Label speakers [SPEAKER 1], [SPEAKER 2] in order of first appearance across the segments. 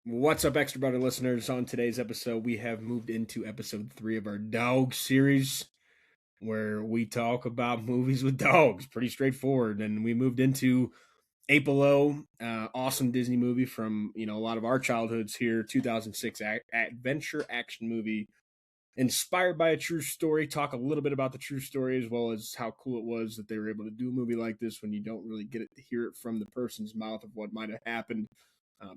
[SPEAKER 1] What's up, Extra Brother listeners? On today's episode, we have moved into episode 3 of our DAWGS series, where we talk about movies with dogs. Pretty straightforward. And we moved into Ape Below, awesome Disney movie from a lot of our childhoods here. 2006 adventure action movie inspired by a true story. Talk a little bit about the true story, as well as how cool it was that they were able to do a movie like this when you don't really get to hear it from the person's mouth of what might have happened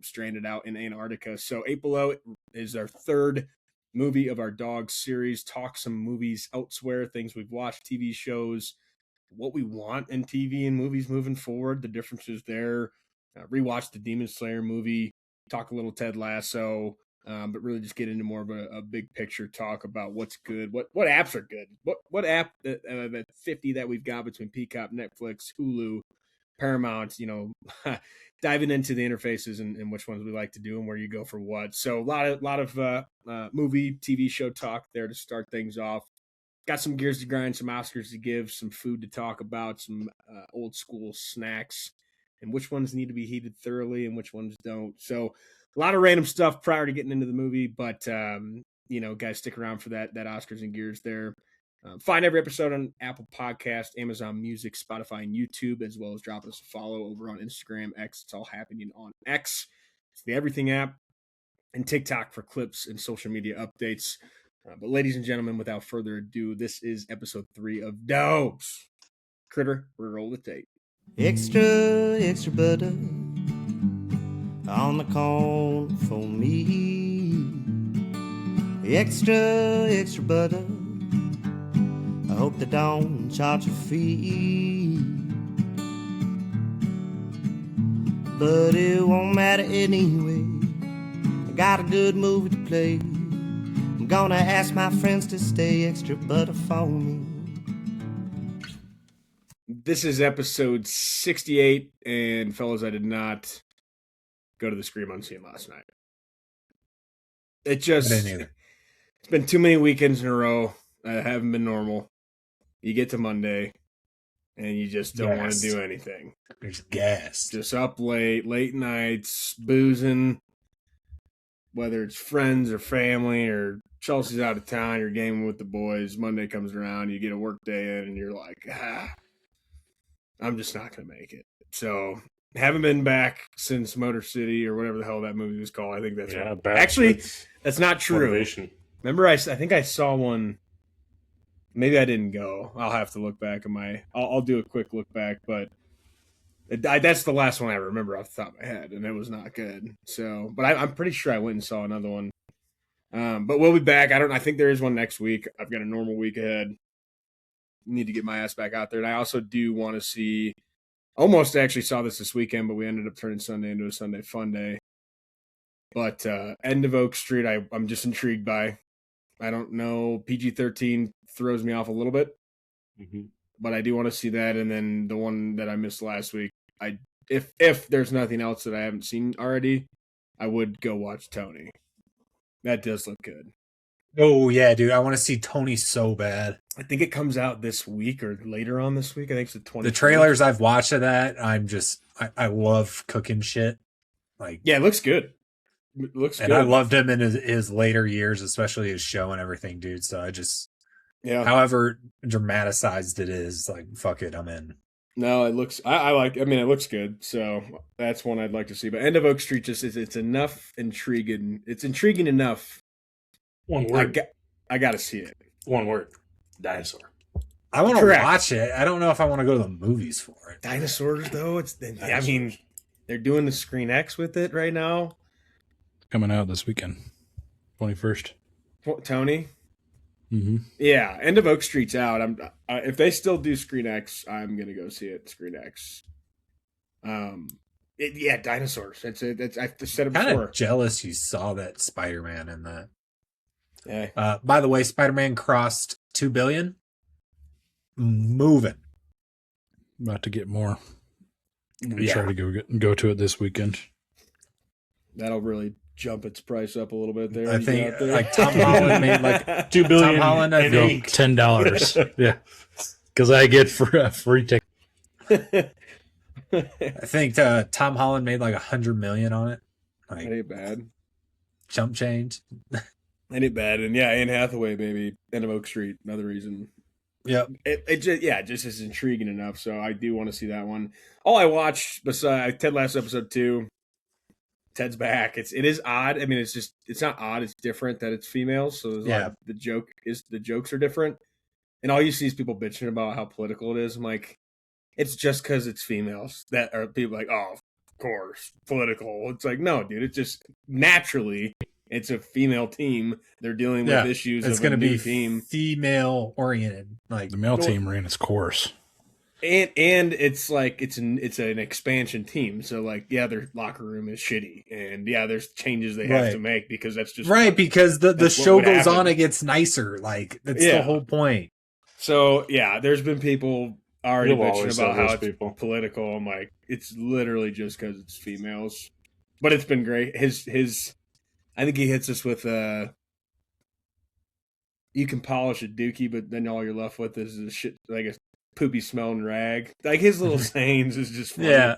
[SPEAKER 1] stranded out in Antarctica. So Ape Below is our third movie of our DAWGS series. Talk some movies elsewhere, things we've watched, TV shows, what we want in TV and movies moving forward, the differences there. Rewatch the Demon Slayer movie, talk a little Ted Lasso, but really just get into more of a big picture talk about what's good, what apps are good, what app that 50 that we've got between Peacock, Netflix, Hulu, Paramount, diving into the interfaces and which ones we like to do and where you go for what. So a lot of movie, TV show talk there to start things off. Got some gears to grind, some Oscars to give, some food to talk about, some old school snacks, and which ones need to be heated thoroughly and which ones don't. So a lot of random stuff prior to getting into the movie, but guys, stick around for that Oscars and gears there. Find every episode on Apple Podcast, Amazon Music, Spotify, and YouTube, as well as drop us a follow over on Instagram, X. It's all happening on X. It's the Everything app, and TikTok for clips and social media updates. But ladies and gentlemen, without further ado, this is episode 3 of DAWGS. Critter, we roll the tape.
[SPEAKER 2] Extra, extra butter on the corn for me. Extra, extra butter. I hope they don't charge a fee. But it won't matter anyway. I got a good movie to play. I'm gonna ask my friends to stay extra butter for me.
[SPEAKER 1] This is episode 68, and fellas, I did not go to the Scream Unseen last night. I didn't either. It's been too many weekends in a row that haven't been normal. You get to Monday, and you just don't want to do anything.
[SPEAKER 3] There's gas.
[SPEAKER 1] Just up late nights, boozing, whether it's friends or family or Chelsea's out of town, you're gaming with the boys. Monday comes around, you get a work day in, and you're like, I'm just not going to make it. So, haven't been back since Motor City or whatever the hell that movie was called. I think that's actually, that's not true. Motivation. Remember, I think I saw one. Maybe I didn't go. I'll have to look back at I'll do a quick look back, but that's the last one I remember off the top of my head, and it was not good. So, but I'm pretty sure I went and saw another one. But we'll be back. I think there is one next week. I've got a normal week ahead. Need to get my ass back out there, and I also do want to see. Almost actually saw this weekend, but we ended up turning Sunday into a Sunday fun day. But End of Oak Street, I'm just intrigued by. I don't know. PG-13 throws me off a little bit, but I do want to see that. And then the one that I missed last week, if there's nothing else that I haven't seen already, I would go watch Tony. That does look good.
[SPEAKER 3] Oh yeah, dude! I want to see Tony so bad.
[SPEAKER 1] I think it comes out this week or later on this week. I think it's the 20th.
[SPEAKER 3] The trailers I've watched of that, I love cooking shit. Like,
[SPEAKER 1] yeah, it looks good. It looks
[SPEAKER 3] and
[SPEAKER 1] good.
[SPEAKER 3] I loved him in his later years, especially his show and everything, dude. So however dramatized it is, like, fuck it, I'm in.
[SPEAKER 1] No, it looks. It looks good. So that's one I'd like to see. But End of Oak Street it's enough intriguing. It's intriguing enough.
[SPEAKER 4] One word.
[SPEAKER 1] I got to see it.
[SPEAKER 4] One word. Dinosaur.
[SPEAKER 3] I want to watch it. I don't know if I want to go to the movies for it.
[SPEAKER 1] Dinosaurs, though. I mean, they're doing the Screen X with it right now.
[SPEAKER 4] Coming out this weekend, 21st.
[SPEAKER 1] Tony.
[SPEAKER 4] Mm-hmm.
[SPEAKER 1] Yeah, End of Oak Street's out. If they still do Screen X, I'm gonna go see it. Screen X. Dinosaurs. I've said it before.
[SPEAKER 3] Kind of jealous you saw that Spider-Man in that.
[SPEAKER 1] Yeah.
[SPEAKER 3] By the way, Spider-Man crossed 2 billion. Moving.
[SPEAKER 4] About to get more. Try to go to it this weekend.
[SPEAKER 1] That'll really jump its price up a little bit there.
[SPEAKER 3] I think like Tom Holland made like
[SPEAKER 4] $2 billion.
[SPEAKER 3] Tom Holland, I think
[SPEAKER 4] $10. Yeah, because I get free ticket.
[SPEAKER 3] I think Tom Holland made like $100 million on it. Like,
[SPEAKER 1] Ain't bad.
[SPEAKER 3] Chump change.
[SPEAKER 1] Ain't it bad? And yeah, Anne Hathaway, baby, End of Oak Street, another reason.
[SPEAKER 3] Yep.
[SPEAKER 1] It just is intriguing enough. So I do want to see that one. All I watched besides Ted Lasso episode 2, Ted's back. It is odd. I mean, it's not odd. It's different that it's females. So there's like the jokes are different, and all you see is people bitching about how political it is. I'm like, it's just because it's females that are people like, oh, of course, political. It's like, no, dude. It's just naturally. It's a female team. They're dealing with issues.
[SPEAKER 3] It's
[SPEAKER 1] going to
[SPEAKER 3] be
[SPEAKER 1] team
[SPEAKER 3] female oriented. Like
[SPEAKER 4] the male team ran its course,
[SPEAKER 1] and it's like it's an expansion team. So like, yeah, their locker room is shitty, and yeah, there's changes they have to make because that's just
[SPEAKER 3] because the show goes on. It gets nicer. Like that's the whole point.
[SPEAKER 1] So yeah, there's been people already bitching about how it's political. I'm like, it's literally just because it's females, but it's been great. His I think he hits us with you can polish a dookie, but then all you're left with is a shit like a poopy smelling rag. Like his little sayings is just funny.
[SPEAKER 3] Yeah.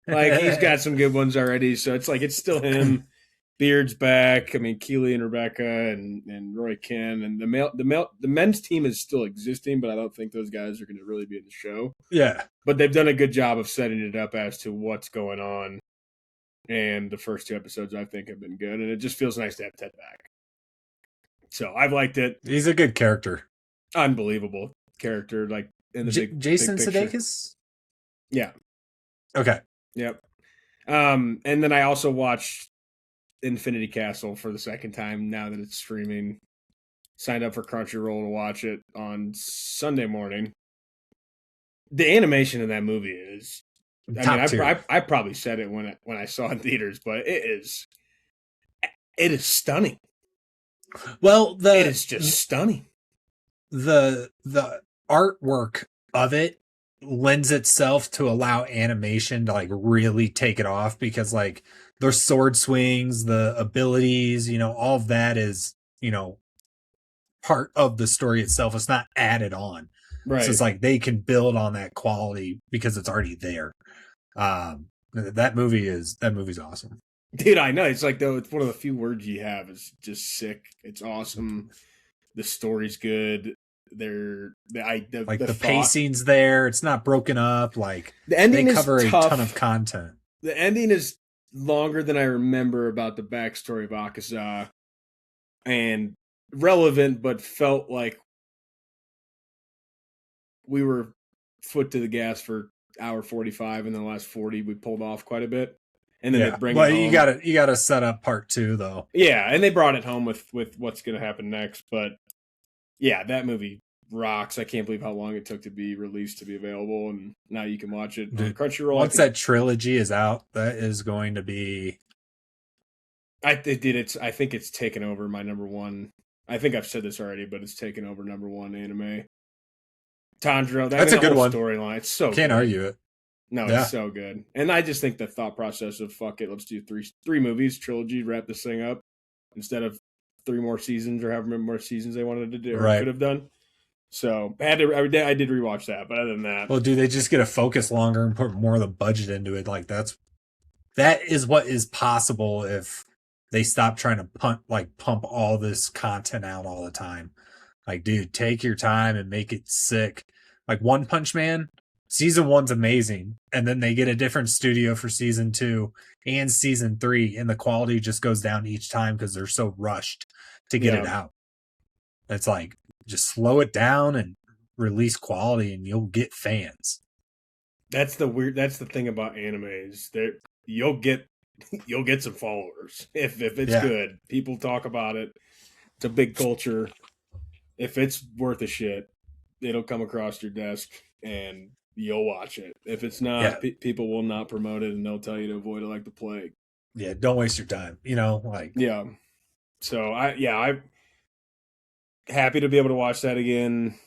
[SPEAKER 1] Like he's got some good ones already, so it's like it's still him. Beard's back. I mean, Keely and Rebecca and Roy Ken and the men's team is still existing, but I don't think those guys are going to really be in the show.
[SPEAKER 3] Yeah,
[SPEAKER 1] but they've done a good job of setting it up as to what's going on. And the first 2 episodes, I think, have been good. And it just feels nice to have Ted back. So I've liked it.
[SPEAKER 3] He's a good character.
[SPEAKER 1] Unbelievable character. Like in the
[SPEAKER 3] Jason
[SPEAKER 1] big
[SPEAKER 3] Sudeikis?
[SPEAKER 1] Yeah.
[SPEAKER 3] Okay.
[SPEAKER 1] Yep. And then I also watched Infinity Castle for the second time now that it's streaming. Signed up for Crunchyroll to watch it on Sunday morning. The animation in that movie is... I probably said it when I saw it in theaters, but it is stunning.
[SPEAKER 3] Well,
[SPEAKER 1] it is just stunning.
[SPEAKER 3] The artwork of it lends itself to allow animation to like really take it off because like their sword swings, the abilities, all of that is, part of the story itself. It's not added on. Right. So it's like they can build on that quality because it's already there. That movie's awesome.
[SPEAKER 1] Dude, I know. It's like it's one of the few words you have is just sick. It's awesome. The story's good. The
[SPEAKER 3] pacing's there. It's not broken up. Like
[SPEAKER 1] the ending
[SPEAKER 3] they cover
[SPEAKER 1] is tough.
[SPEAKER 3] A ton of content.
[SPEAKER 1] The ending is longer than I remember about the backstory of Akaza, and relevant, but felt like we were foot to the gas for hour 45, and the last 40 we pulled off quite a bit. And then they bring it home.
[SPEAKER 3] You gotta set up part 2 though.
[SPEAKER 1] Yeah, and they brought it home with what's gonna happen next. But yeah, that movie rocks. I can't believe how long it took to be released to be available, and now you can watch it on Crunchyroll.
[SPEAKER 3] Once that trilogy is out, that is going to be
[SPEAKER 1] I think it's taken over my number one. I think I've said this already, but it's taken over number one anime. Tanjiro,
[SPEAKER 3] that's a good one
[SPEAKER 1] storyline. It's so
[SPEAKER 3] can't
[SPEAKER 1] good.
[SPEAKER 3] argue it.
[SPEAKER 1] No, it's so good. And I just think the thought process of fuck it, let's do three movies, trilogy, wrap this thing up instead of 3 more seasons or however many more seasons they wanted to do or could have done. So I did rewatch that, but other than that,
[SPEAKER 3] well, do they just get to focus longer and put more of the budget into it? Like that is what is possible if they stop trying to pump all this content out all the time. Like, dude, take your time and make it sick. Like One Punch Man, season 1's amazing, and then they get a different studio for season 2 and season 3, and the quality just goes down each time because they're so rushed to get it out. It's like, just slow it down and release quality, and you'll get fans.
[SPEAKER 1] That's the thing about anime is that you'll get some followers if it's good. People talk about it. It's a big culture. If it's worth a shit, it'll come across your desk and you'll watch it. If it's not, people will not promote it, and they'll tell you to avoid it like the plague.
[SPEAKER 3] Yeah, don't waste your time.
[SPEAKER 1] Yeah. So I'm happy to be able to watch that again.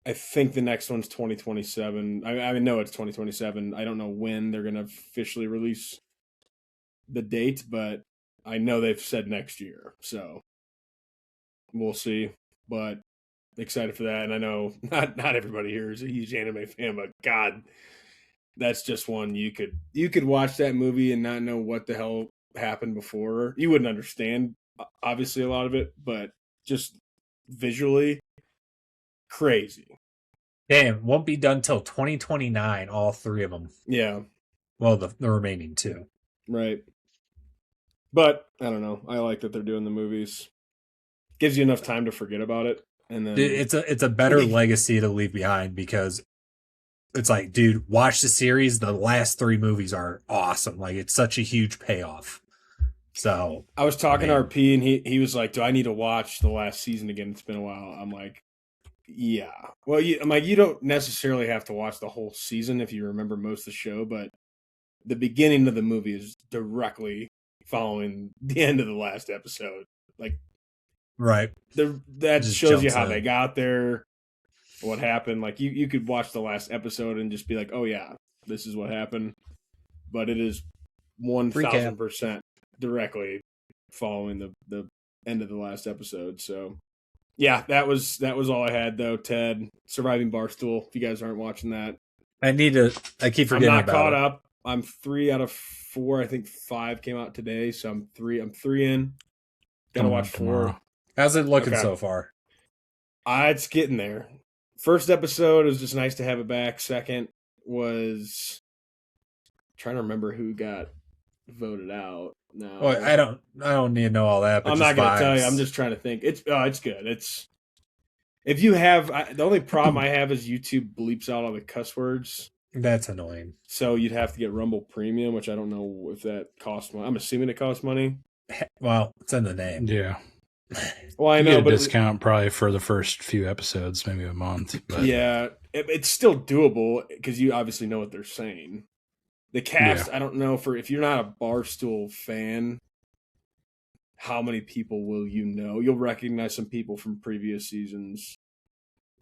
[SPEAKER 1] I think the next one's 2027. I know it's 2027. I don't know when they're going to officially release the date, but I know they've said next year. So we'll see. But excited for that. And I know not everybody here is a huge anime fan, but God, that's just one you could watch that movie and not know what the hell happened before. You wouldn't understand, obviously, a lot of it, but just visually, crazy.
[SPEAKER 3] Damn, won't be done till 2029, all 3 of them.
[SPEAKER 1] Yeah.
[SPEAKER 3] Well, the remaining 2.
[SPEAKER 1] Right. But I don't know. I like that they're doing the movies. Gives you enough time to forget about it, and then
[SPEAKER 3] It's a better legacy to leave behind because it's like, dude, watch the series. The last 3 movies are awesome. Like, it's such a huge payoff. So
[SPEAKER 1] I was talking to RP, and he was like, "Do I need to watch the last season again? It's been a while." I'm like, "Yeah." Well, I'm like, you don't necessarily have to watch the whole season if you remember most of the show, but the beginning of the movie is directly following the end of the last episode. Like,
[SPEAKER 3] right,
[SPEAKER 1] that
[SPEAKER 3] just
[SPEAKER 1] shows you
[SPEAKER 3] jumps
[SPEAKER 1] how
[SPEAKER 3] in.
[SPEAKER 1] they got there, what happened. Like, you could watch the last episode and just be like, "Oh yeah, this is what happened," but it is 1000% directly following the end of the last episode. So yeah, that was all I had though. Ted, Surviving Barstool. If you guys aren't watching that,
[SPEAKER 3] I keep forgetting
[SPEAKER 1] I'm not
[SPEAKER 3] about
[SPEAKER 1] caught
[SPEAKER 3] it.
[SPEAKER 1] up. I'm 3 out of 4. I think 5 came out today, so I'm 3 in. Gotta watch 4
[SPEAKER 4] tomorrow.
[SPEAKER 3] How's it looking
[SPEAKER 1] Okay.
[SPEAKER 3] so far?
[SPEAKER 1] It's getting there. First episode was just nice to have it back. Second was trying to remember who got voted out. No,
[SPEAKER 3] Well, I don't need to know all that. But
[SPEAKER 1] I'm
[SPEAKER 3] just
[SPEAKER 1] not going to tell you.
[SPEAKER 3] vibes.
[SPEAKER 1] I'm just trying to think. It's good. It's if you have the only problem I have is YouTube bleeps out all the cuss words,
[SPEAKER 3] That's annoying.
[SPEAKER 1] so you'd have to get Rumble Premium, which I don't know if that costs money. I'm assuming it costs money.
[SPEAKER 3] Well, it's in the name.
[SPEAKER 4] Yeah.
[SPEAKER 1] Well, I
[SPEAKER 4] You
[SPEAKER 1] know,
[SPEAKER 4] get a
[SPEAKER 1] but
[SPEAKER 4] discount probably for the first few episodes, maybe a month. But
[SPEAKER 1] yeah, it's still doable because you obviously know what they're saying. The cast, I don't know if you're not a Barstool fan, how many people will you know? You'll recognize some people from previous seasons.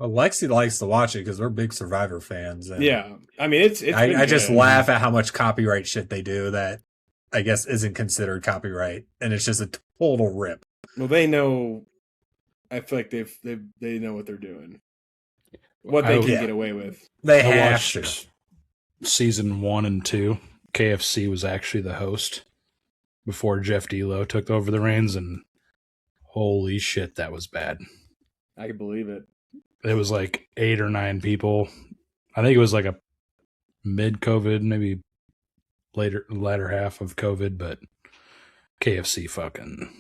[SPEAKER 3] Well, Lexi likes to watch it because we're big Survivor fans. And
[SPEAKER 1] Yeah, I mean it's.
[SPEAKER 3] I just
[SPEAKER 1] good.
[SPEAKER 3] laugh at how much copyright shit they do that I guess isn't considered copyright, and it's just a total rip.
[SPEAKER 1] Well, they know. I feel like they know what they're doing, what they can get away with.
[SPEAKER 3] They
[SPEAKER 4] I
[SPEAKER 3] have
[SPEAKER 4] watched
[SPEAKER 3] to.
[SPEAKER 4] season 1 and 2. KFC was actually the host before Jeff D'Lo took over the reins, and holy shit, that was bad.
[SPEAKER 1] I can believe it.
[SPEAKER 4] It was like 8 or 9 people. I think it was like a mid-COVID, maybe latter half of COVID, but KFC fucking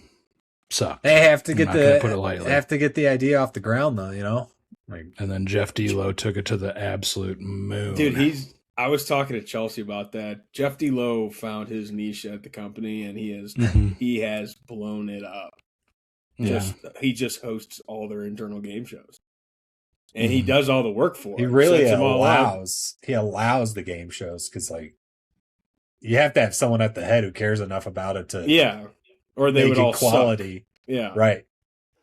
[SPEAKER 4] sucked.
[SPEAKER 3] They have to get
[SPEAKER 4] I'm not gonna put it lightly.
[SPEAKER 3] They have to get the idea off the ground, though. You know, like,
[SPEAKER 4] And then Jeff D'Lo took it to the absolute moon.
[SPEAKER 1] Dude, I was talking to Chelsea about that. Jeff D'Lo found his niche at the company, and he has blown it up.
[SPEAKER 4] Yeah.
[SPEAKER 1] He just hosts all their internal game shows, and he does all the work for.
[SPEAKER 3] he
[SPEAKER 1] it.
[SPEAKER 3] really
[SPEAKER 1] Sets them all up.
[SPEAKER 3] allows the game shows because like you have to have someone at the head who cares enough about it to
[SPEAKER 1] or they
[SPEAKER 3] make
[SPEAKER 1] would
[SPEAKER 3] it
[SPEAKER 1] all
[SPEAKER 3] quality.
[SPEAKER 1] suck. Yeah,
[SPEAKER 3] Right.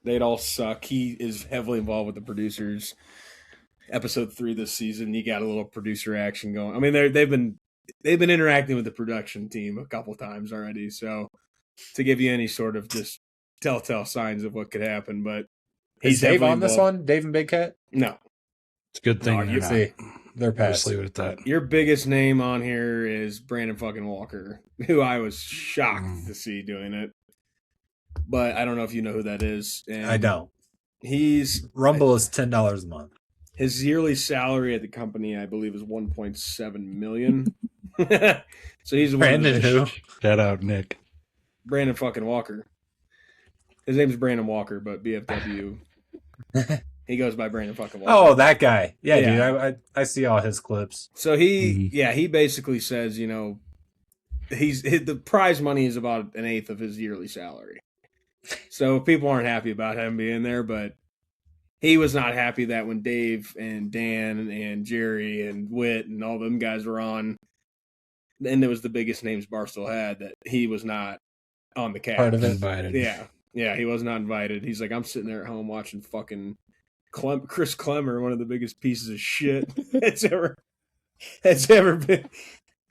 [SPEAKER 1] They'd all suck. He is heavily involved with the producers. Episode 3 this season, you got a little producer action going. I mean, they've been interacting with the production team a couple times already. So to give you any sort of just telltale signs of what could happen, but
[SPEAKER 3] Is Dave
[SPEAKER 1] heavily
[SPEAKER 3] on this
[SPEAKER 1] involved.
[SPEAKER 3] one? Dave and Big Cat?
[SPEAKER 1] No,
[SPEAKER 4] It's a good thing
[SPEAKER 1] No,
[SPEAKER 4] they're
[SPEAKER 1] you
[SPEAKER 4] not.
[SPEAKER 3] see, they're
[SPEAKER 4] Just
[SPEAKER 3] past.
[SPEAKER 4] leave it at that.
[SPEAKER 1] your biggest name on here is Brandon fucking Walker, who I was shocked to see doing it. But I don't know if you know who that is. And
[SPEAKER 3] I don't. Rumble is $10 a month.
[SPEAKER 1] His yearly salary at the company, I believe, is $1.7 million. So he's
[SPEAKER 3] Brandon who?
[SPEAKER 4] Shout out, Nick.
[SPEAKER 1] Brandon fucking Walker. His name's Brandon Walker, but BFW. He goes by Brandon fucking Walker.
[SPEAKER 3] Oh, that guy. Yeah,
[SPEAKER 1] Yeah.
[SPEAKER 3] dude. I see all his clips.
[SPEAKER 1] So he basically says, you know, the prize money is about an eighth of his yearly salary. So people aren't happy about him being there, but he was not happy that when Dave and Dan and Jerry and Whit and all them guys were on, and it was the biggest names Barstool had, that he was not on the cast.
[SPEAKER 3] Part of it.
[SPEAKER 4] Invited.
[SPEAKER 1] Yeah, he was not invited. He's like, I'm sitting there at home watching fucking Chris Clemmer, one of the biggest pieces of shit that's ever been.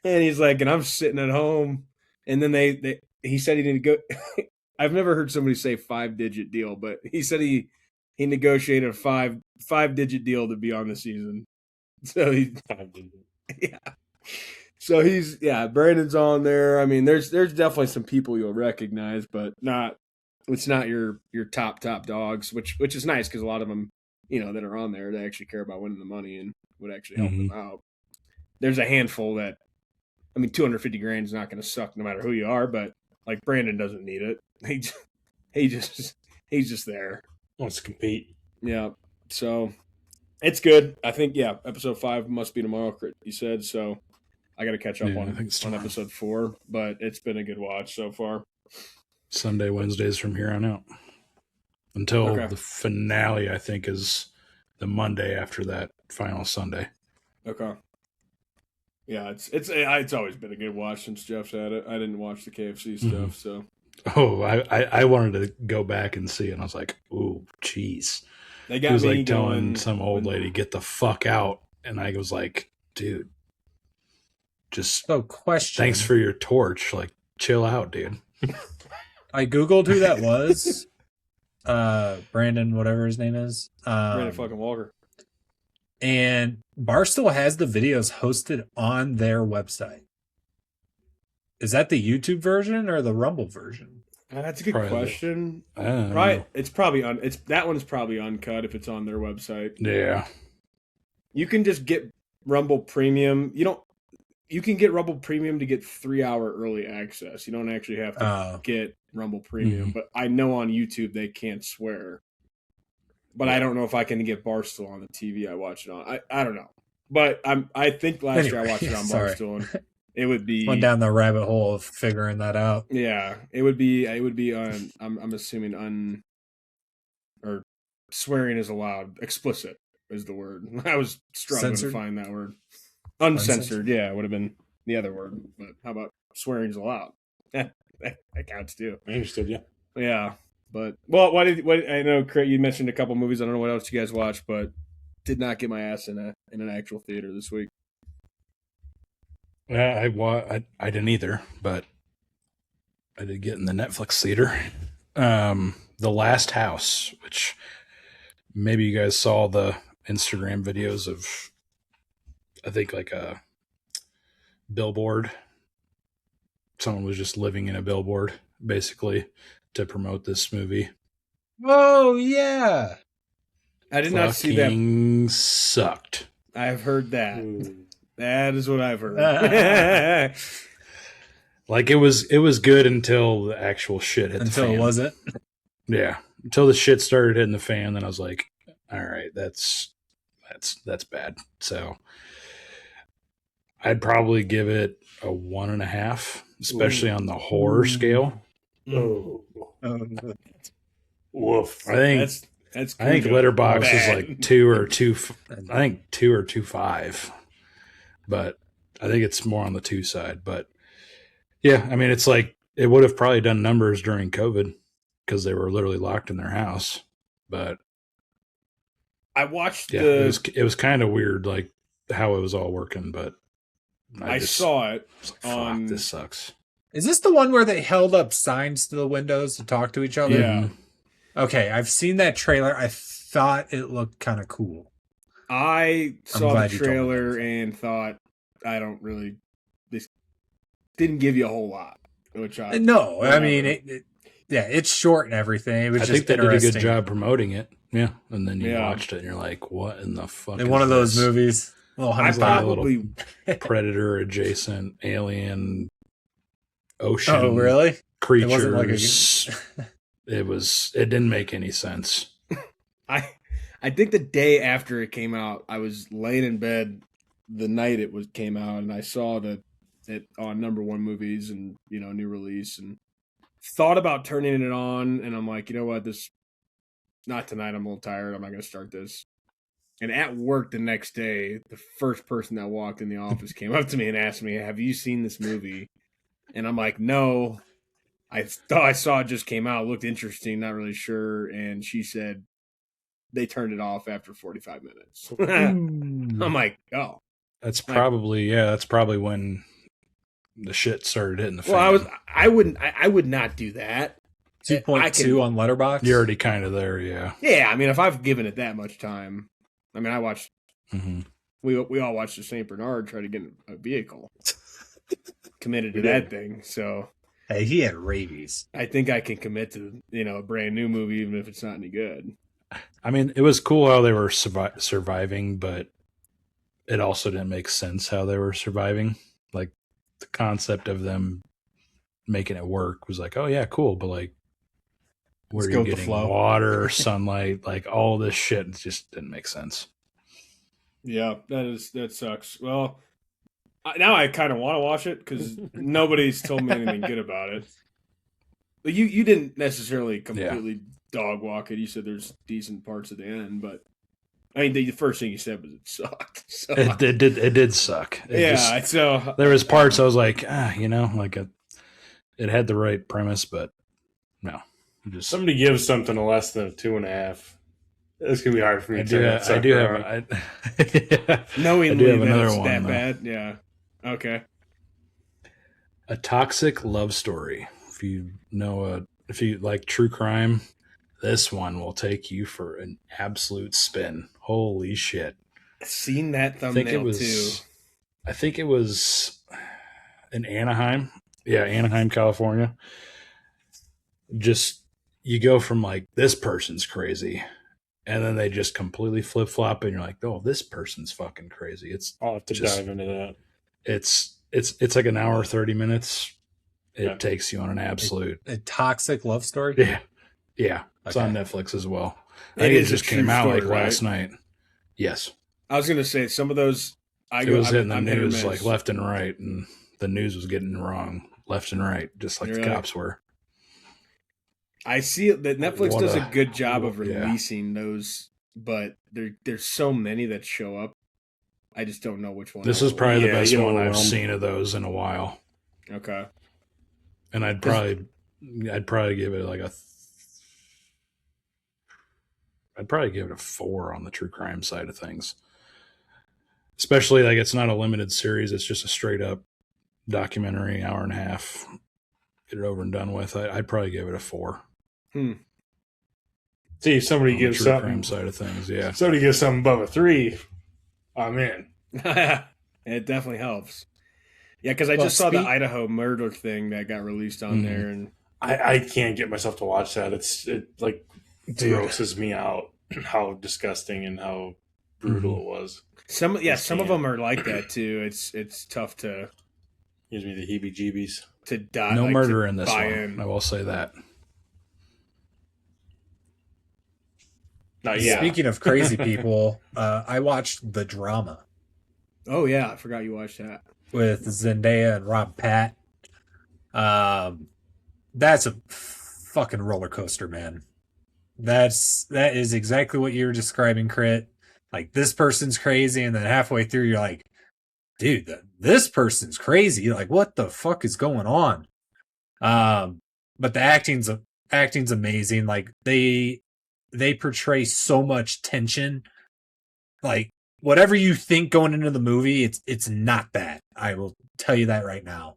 [SPEAKER 1] And he's like, and I'm sitting at home. And then he said he didn't go. I've never heard somebody say 5-digit deal, but he said he negotiated a 5-digit deal to be on the season. So yeah. So Brandon's on there. I mean, there's definitely some people you'll recognize, but it's not your top dogs, which is nice because a lot of them, that are on there, they actually care about winning the money and would actually help them out. There's a handful that, I mean, 250 grand is not going to suck no matter who you are, but like Brandon doesn't need it. He's just there.
[SPEAKER 4] Wants to compete.
[SPEAKER 1] Yeah. So it's good. I think, episode 5 must be tomorrow, you said. So I got to catch up on episode 4, but it's been a good watch so far.
[SPEAKER 4] Sunday, Wednesdays from here on out. Until the finale, I think, is the Monday after that final Sunday.
[SPEAKER 1] Okay. Yeah, it's always been a good watch since Jeff's had it. I didn't watch the KFC stuff, so.
[SPEAKER 4] Oh, I wanted to go back and see it, and I was like, ooh, jeez.
[SPEAKER 1] They got
[SPEAKER 4] he was
[SPEAKER 1] me
[SPEAKER 4] like
[SPEAKER 1] going,
[SPEAKER 4] telling some old lady, get the fuck out. And I was like, dude, just thanks for your torch. Like, chill out, dude.
[SPEAKER 3] I Googled who that was. Brandon, whatever his name is.
[SPEAKER 1] Brandon fucking Walker.
[SPEAKER 3] And Barstool has the videos hosted on their website. Is that the YouTube version or the Rumble version?
[SPEAKER 1] That's a good question. Right, it's probably that one's probably uncut if it's on their website.
[SPEAKER 4] Yeah,
[SPEAKER 1] you can just get Rumble Premium. You can get Rumble Premium to get 3-hour early access. You don't actually have to get Rumble Premium. But I know on YouTube they can't swear. But I don't know if I can get Barstool on the TV I watch it on. I don't know. But I think last year I watched it on Barstool. And it would be
[SPEAKER 3] went down the rabbit hole of figuring that out.
[SPEAKER 1] Yeah, it would be on. I'm assuming or swearing is allowed. Explicit is the word. I was struggling to find that word. Uncensored, yeah, it would have been the other word. But how about swearing is allowed? That counts too.
[SPEAKER 4] I understood, yeah.
[SPEAKER 1] Yeah, but I know you mentioned a couple movies. I don't know what else you guys watched, but did not get my ass in an actual theater this week.
[SPEAKER 4] Yeah, I didn't either, but I did get in the Netflix theater. The Last House, which maybe you guys saw the Instagram videos of, I think like a billboard. Someone was just living in a billboard, basically, to promote this movie.
[SPEAKER 3] Oh, yeah.
[SPEAKER 1] I did not see that.
[SPEAKER 4] Sucked.
[SPEAKER 1] I've heard that. Ooh. That is what I've heard.
[SPEAKER 4] Like it was good until the actual shit hit the fan.
[SPEAKER 3] Until it wasn't?
[SPEAKER 4] Yeah. Until the shit started hitting the fan, then I was like, all right, that's bad. So I'd probably give it a 1.5, especially on the horror scale.
[SPEAKER 3] Oh.
[SPEAKER 1] Woof.
[SPEAKER 4] I think Letterboxd is like 2 or 2. I think 2 or 2.5. But I think it's more on the 2 side. But yeah, I mean, it's like it would have probably done numbers during COVID because they were literally locked in their house. But
[SPEAKER 1] I watched
[SPEAKER 4] it was kind of weird, like how it was all working. But
[SPEAKER 1] I saw it.
[SPEAKER 4] Fuck, this sucks.
[SPEAKER 3] Is this the one where they held up signs to the windows to talk to each other?
[SPEAKER 1] Yeah.
[SPEAKER 3] Okay, I've seen that trailer. I thought it looked kind of cool.
[SPEAKER 1] I saw the trailer and thought, this didn't give you a whole lot.
[SPEAKER 3] I mean, it's short and everything. It was just
[SPEAKER 4] they did a good job promoting it. Yeah, and then you watched it and you're like, what in the fuck?
[SPEAKER 3] In one of those movies,
[SPEAKER 4] little Predator adjacent alien ocean.
[SPEAKER 3] Oh, really?
[SPEAKER 4] Creatures. It didn't make any sense.
[SPEAKER 1] I think the day after it came out, I was laying in bed the night came out, and I saw it on #1 movies and new release, and thought about turning it on, and I'm like, you know what, this not tonight. I'm a little tired. I'm not going to start this. And at work the next day, the first person that walked in the office came up to me and asked me, "Have you seen this movie?" And I'm like, "No." I thought I saw it just came out. It looked interesting. Not really sure. And she said they turned it off after 45 minutes. I'm like, oh.
[SPEAKER 4] That's probably when the shit started hitting the fan.
[SPEAKER 1] Well, I would not do that.
[SPEAKER 3] 2.2 on Letterboxd.
[SPEAKER 4] You're already kind of there, yeah.
[SPEAKER 1] Yeah, I mean, if I've given it that much time, I mean, I watched.
[SPEAKER 4] Mm-hmm.
[SPEAKER 1] We all watched the Saint Bernard try to get a vehicle. committed to
[SPEAKER 4] We
[SPEAKER 1] that
[SPEAKER 4] did.
[SPEAKER 1] thing. So
[SPEAKER 3] Hey, he had rabies.
[SPEAKER 1] I think I can commit to, a brand new movie, even if it's not any good.
[SPEAKER 4] I mean, it was cool how they were surviving, but it also didn't make sense how they were surviving. Like the concept of them making it work was like, oh yeah, cool, but like, where are
[SPEAKER 2] go
[SPEAKER 4] you
[SPEAKER 2] with the
[SPEAKER 4] getting
[SPEAKER 2] flow.
[SPEAKER 4] water, sunlight, like all this shit? It just didn't make sense.
[SPEAKER 1] Yeah, that sucks. Well, now I kind of want to watch it because nobody's told me anything good about it. But you didn't necessarily completely dog walk it. You said there's decent parts at the end, but I mean the first thing you said was it sucked. So,
[SPEAKER 4] It did suck.
[SPEAKER 1] so
[SPEAKER 4] There was parts I was like, like it had the right premise, but no, just
[SPEAKER 5] Somebody gives something a less than a 2.5. It's gonna be hard for me
[SPEAKER 4] I
[SPEAKER 5] to
[SPEAKER 4] do
[SPEAKER 5] turn
[SPEAKER 4] have,
[SPEAKER 5] that sucker
[SPEAKER 4] I do have,
[SPEAKER 5] on.
[SPEAKER 1] knowingly
[SPEAKER 4] have
[SPEAKER 1] that
[SPEAKER 4] another
[SPEAKER 1] it's
[SPEAKER 4] one,
[SPEAKER 1] that
[SPEAKER 4] though.
[SPEAKER 1] bad, yeah. Okay.
[SPEAKER 4] A toxic love story. If you like true crime, this one will take you for an absolute spin. Holy shit!
[SPEAKER 1] Seen that
[SPEAKER 4] I
[SPEAKER 1] thumbnail too.
[SPEAKER 4] I think it was in Anaheim. Yeah, Anaheim, California. Just you go from like this person's crazy, and then they just completely flip flop, and you're like, oh, this person's fucking crazy. It's
[SPEAKER 5] I'll have to
[SPEAKER 4] just-
[SPEAKER 5] dive into that.
[SPEAKER 4] it's like an hour 30 minutes. It
[SPEAKER 5] Yeah.
[SPEAKER 4] takes you on an absolute
[SPEAKER 3] A toxic love story?
[SPEAKER 4] yeah. It's
[SPEAKER 3] Okay.
[SPEAKER 4] on Netflix as well.
[SPEAKER 1] It
[SPEAKER 4] I think it
[SPEAKER 1] is a
[SPEAKER 4] just
[SPEAKER 1] true
[SPEAKER 4] came out
[SPEAKER 1] story,
[SPEAKER 4] like last
[SPEAKER 1] right?
[SPEAKER 4] night. Yes,
[SPEAKER 1] I was gonna say some of those.
[SPEAKER 4] it was hitting the
[SPEAKER 1] I'm hit or
[SPEAKER 4] news
[SPEAKER 1] miss.
[SPEAKER 4] like left and right, and the news was getting wrong left and right, just like
[SPEAKER 1] Really?
[SPEAKER 4] the cops were.
[SPEAKER 1] I see it that Netflix
[SPEAKER 4] What
[SPEAKER 1] does
[SPEAKER 4] a-
[SPEAKER 1] a good job of
[SPEAKER 4] yeah.
[SPEAKER 1] releasing those, but there's so many that show up. I just don't know which one.
[SPEAKER 4] This
[SPEAKER 1] I
[SPEAKER 4] is
[SPEAKER 1] will-
[SPEAKER 4] probably the
[SPEAKER 5] Yeah,
[SPEAKER 4] best
[SPEAKER 5] you get
[SPEAKER 4] one I've
[SPEAKER 5] overwhelmed.
[SPEAKER 4] seen of those in a while,
[SPEAKER 1] okay.
[SPEAKER 4] and I'd probably give it like I'd probably give it a 4 on the true crime side of things. Especially like it's not a limited series; it's just a straight up documentary, hour and a half. Get it over and done with. I'd probably give it a 4.
[SPEAKER 5] See, if somebody
[SPEAKER 4] On the
[SPEAKER 5] gives
[SPEAKER 4] true
[SPEAKER 5] something,
[SPEAKER 4] crime side of things, yeah.
[SPEAKER 5] somebody gives something above a 3, I'm in.
[SPEAKER 1] It definitely helps. Yeah, because I
[SPEAKER 3] Well,
[SPEAKER 1] just saw the Idaho murder thing that got released on
[SPEAKER 4] Mhm.
[SPEAKER 1] there, and
[SPEAKER 5] I can't get myself to watch that. It grosses me out how disgusting and how brutal it was.
[SPEAKER 1] some of
[SPEAKER 5] Just
[SPEAKER 1] them
[SPEAKER 5] can't.
[SPEAKER 1] are like that too. It's tough to
[SPEAKER 5] Gives me the heebie-jeebies.
[SPEAKER 1] die.
[SPEAKER 4] No
[SPEAKER 1] like,
[SPEAKER 4] murder
[SPEAKER 1] to
[SPEAKER 4] in this
[SPEAKER 1] buy
[SPEAKER 4] one.
[SPEAKER 1] in.
[SPEAKER 4] I will say that.
[SPEAKER 5] Not yet.
[SPEAKER 3] Speaking of crazy people, I watched The Drama
[SPEAKER 1] Oh yeah, I forgot you watched that.
[SPEAKER 3] with Zendaya and Rob Pat. That's a fucking roller coaster, man. That is exactly what you were describing, Crit. Like this person's crazy, and then halfway through, you're like, dude, this person's crazy. Like, what the fuck is going on? But the acting's amazing. Like they portray so much tension. Like whatever you think going into the movie, it's not that. I will tell you that right now.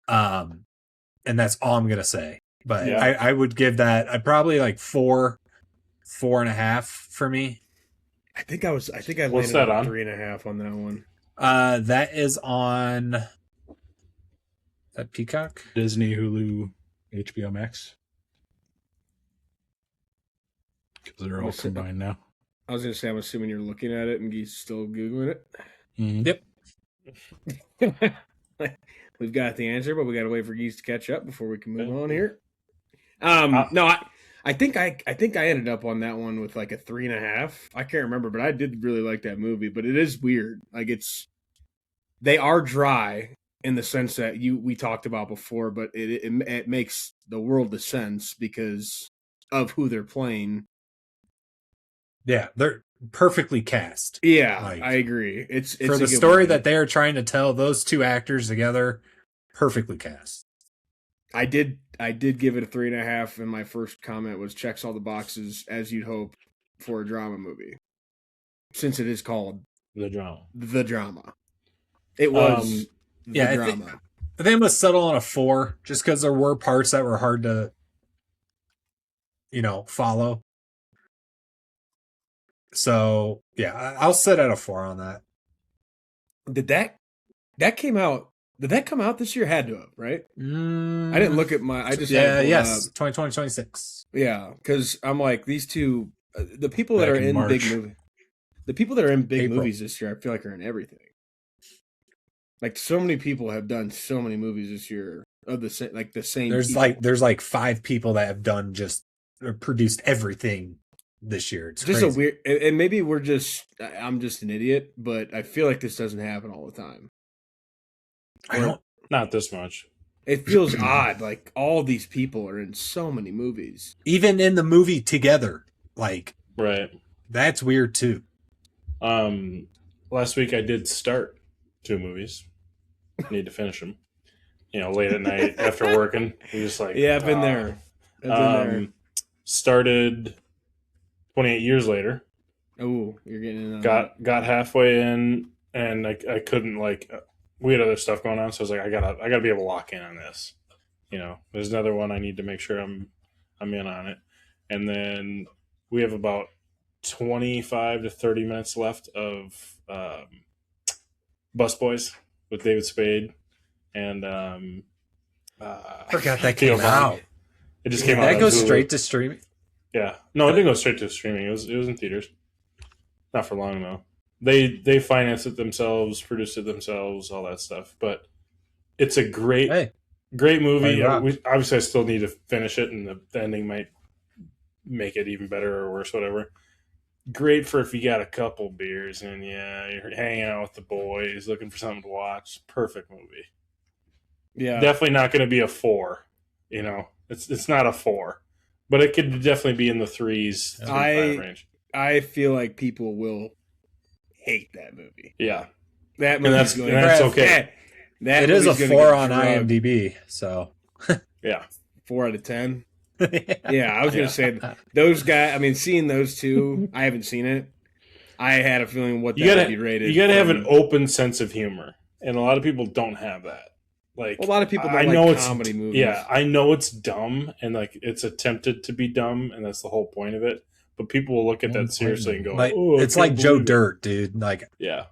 [SPEAKER 3] And that's all I'm gonna say. But
[SPEAKER 5] Yeah.
[SPEAKER 3] I would give that I'd probably like 4.5 for me.
[SPEAKER 1] I think I
[SPEAKER 5] What's
[SPEAKER 1] landed
[SPEAKER 5] that
[SPEAKER 1] on
[SPEAKER 5] on?
[SPEAKER 1] 3.5 on that one.
[SPEAKER 3] That is on that Peacock.
[SPEAKER 4] Disney, Hulu, HBO Max. Because they're all
[SPEAKER 1] What's it?
[SPEAKER 4] combined now.
[SPEAKER 1] I was gonna say I'm assuming you're looking at it and you're still googling it.
[SPEAKER 4] Mhm.
[SPEAKER 3] Yep.
[SPEAKER 1] We've got the answer, but we got to wait for Geese to catch up before we can move
[SPEAKER 5] Okay.
[SPEAKER 1] on here.
[SPEAKER 5] Uh,
[SPEAKER 1] No, I think I ended up on that one with like a 3.5. I can't remember, but I did really like that movie. But it is weird. Like they are dry in the sense that we talked about before, but it makes the world of sense because of who they're playing.
[SPEAKER 3] Yeah, they're perfectly cast.
[SPEAKER 1] Yeah,
[SPEAKER 3] Like,
[SPEAKER 1] I agree. It's
[SPEAKER 3] For
[SPEAKER 1] a
[SPEAKER 3] the
[SPEAKER 1] good
[SPEAKER 3] story
[SPEAKER 1] movie.
[SPEAKER 3] that they are trying to tell, those two actors together, perfectly cast.
[SPEAKER 1] I did give it a 3.5, and my first comment was checks all the boxes as you'd hope for a drama movie, since it is called
[SPEAKER 5] The drama.
[SPEAKER 1] The Drama. It was the
[SPEAKER 3] yeah, I
[SPEAKER 1] drama.
[SPEAKER 3] I think I'm gonna settle on a 4, just because there were parts that were hard to, follow. So yeah, I'll sit at a 4 on that.
[SPEAKER 1] Did that came out? Did that come out this year? Had to have, right?
[SPEAKER 3] Mm,
[SPEAKER 1] I didn't look at my. I just
[SPEAKER 3] yeah,
[SPEAKER 1] had it
[SPEAKER 3] yes,
[SPEAKER 1] pulled
[SPEAKER 3] 2020, 26.
[SPEAKER 1] up. Yeah, because I'm like these two, the people that
[SPEAKER 4] Back
[SPEAKER 1] are
[SPEAKER 4] in
[SPEAKER 1] in
[SPEAKER 4] March.
[SPEAKER 1] big movie, the people that are in big
[SPEAKER 3] April.
[SPEAKER 1] movies this year, I feel like are in everything. Like so many people have done so many movies this year of the same, like the same.
[SPEAKER 3] There's
[SPEAKER 1] people.
[SPEAKER 3] like 5 people that have done just produced everything this year. It's
[SPEAKER 1] just
[SPEAKER 3] crazy.
[SPEAKER 1] a weird, and maybe I'm just an idiot, but I feel like this doesn't happen all the time.
[SPEAKER 3] I don't.
[SPEAKER 5] Not this much.
[SPEAKER 1] It feels odd. Like all these people are in so many movies.
[SPEAKER 3] Even in the movie together, like
[SPEAKER 5] Right.
[SPEAKER 3] that's weird too.
[SPEAKER 5] Last week I did start 2 movies. Need to finish them. Late at night after working. We just like
[SPEAKER 1] Yeah, I've been there. I've been there.
[SPEAKER 5] Started 28 years later.
[SPEAKER 1] Oh, you're getting in.
[SPEAKER 5] Got halfway in, and I couldn't we had other stuff going on, so I was like, I gotta be able to lock in on this. There's another one I need to make sure I'm in on it, and then we have about 25 to 30 minutes left of Busboys with David Spade and
[SPEAKER 3] Forgot that
[SPEAKER 5] Theo
[SPEAKER 3] came
[SPEAKER 5] Von.
[SPEAKER 3] out.
[SPEAKER 5] It just came out.
[SPEAKER 3] That
[SPEAKER 5] on
[SPEAKER 3] goes
[SPEAKER 5] Hulu.
[SPEAKER 3] straight to streaming.
[SPEAKER 5] Yeah, no, it didn't go straight to streaming. It was in theaters. Not for long though. They financed it themselves, produced it themselves, all that stuff. But it's a great movie. Obviously, I still need to finish it, and the ending might make it even better or worse, whatever. Great for if you got a couple beers and you're hanging out with the boys, looking for something to watch. Perfect movie.
[SPEAKER 1] Yeah,
[SPEAKER 5] Definitely not going to be a 4. It's not a 4, but it could definitely be in the 3s, 3-5 range.
[SPEAKER 1] I feel like people will hate that movie.
[SPEAKER 5] Yeah,
[SPEAKER 1] That
[SPEAKER 5] and
[SPEAKER 1] movie's
[SPEAKER 5] that's okay.
[SPEAKER 1] That
[SPEAKER 3] It is a
[SPEAKER 1] movie's gonna
[SPEAKER 3] 4
[SPEAKER 1] get
[SPEAKER 3] on
[SPEAKER 1] drugged.
[SPEAKER 3] IMDb. So
[SPEAKER 5] Yeah,
[SPEAKER 1] 4 out of 10. Yeah, I was
[SPEAKER 5] Yeah.
[SPEAKER 1] gonna say those guys. I mean, seeing those two, I haven't seen it. I had a feeling what that would be rated.
[SPEAKER 5] You gotta have
[SPEAKER 1] from-
[SPEAKER 5] an open sense of humor, and a lot of people don't have that. Like
[SPEAKER 1] Well, a lot of people don't
[SPEAKER 5] I
[SPEAKER 1] like
[SPEAKER 5] know
[SPEAKER 1] comedy movies.
[SPEAKER 5] Yeah, I know it's dumb and it's attempted to be dumb, and that's the whole point of it. But people will look at that seriously and go,
[SPEAKER 3] like,
[SPEAKER 5] "Oh, I
[SPEAKER 3] it's
[SPEAKER 5] can't
[SPEAKER 3] like Joe
[SPEAKER 5] believe it."
[SPEAKER 3] Dirt, dude. Like,
[SPEAKER 5] Yeah.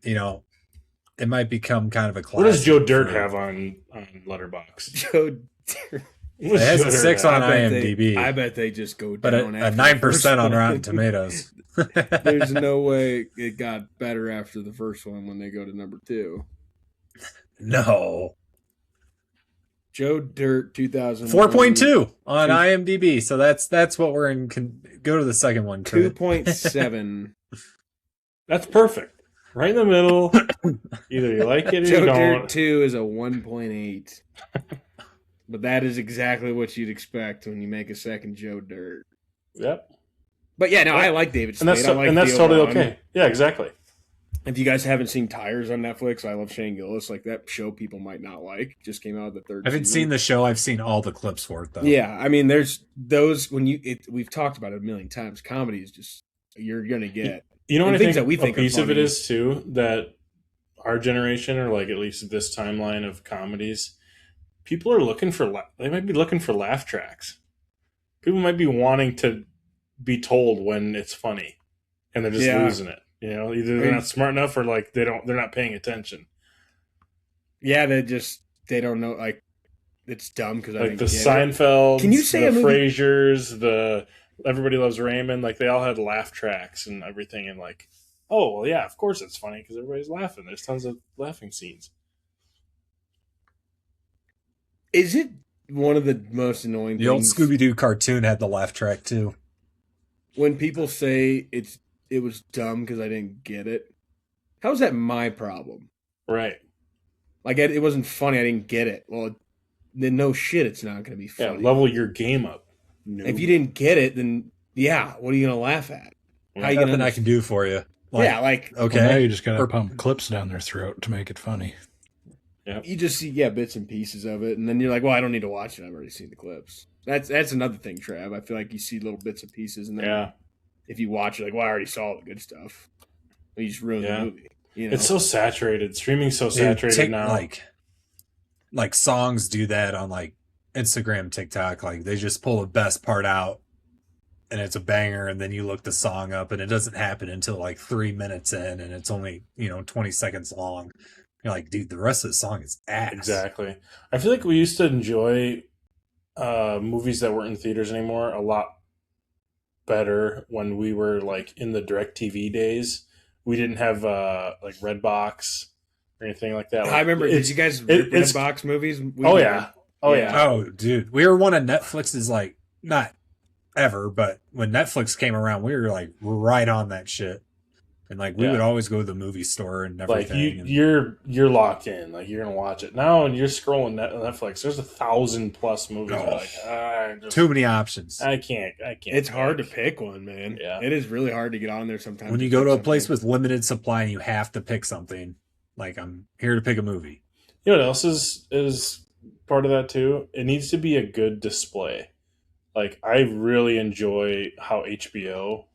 [SPEAKER 3] it might become kind of a classic.
[SPEAKER 5] What does Joe Dirt have on Letterboxd?
[SPEAKER 1] Joe.
[SPEAKER 3] It has a 6 on
[SPEAKER 1] I bet
[SPEAKER 3] IMDb,
[SPEAKER 1] I bet they just go
[SPEAKER 3] but
[SPEAKER 1] down.
[SPEAKER 3] a
[SPEAKER 1] after the
[SPEAKER 3] 9%
[SPEAKER 1] first
[SPEAKER 3] on
[SPEAKER 1] one.
[SPEAKER 3] Rotten Tomatoes.
[SPEAKER 1] There's no way it got better after the first one when they go to number 2.
[SPEAKER 3] No.
[SPEAKER 1] Joe Dirt 2000
[SPEAKER 3] 4.2 on IMDb. So that's what we're in. Go to the second one. Kurt.
[SPEAKER 1] 2.7.
[SPEAKER 5] That's perfect. Right in the middle. Either you like it or
[SPEAKER 1] Joe
[SPEAKER 5] you
[SPEAKER 1] Dirt
[SPEAKER 5] don't.
[SPEAKER 1] 2 is a 1.8. But that is exactly what you'd expect when you make a second Joe Dirt.
[SPEAKER 5] Yep.
[SPEAKER 1] But yeah, no, I like David Spade.
[SPEAKER 5] And that's
[SPEAKER 1] I like
[SPEAKER 5] that's
[SPEAKER 1] Theo
[SPEAKER 5] totally
[SPEAKER 1] Von.
[SPEAKER 5] okay. Yeah, exactly.
[SPEAKER 1] If you guys haven't seen Tires on Netflix, I love Shane Gillis. Like that show people might not like. Just came out the 3rd
[SPEAKER 3] I haven't
[SPEAKER 1] season.
[SPEAKER 3] seen the show. I've seen all the clips for it though.
[SPEAKER 1] Yeah, I mean, there's those when we've talked about it a million times. Comedy is just you're gonna get.
[SPEAKER 5] You know what
[SPEAKER 1] And
[SPEAKER 5] I
[SPEAKER 1] things
[SPEAKER 5] think,
[SPEAKER 1] that we think
[SPEAKER 5] a
[SPEAKER 1] are
[SPEAKER 5] piece of it
[SPEAKER 1] funny.
[SPEAKER 5] is too, that our generation, or like at least this timeline of comedies, people are looking for they might be looking for laugh tracks. People might be wanting to be told when it's funny, and they're just losing it. Either they're not smart enough, or like they're not paying attention.
[SPEAKER 1] Yeah, they don't know. Like it's dumb because
[SPEAKER 5] Like the Seinfeld,
[SPEAKER 1] Can you say
[SPEAKER 5] the
[SPEAKER 1] a movie-
[SPEAKER 5] Frasers, the Everybody Loves Raymond, like they all had laugh tracks and everything, and like, oh well, yeah, of course it's funny because everybody's laughing. There's tons of laughing scenes.
[SPEAKER 1] Is it one of the most annoying
[SPEAKER 3] The old
[SPEAKER 1] things
[SPEAKER 3] Scooby Doo cartoon had the laugh track too.
[SPEAKER 1] when people say it was dumb because I didn't get it? How is that my problem?
[SPEAKER 5] Right.
[SPEAKER 1] Like it wasn't funny. I didn't get it. Well, then no shit, it's not going to be
[SPEAKER 5] Yeah,
[SPEAKER 1] funny.
[SPEAKER 5] level your game up. No.
[SPEAKER 1] If you didn't get it, then yeah, what are you going to laugh at? How you
[SPEAKER 3] Nothing
[SPEAKER 1] gonna
[SPEAKER 3] I can do for you.
[SPEAKER 1] yeah, like
[SPEAKER 4] Well, now
[SPEAKER 3] Okay.
[SPEAKER 4] you just gotta
[SPEAKER 3] Or-
[SPEAKER 4] pump clips down their throat to make it funny.
[SPEAKER 1] you just see bits and pieces of it, and then you're like, well, I don't need to watch it. I've already seen the clips. That's another thing, Trav. I feel like you see little bits and pieces, and then
[SPEAKER 5] Yeah.
[SPEAKER 1] if you watch it, like, well, I already saw the good stuff. You just ruin
[SPEAKER 5] Yeah.
[SPEAKER 1] the movie. You know?
[SPEAKER 5] It's so saturated. Streaming's so
[SPEAKER 3] Dude,
[SPEAKER 5] saturated
[SPEAKER 3] take,
[SPEAKER 5] now.
[SPEAKER 3] like songs do that on like Instagram, TikTok. Like they just pull the best part out and it's a banger, and then you look the song up and it doesn't happen until like 3 minutes in, and it's only 20 seconds long. You're like, dude, the rest of the song is ass.
[SPEAKER 5] Exactly. I feel like we used to enjoy movies that weren't in theaters anymore a lot better when we were like in the DirecTV days. We didn't have like Redbox or anything like that. Like,
[SPEAKER 1] I remember. Did you guys rip Redbox movies?
[SPEAKER 5] Oh yeah.
[SPEAKER 3] Oh, dude, we were one of Netflix's like not ever, but when Netflix came around, we were like right on that shit, and like we would always go to the movie store and everything.
[SPEAKER 5] Like you're locked in, like you're gonna watch it now, and you're scrolling Netflix. There's 1,000+ movies. Like
[SPEAKER 3] too many options.
[SPEAKER 5] I can't.
[SPEAKER 1] It's hard to pick one, man.
[SPEAKER 5] Yeah,
[SPEAKER 1] it is really hard to get on there sometimes.
[SPEAKER 3] When you go to a place with limited supply and you have to pick something, like I'm here to pick a movie.
[SPEAKER 5] You know what else is part of that too? It needs to be a good display. Like I really enjoy how HBO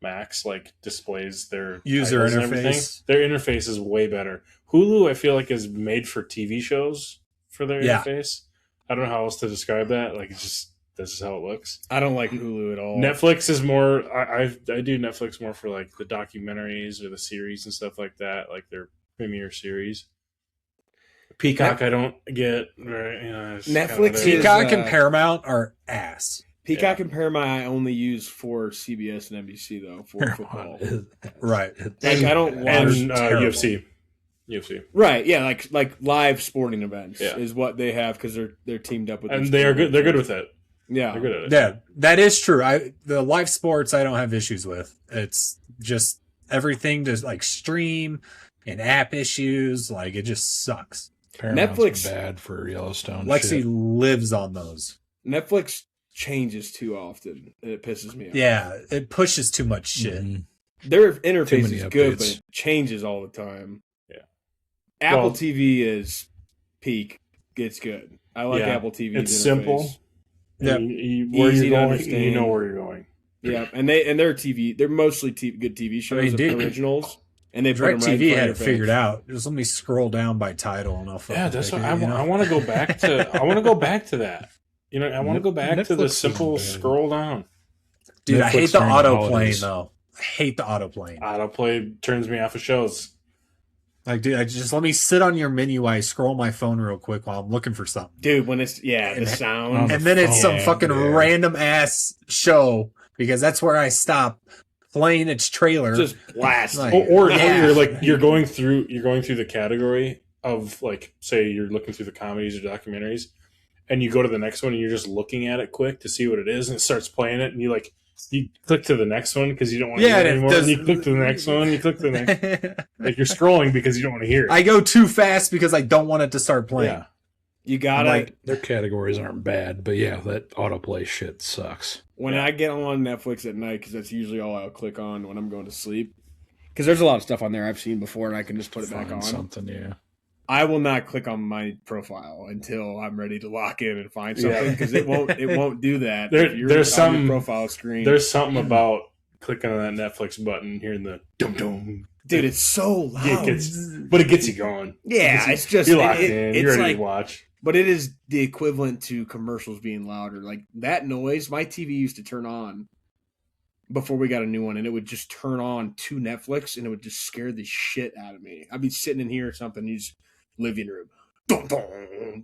[SPEAKER 5] Max like displays their
[SPEAKER 3] user interface.
[SPEAKER 5] Their interface is way better. Hulu, I feel like, is made for TV shows for their interface. I don't know how else to describe that. Like it's just this is how it looks.
[SPEAKER 1] I don't like Hulu at all.
[SPEAKER 5] Netflix is more. I do Netflix more for like the documentaries or the series and stuff like that, like their premiere series. Peacock, I don't get. Right, you know,
[SPEAKER 1] Netflix,
[SPEAKER 3] Peacock and Paramount are ass.
[SPEAKER 1] Peacock and Paramount I only use for CBS and NBC though for football.
[SPEAKER 3] Right.
[SPEAKER 1] Like I don't watch
[SPEAKER 5] UFC.
[SPEAKER 1] Right. Yeah. Like live sporting events is what they have because they're teamed up with.
[SPEAKER 5] And they are good. They're good with it.
[SPEAKER 1] Yeah.
[SPEAKER 5] They're good at it.
[SPEAKER 3] Yeah, that is true. The live sports I don't have issues with. It's just everything to like stream and app issues. Like it just sucks.
[SPEAKER 4] Netflix bad for Yellowstone.
[SPEAKER 3] Lexi lives on those.
[SPEAKER 1] Netflix changes too often. It pisses me off.
[SPEAKER 3] Yeah, it pushes too much shit.
[SPEAKER 1] Mm-hmm. Their interface is good, but it changes all the time.
[SPEAKER 5] Yeah.
[SPEAKER 1] Apple TV is peak. It's good. I like Apple TV.
[SPEAKER 5] It's simple.
[SPEAKER 3] Yeah.
[SPEAKER 5] Where you're going, you know where you're going.
[SPEAKER 1] Yeah, and their TV, they're mostly good TV shows, originals. And they
[SPEAKER 3] DirecTV had it figured out. Just let me scroll down by title and I'll
[SPEAKER 5] that's what I want to go back to. I want to go back to that. You know, I want to go back to the simple scroll down.
[SPEAKER 3] Dude, Netflix, I hate the autoplay though. I hate the autoplay.
[SPEAKER 5] Autoplay turns me off of shows.
[SPEAKER 3] Like, dude, just let me sit on your menu while I scroll my phone real quick while I'm looking for something.
[SPEAKER 1] Dude, when it's the sound,
[SPEAKER 3] and then it's some fucking random ass show because that's where I stop. Playing its trailer,
[SPEAKER 1] just blast,
[SPEAKER 5] or you're going through the category of like, say you're looking through the comedies or documentaries, and you go to the next one and you're just looking at it quick to see what it is, and it starts playing it, and you click to the next one because you don't want to hear it anymore. And you click to the next one, you click to the next, like you're scrolling because you don't want to hear it.
[SPEAKER 3] I go too fast because I don't want it to start playing.
[SPEAKER 5] Yeah.
[SPEAKER 1] You gotta.
[SPEAKER 4] Their categories aren't bad, but yeah, that autoplay shit sucks.
[SPEAKER 1] When I get on Netflix at night, because that's usually all I'll click on when I'm going to sleep, because there's a lot of stuff on there I've seen before, and I can just put it back on.
[SPEAKER 4] Something,
[SPEAKER 1] I will not click on my profile until I'm ready to lock in and find something because it won't do that.
[SPEAKER 5] There's some
[SPEAKER 1] on your profile screen.
[SPEAKER 5] There's something about clicking on that Netflix button, hearing the dum dum.
[SPEAKER 1] Dude, it's so loud.
[SPEAKER 5] But it gets you going.
[SPEAKER 1] Yeah, it's just
[SPEAKER 5] you're locked in. You're ready to watch.
[SPEAKER 1] But it is the equivalent to commercials being louder. Like that noise, my TV used to turn on before we got a new one, and it would just turn on to Netflix, and it would just scare the shit out of me. I'd be sitting in here or something, use living room,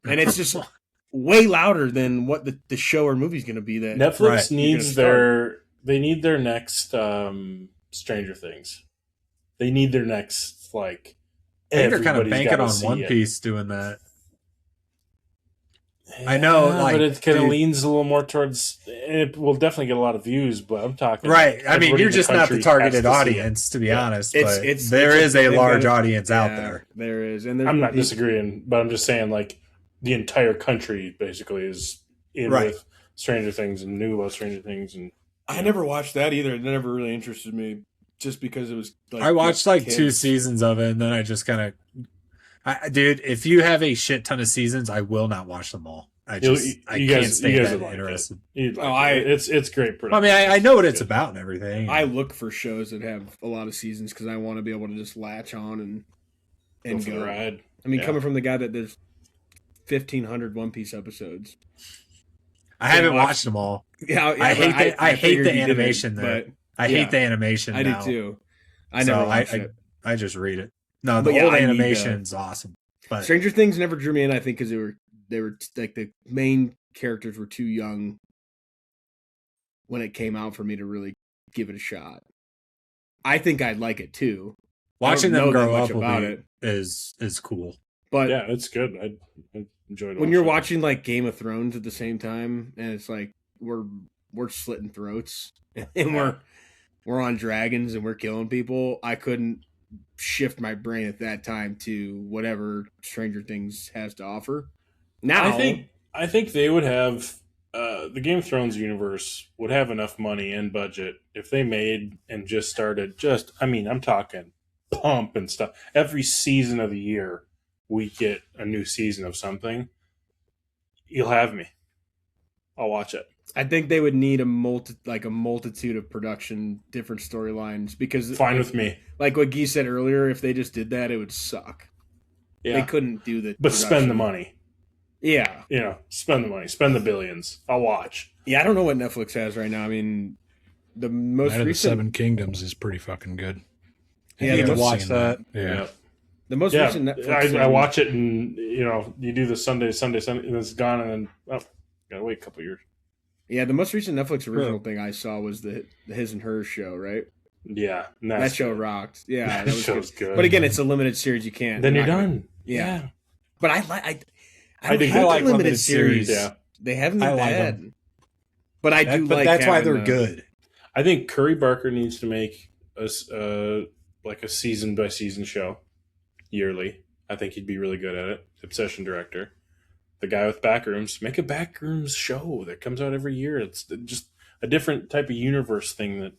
[SPEAKER 1] and it's just way louder than what the show or movie's going to be. That
[SPEAKER 5] Netflix needs they need their next Stranger Things. They need their next like.
[SPEAKER 3] I think they're kind of banking on One Piece doing that. Yeah, I know,
[SPEAKER 5] but it kind of leans a little more towards. It will definitely get a lot of views, but I'm talking
[SPEAKER 3] right. I mean, you're just not the targeted audience, to be honest. But there is a large audience out there.
[SPEAKER 1] There is, and
[SPEAKER 5] I'm not disagreeing, but I'm just saying, like the entire country basically is in with Stranger Things and knew about Stranger Things, and
[SPEAKER 1] I never watched that either. It never really interested me, just because it was. Like,
[SPEAKER 3] I watched like 2 seasons of it, and then I just kind of. Dude, if you have a shit ton of seasons, I will not watch them all. I can't stay that interested.
[SPEAKER 5] It's great production.
[SPEAKER 3] I mean, I know what it's about and everything.
[SPEAKER 1] I look for shows that have a lot of seasons because I want to be able to just latch on and go.
[SPEAKER 5] Ride.
[SPEAKER 1] I mean, coming from the guy that does 1,500 One Piece episodes.
[SPEAKER 3] I haven't watched them all.
[SPEAKER 1] Yeah,
[SPEAKER 3] I hate the animation there. I hate the animation.
[SPEAKER 1] I do too. I never watched it.
[SPEAKER 3] I just read it. No, the
[SPEAKER 1] But
[SPEAKER 3] old
[SPEAKER 1] I need,
[SPEAKER 3] animation's awesome. But
[SPEAKER 1] Stranger Things never drew me in, I think, because they were like the main characters were too young when it came out for me to really give it a shot. I think I'd like it too.
[SPEAKER 3] watching them grow up
[SPEAKER 1] about
[SPEAKER 3] is cool.
[SPEAKER 1] But
[SPEAKER 5] yeah, it's good. I enjoyed it.
[SPEAKER 1] when you're watching like Game of Thrones at the same time, and it's like we're slitting throats and we're on dragons and we're killing people, I couldn't shift my brain at that time to whatever Stranger Things has to offer. Now,
[SPEAKER 5] I think they would have the Game of Thrones universe would have enough money and budget if they made and just started. I'm talking pump and stuff. Every season of the year, we get a new season of something. You'll have me. I'll watch it.
[SPEAKER 1] I think they would need a multitude of production, different storylines, because
[SPEAKER 5] Fine with me.
[SPEAKER 1] Like what Guy said earlier, if they just did that, it would suck.
[SPEAKER 5] Yeah.
[SPEAKER 1] They couldn't do the
[SPEAKER 5] But
[SPEAKER 1] production.
[SPEAKER 5] spend the money.
[SPEAKER 1] Yeah.
[SPEAKER 5] Spend the money. Spend the billions. I'll watch.
[SPEAKER 1] Yeah, I don't know what Netflix has right now. I mean, the most
[SPEAKER 4] Night of the
[SPEAKER 1] recent
[SPEAKER 4] Seven Kingdoms is pretty fucking good.
[SPEAKER 1] Yeah,
[SPEAKER 3] you
[SPEAKER 1] the
[SPEAKER 3] need to
[SPEAKER 1] most-
[SPEAKER 3] watch that.
[SPEAKER 4] Yeah.
[SPEAKER 1] the most recent Netflix.
[SPEAKER 5] I watch it, and you do the Sunday, and it's gone, and then gotta wait a couple years.
[SPEAKER 1] Yeah, the most recent Netflix original thing I saw was the His and Hers show, right?
[SPEAKER 5] Yeah,
[SPEAKER 1] That show rocked. Yeah,
[SPEAKER 5] That
[SPEAKER 1] that was
[SPEAKER 5] show's
[SPEAKER 1] good.
[SPEAKER 5] good.
[SPEAKER 1] But again, it's a limited series. You can't.
[SPEAKER 5] Then you're
[SPEAKER 1] not gonna-
[SPEAKER 5] done.
[SPEAKER 1] Yeah. But I
[SPEAKER 5] I do
[SPEAKER 1] hate
[SPEAKER 3] like
[SPEAKER 1] the
[SPEAKER 3] limited series.
[SPEAKER 5] Yeah,
[SPEAKER 1] They haven't
[SPEAKER 3] I
[SPEAKER 1] been
[SPEAKER 3] like
[SPEAKER 1] bad.
[SPEAKER 3] them.
[SPEAKER 1] But I do
[SPEAKER 3] But
[SPEAKER 1] like
[SPEAKER 3] that's why
[SPEAKER 1] having
[SPEAKER 3] they're good.
[SPEAKER 5] I think Curry Barker needs to make a season by season show yearly. I think he'd be really good at it. Obsession director, the guy with Backrooms, make a Backrooms show that comes out every year. It's just a different type of universe thing that.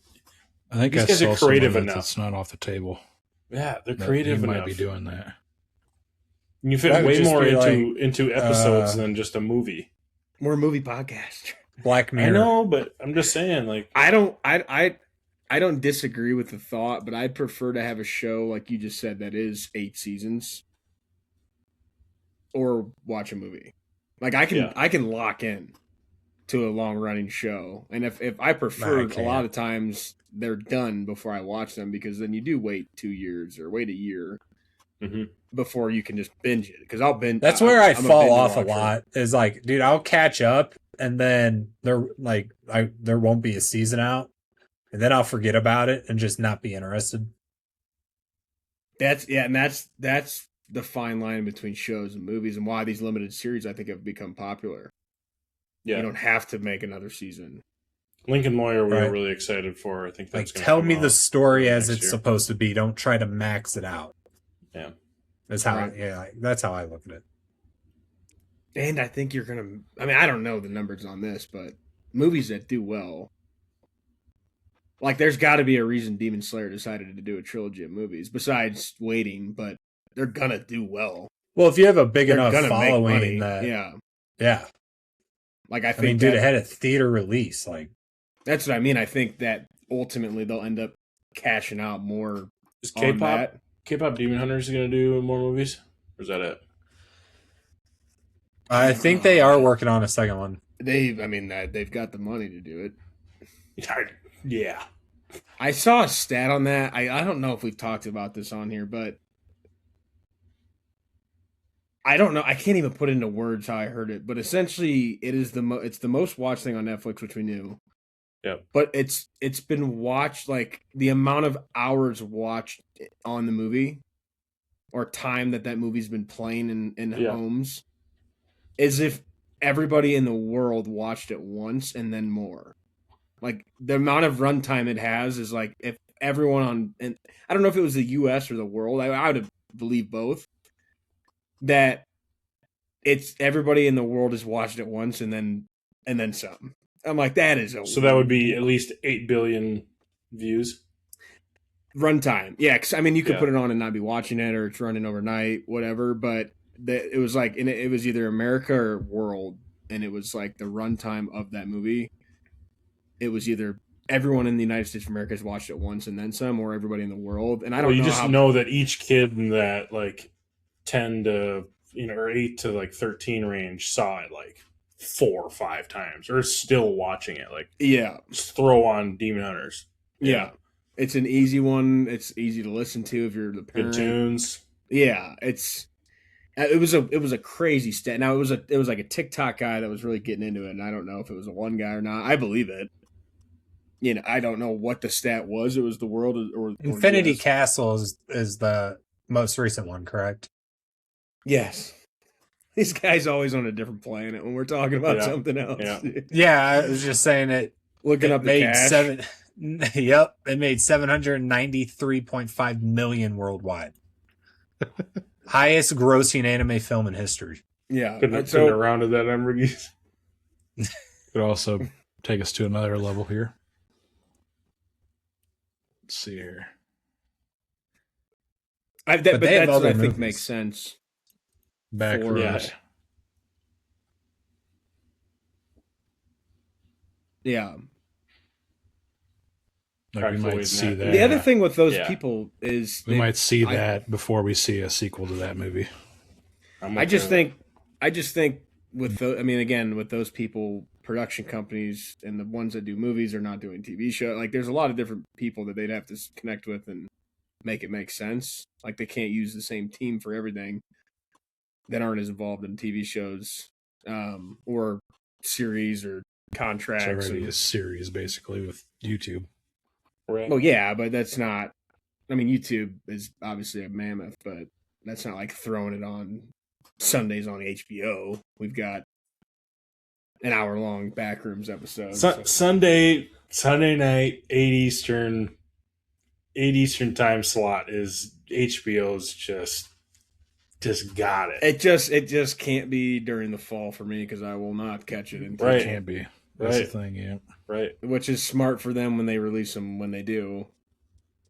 [SPEAKER 4] I think
[SPEAKER 5] These
[SPEAKER 4] I
[SPEAKER 5] guys
[SPEAKER 4] saw
[SPEAKER 5] are creative
[SPEAKER 4] someone
[SPEAKER 5] enough.
[SPEAKER 4] that's not off the table.
[SPEAKER 5] Yeah, they're
[SPEAKER 4] That
[SPEAKER 5] creative
[SPEAKER 4] he
[SPEAKER 5] enough.
[SPEAKER 4] might be doing that.
[SPEAKER 5] You fit
[SPEAKER 3] That would
[SPEAKER 5] way
[SPEAKER 3] just
[SPEAKER 5] more
[SPEAKER 3] be
[SPEAKER 5] into episodes than just a movie.
[SPEAKER 1] We're a movie podcast.
[SPEAKER 3] Black Mirror.
[SPEAKER 5] I know, but I'm just saying, like,
[SPEAKER 1] I don't disagree with the thought, but I'd prefer to have a show like you just said that is 8 seasons, or watch a movie. Like I can lock in to a long running show, and if I prefer, a lot of times they're done before I watch them, because then you do wait 2 years or wait a year before you can just binge it. Because I'll binge.
[SPEAKER 3] That's where I
[SPEAKER 1] I'm a
[SPEAKER 3] fall
[SPEAKER 1] binge
[SPEAKER 3] off a
[SPEAKER 1] watcher.
[SPEAKER 3] lot. Is like, dude, I'll catch up, and then there won't be a season out, and then I'll forget about it and just not be interested.
[SPEAKER 1] That's the fine line between shows and movies, and why these limited series I think have become popular.
[SPEAKER 5] yeah,
[SPEAKER 1] You don't have to make another season.
[SPEAKER 5] Lincoln Lawyer, we
[SPEAKER 3] Right.
[SPEAKER 5] were really excited for. I think that's
[SPEAKER 3] Like,
[SPEAKER 5] gonna
[SPEAKER 3] tell
[SPEAKER 5] come
[SPEAKER 3] me the
[SPEAKER 5] out
[SPEAKER 3] story as
[SPEAKER 5] next
[SPEAKER 3] it's
[SPEAKER 5] year.
[SPEAKER 3] supposed to be. Don't try to max it out.
[SPEAKER 5] Yeah,
[SPEAKER 3] That's how.
[SPEAKER 1] Right.
[SPEAKER 3] That's how I look at it.
[SPEAKER 1] And I think you're gonna. I mean, I don't know the numbers on this, but movies that do well, like there's got to be a reason Demon Slayer decided to do a trilogy of movies besides waiting, but they're gonna do well.
[SPEAKER 3] Well, if you have a big
[SPEAKER 1] They're
[SPEAKER 3] enough
[SPEAKER 1] gonna make
[SPEAKER 3] following,
[SPEAKER 1] money.
[SPEAKER 3] that
[SPEAKER 1] Yeah. Like I
[SPEAKER 3] I
[SPEAKER 1] think
[SPEAKER 3] mean, dude,
[SPEAKER 1] that-
[SPEAKER 3] it had a theater release. Like,
[SPEAKER 1] that's what I mean. I think that ultimately they'll end up cashing out more
[SPEAKER 5] is
[SPEAKER 1] on that.
[SPEAKER 5] K-pop Demon Hunters going to do more movies, or is that it?
[SPEAKER 3] I think they are working on a second one.
[SPEAKER 1] They've got the money to do it.
[SPEAKER 5] Yeah,
[SPEAKER 1] I saw a stat on that. I don't know if we've talked about this on here, but I don't know. I can't even put into words how I heard it, but essentially it is it's the most watched thing on Netflix, which we knew.
[SPEAKER 5] Yep.
[SPEAKER 1] But it's been watched, like the amount of hours watched on the movie or time that movie's been playing in homes, as if everybody in the world watched it once and then more. Like the amount of runtime it has is like if everyone on, and I don't know if it was the U.S. or the world. I would believe both. That it's everybody in the world has watched it once and then some. I'm like, that is
[SPEAKER 5] so that would be at least 8 billion views.
[SPEAKER 1] Runtime. Yeah, 'cause, I mean, you could
[SPEAKER 5] Yeah.
[SPEAKER 1] put it on and not be watching it, or it's running overnight, whatever. But it was like, and it was either America or world, and it was like the runtime of that movie. It was either everyone in the United States of America has watched it once and then some, or everybody in the world. And I don't
[SPEAKER 5] You
[SPEAKER 1] know
[SPEAKER 5] just
[SPEAKER 1] how.
[SPEAKER 5] know that each kid in that like 10 to or 8 to like 13 range saw it like 4 or 5 times, or is still watching it. Like,
[SPEAKER 1] Yeah,
[SPEAKER 5] just throw on Demon Hunters.
[SPEAKER 1] yeah. It's an easy one. It's easy to listen to if you're the
[SPEAKER 5] Good
[SPEAKER 1] parent.
[SPEAKER 5] tunes.
[SPEAKER 1] Yeah, it was a crazy stat. Now it was like a TikTok guy that was really getting into it, and I don't know if it was a one guy or not. I believe it. I don't know what the stat was. It was the world or
[SPEAKER 3] Infinity
[SPEAKER 1] yes.
[SPEAKER 3] Castle is the most recent one, correct?
[SPEAKER 1] Yes. This guy's always on a different planet when we're talking about something else.
[SPEAKER 3] Yeah, I was just saying it.
[SPEAKER 1] Looking up the cash.
[SPEAKER 3] Yep, it made 793.5 million worldwide. Highest grossing anime film in history.
[SPEAKER 5] Yeah, couldn't have rounded that number.
[SPEAKER 4] Could also take us to another level here. Let's see here.
[SPEAKER 1] But that's what I think makes sense.
[SPEAKER 4] Backwards.
[SPEAKER 1] Yeah.
[SPEAKER 4] Like we might see that.
[SPEAKER 1] The other thing with those people is
[SPEAKER 4] we might see that before we see a sequel to that movie.
[SPEAKER 1] I just think with with those people, production companies and the ones that do movies are not doing TV show. Like there's a lot of different people that they'd have to connect with and make it make sense. Like they can't use the same team for everything that aren't as involved in TV shows or series or contracts.
[SPEAKER 4] It's already a series basically with YouTube.
[SPEAKER 1] Right. Well, yeah, but that's not. I mean, YouTube is obviously a mammoth, but that's not like throwing it on Sundays on HBO. We've got an hour-long Backrooms episode.
[SPEAKER 5] Sunday night, 8 Eastern time slot is HBO's just got it.
[SPEAKER 1] It just can't be during the fall for me because I will not catch it.
[SPEAKER 4] It can't be. That's the thing, yeah.
[SPEAKER 5] Right.
[SPEAKER 1] Which is smart for them when they release them when they do.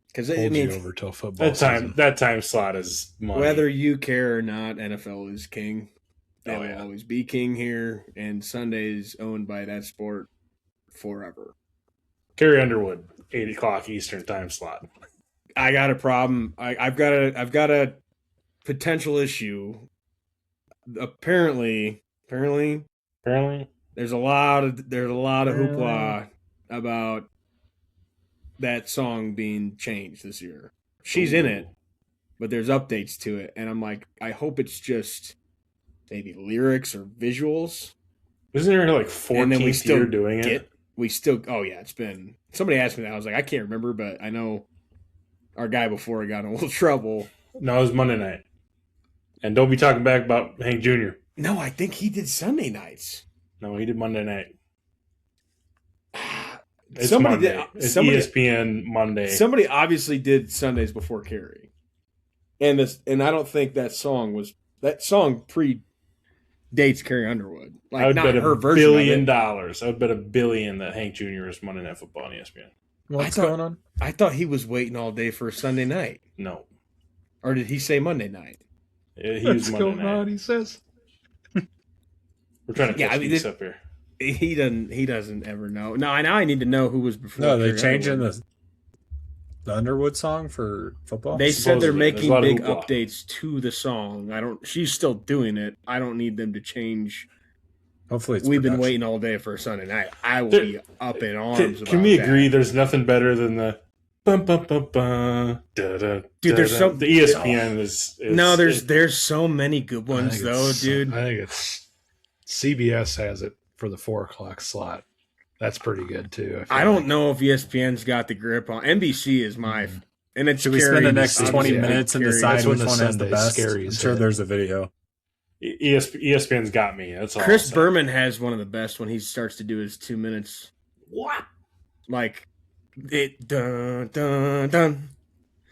[SPEAKER 1] Because
[SPEAKER 4] you over till football
[SPEAKER 5] that time slot is money.
[SPEAKER 1] Whether you care or not, NFL is king. They will always be king here, and Sunday's owned by that sport forever.
[SPEAKER 5] Carrie Underwood, 8 o'clock Eastern time slot.
[SPEAKER 1] I got a problem. I've got a potential issue. Apparently, there's a lot of hoopla about that song being changed this year. She's in it, but there's updates to it, and I'm like, I hope it's just maybe lyrics or visuals.
[SPEAKER 5] Isn't there like 14th year doing it?
[SPEAKER 1] It's been. Somebody asked me that. I was like, I can't remember, but I know our guy before got in a little trouble.
[SPEAKER 5] No, it was Monday night. And don't be talking back about Hank Jr.
[SPEAKER 1] No, I think he did Sunday nights.
[SPEAKER 5] No, he did Monday night. It's ESPN Monday.
[SPEAKER 1] Somebody obviously did Sundays before Carrie, and I don't think that song predates Carrie Underwood. Like,
[SPEAKER 5] I would
[SPEAKER 1] not
[SPEAKER 5] bet
[SPEAKER 1] her
[SPEAKER 5] $1
[SPEAKER 1] version
[SPEAKER 5] billion. I would bet $1 billion that Hank Jr. is Monday Night Football on ESPN.
[SPEAKER 3] What's going on?
[SPEAKER 1] I thought he was waiting all day for Sunday night.
[SPEAKER 5] No,
[SPEAKER 1] or did he say Monday night?
[SPEAKER 5] He was Monday night.
[SPEAKER 4] He says.
[SPEAKER 5] We're trying to catch these up here.
[SPEAKER 1] He doesn't ever know. No, I need to know who was before.
[SPEAKER 3] No, they're changing the Underwood song for football.
[SPEAKER 1] They said they're making big updates to the song. She's still doing it. I don't need them to change.
[SPEAKER 3] Hopefully,
[SPEAKER 1] we've been waiting all day for a Sunday night. I will be up in arms.
[SPEAKER 5] Can we agree? There's nothing better than the bum bum bum bum. Dude,
[SPEAKER 1] there's so
[SPEAKER 5] the ESPN is
[SPEAKER 1] no. There's so many good ones though, dude.
[SPEAKER 4] I think it's CBS has it for the 4 o'clock slot. That's pretty good too.
[SPEAKER 1] I don't know if ESPN's got the grip on. NBC is my, and it's.
[SPEAKER 3] Should we spend the next 20 minutes and decide which one has the best? I'm sure there's a video.
[SPEAKER 5] ESPN's got me. That's all.
[SPEAKER 1] Chris Berman has one of the best when he starts to do his 2 minutes.
[SPEAKER 5] What?
[SPEAKER 1] Like it dun dun dun.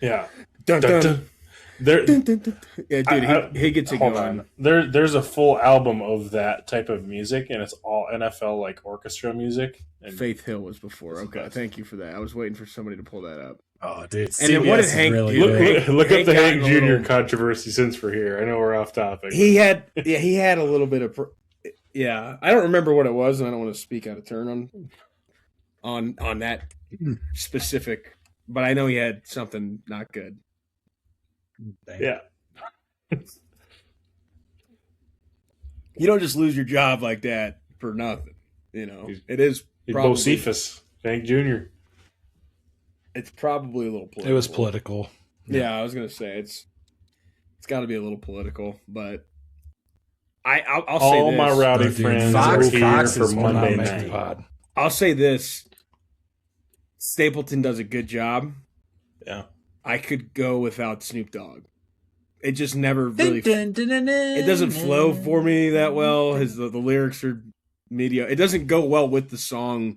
[SPEAKER 5] Yeah.
[SPEAKER 1] Dun dun. Dun.
[SPEAKER 5] Yeah,
[SPEAKER 1] dude, he gets it going.
[SPEAKER 5] On. There's a full album of that type of music, and it's all NFL like orchestra music. And
[SPEAKER 1] Faith Hill was before. Okay, thank you for that. I was waiting for somebody to pull that up.
[SPEAKER 3] Oh, dude!
[SPEAKER 1] And then what did Hank
[SPEAKER 5] look up the Hank Jr. controversy since we're here. I know we're off topic.
[SPEAKER 1] He had a little bit of I don't remember what it was, and I don't want to speak out of turn on that specific, but I know he had something not good.
[SPEAKER 3] Dang.
[SPEAKER 5] Yeah.
[SPEAKER 1] You don't just lose your job like that for nothing. It is
[SPEAKER 5] probably Bocephus, Hank Jr.
[SPEAKER 1] It's probably a little political.
[SPEAKER 4] It was political.
[SPEAKER 1] Yeah, I was gonna say it's got to be a little political, but I'll say
[SPEAKER 5] all
[SPEAKER 1] this.
[SPEAKER 5] my rowdy
[SPEAKER 3] Dude,
[SPEAKER 5] friends
[SPEAKER 3] Fox-
[SPEAKER 5] are here
[SPEAKER 3] Fox
[SPEAKER 5] for
[SPEAKER 3] is one
[SPEAKER 5] Monday
[SPEAKER 4] Not make the
[SPEAKER 5] night.
[SPEAKER 4] pod.
[SPEAKER 1] I'll say this. Stapleton does a good job.
[SPEAKER 5] Yeah,
[SPEAKER 1] I could go without Snoop Dogg. It just never really. It doesn't flow for me that well. The lyrics are media. It doesn't go well with the song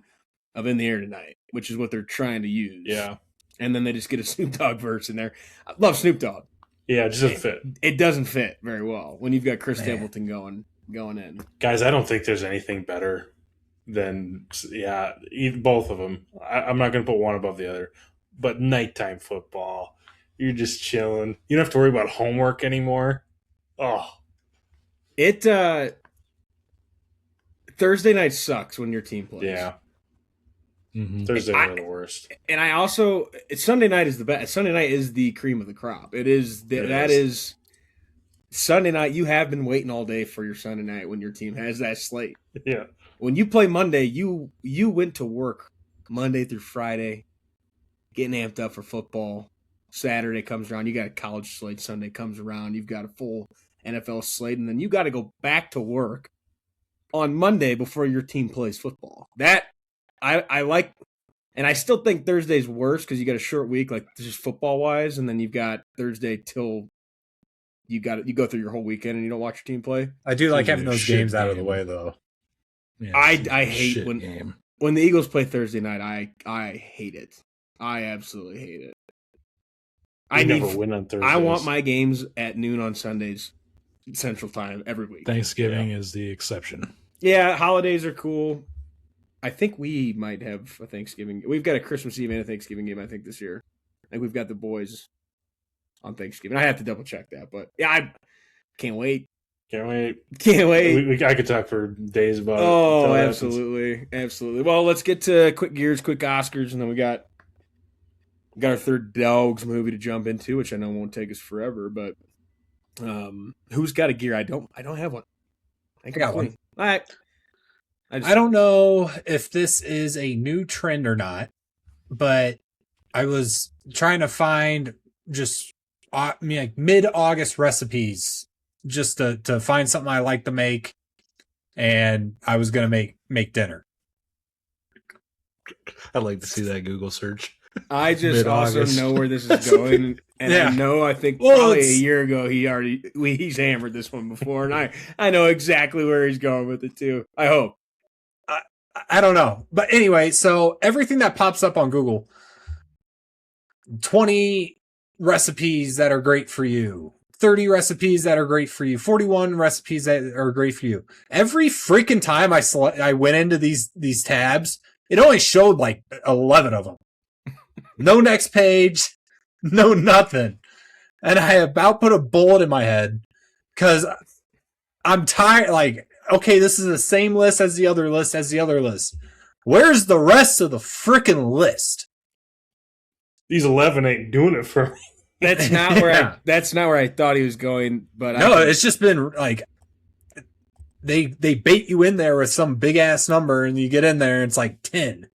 [SPEAKER 1] of "In the Air Tonight," which is what they're trying to use.
[SPEAKER 5] yeah,
[SPEAKER 1] And then they just get a Snoop Dogg verse in there. I love Snoop Dogg.
[SPEAKER 5] yeah. It just doesn't fit,
[SPEAKER 1] It doesn't fit very well when you've got Chris
[SPEAKER 3] Man.
[SPEAKER 1] Stapleton going in.
[SPEAKER 5] guys. I don't think there's anything better than both of them. I'm not going to put one above the other, but nighttime football. You're just chilling. You don't have to worry about homework anymore. Oh,
[SPEAKER 1] It Thursday night sucks when your team plays.
[SPEAKER 5] yeah.
[SPEAKER 4] Mhm.
[SPEAKER 5] Thursdays are the worst.
[SPEAKER 1] And I also Sunday night is the best. Sunday night is the cream of the crop. It is that is Sunday night. You have been waiting all day for your Sunday night when your team has that slate.
[SPEAKER 5] Yeah.
[SPEAKER 1] When you play Monday, you went to work Monday through Friday, getting amped up for football. Saturday comes around, you got a college slate. Sunday comes around, you've got a full NFL slate, and then you got to go back to work on Monday before your team plays football. That I like, and I still think Thursday's worse because you got a short week, like just football wise, and then you've got Thursday till you go through your whole weekend and you don't watch your team play.
[SPEAKER 3] I do like
[SPEAKER 4] Seems
[SPEAKER 3] having
[SPEAKER 4] like a
[SPEAKER 3] those
[SPEAKER 4] shit
[SPEAKER 3] games out of the
[SPEAKER 4] game.
[SPEAKER 3] way, though.
[SPEAKER 4] Yeah,
[SPEAKER 1] I
[SPEAKER 4] it's a
[SPEAKER 1] hate
[SPEAKER 4] shit
[SPEAKER 1] when-
[SPEAKER 4] game.
[SPEAKER 1] When the Eagles play Thursday night, I hate it. I absolutely hate it.
[SPEAKER 5] I never win on Thursdays.
[SPEAKER 1] I want my games at noon on Sundays, Central Time, every week.
[SPEAKER 4] Thanksgiving is the exception.
[SPEAKER 1] Yeah, holidays are cool. I think we might have a Thanksgiving. We've got a Christmas Eve and a Thanksgiving game, I think, this year. I think we've got the boys on Thanksgiving. I have to double check that, but yeah, I can't wait.
[SPEAKER 5] Can't wait.
[SPEAKER 1] Can't wait.
[SPEAKER 5] I could talk for days about it.
[SPEAKER 1] Oh,
[SPEAKER 5] until it happens.
[SPEAKER 1] absolutely. Absolutely. Well, let's get to quick gears, quick Oscars, and then we got our third DAWGS movie to jump into, which I know won't take us forever, but who's got a gear? I don't have one.
[SPEAKER 3] I got one.
[SPEAKER 1] All right.
[SPEAKER 3] I don't know if this is a new trend or not, but I was trying to find just like mid-August recipes just to find something I like to make, and I was gonna make dinner.
[SPEAKER 4] I'd like to see that Google search.
[SPEAKER 1] I just also
[SPEAKER 4] Mid-August.
[SPEAKER 1] know where this is going, and
[SPEAKER 3] Yeah.
[SPEAKER 1] I know I think
[SPEAKER 3] Well,
[SPEAKER 1] probably a
[SPEAKER 3] it's-
[SPEAKER 1] year ago he's hammered this one before, and I know exactly where he's going with it too. I hope.
[SPEAKER 3] I don't know. But anyway, so everything that pops up on Google, 20 recipes that are great for you, 30 recipes that are great for you, 41 recipes that are great for you. Every freaking time I went into these tabs, it only showed like 11 of them. No next page, no nothing. And I about put a bullet in my head because I'm tired. Like, okay, this is the same list as the other list. Where's the rest of the freaking list?
[SPEAKER 5] These 11 ain't doing it for me.
[SPEAKER 1] That's not where
[SPEAKER 3] Yeah.
[SPEAKER 1] that's not where I thought he was going. But
[SPEAKER 3] No, it's just been like they bait you in there with some big ass number, and you get in there, and it's like 10.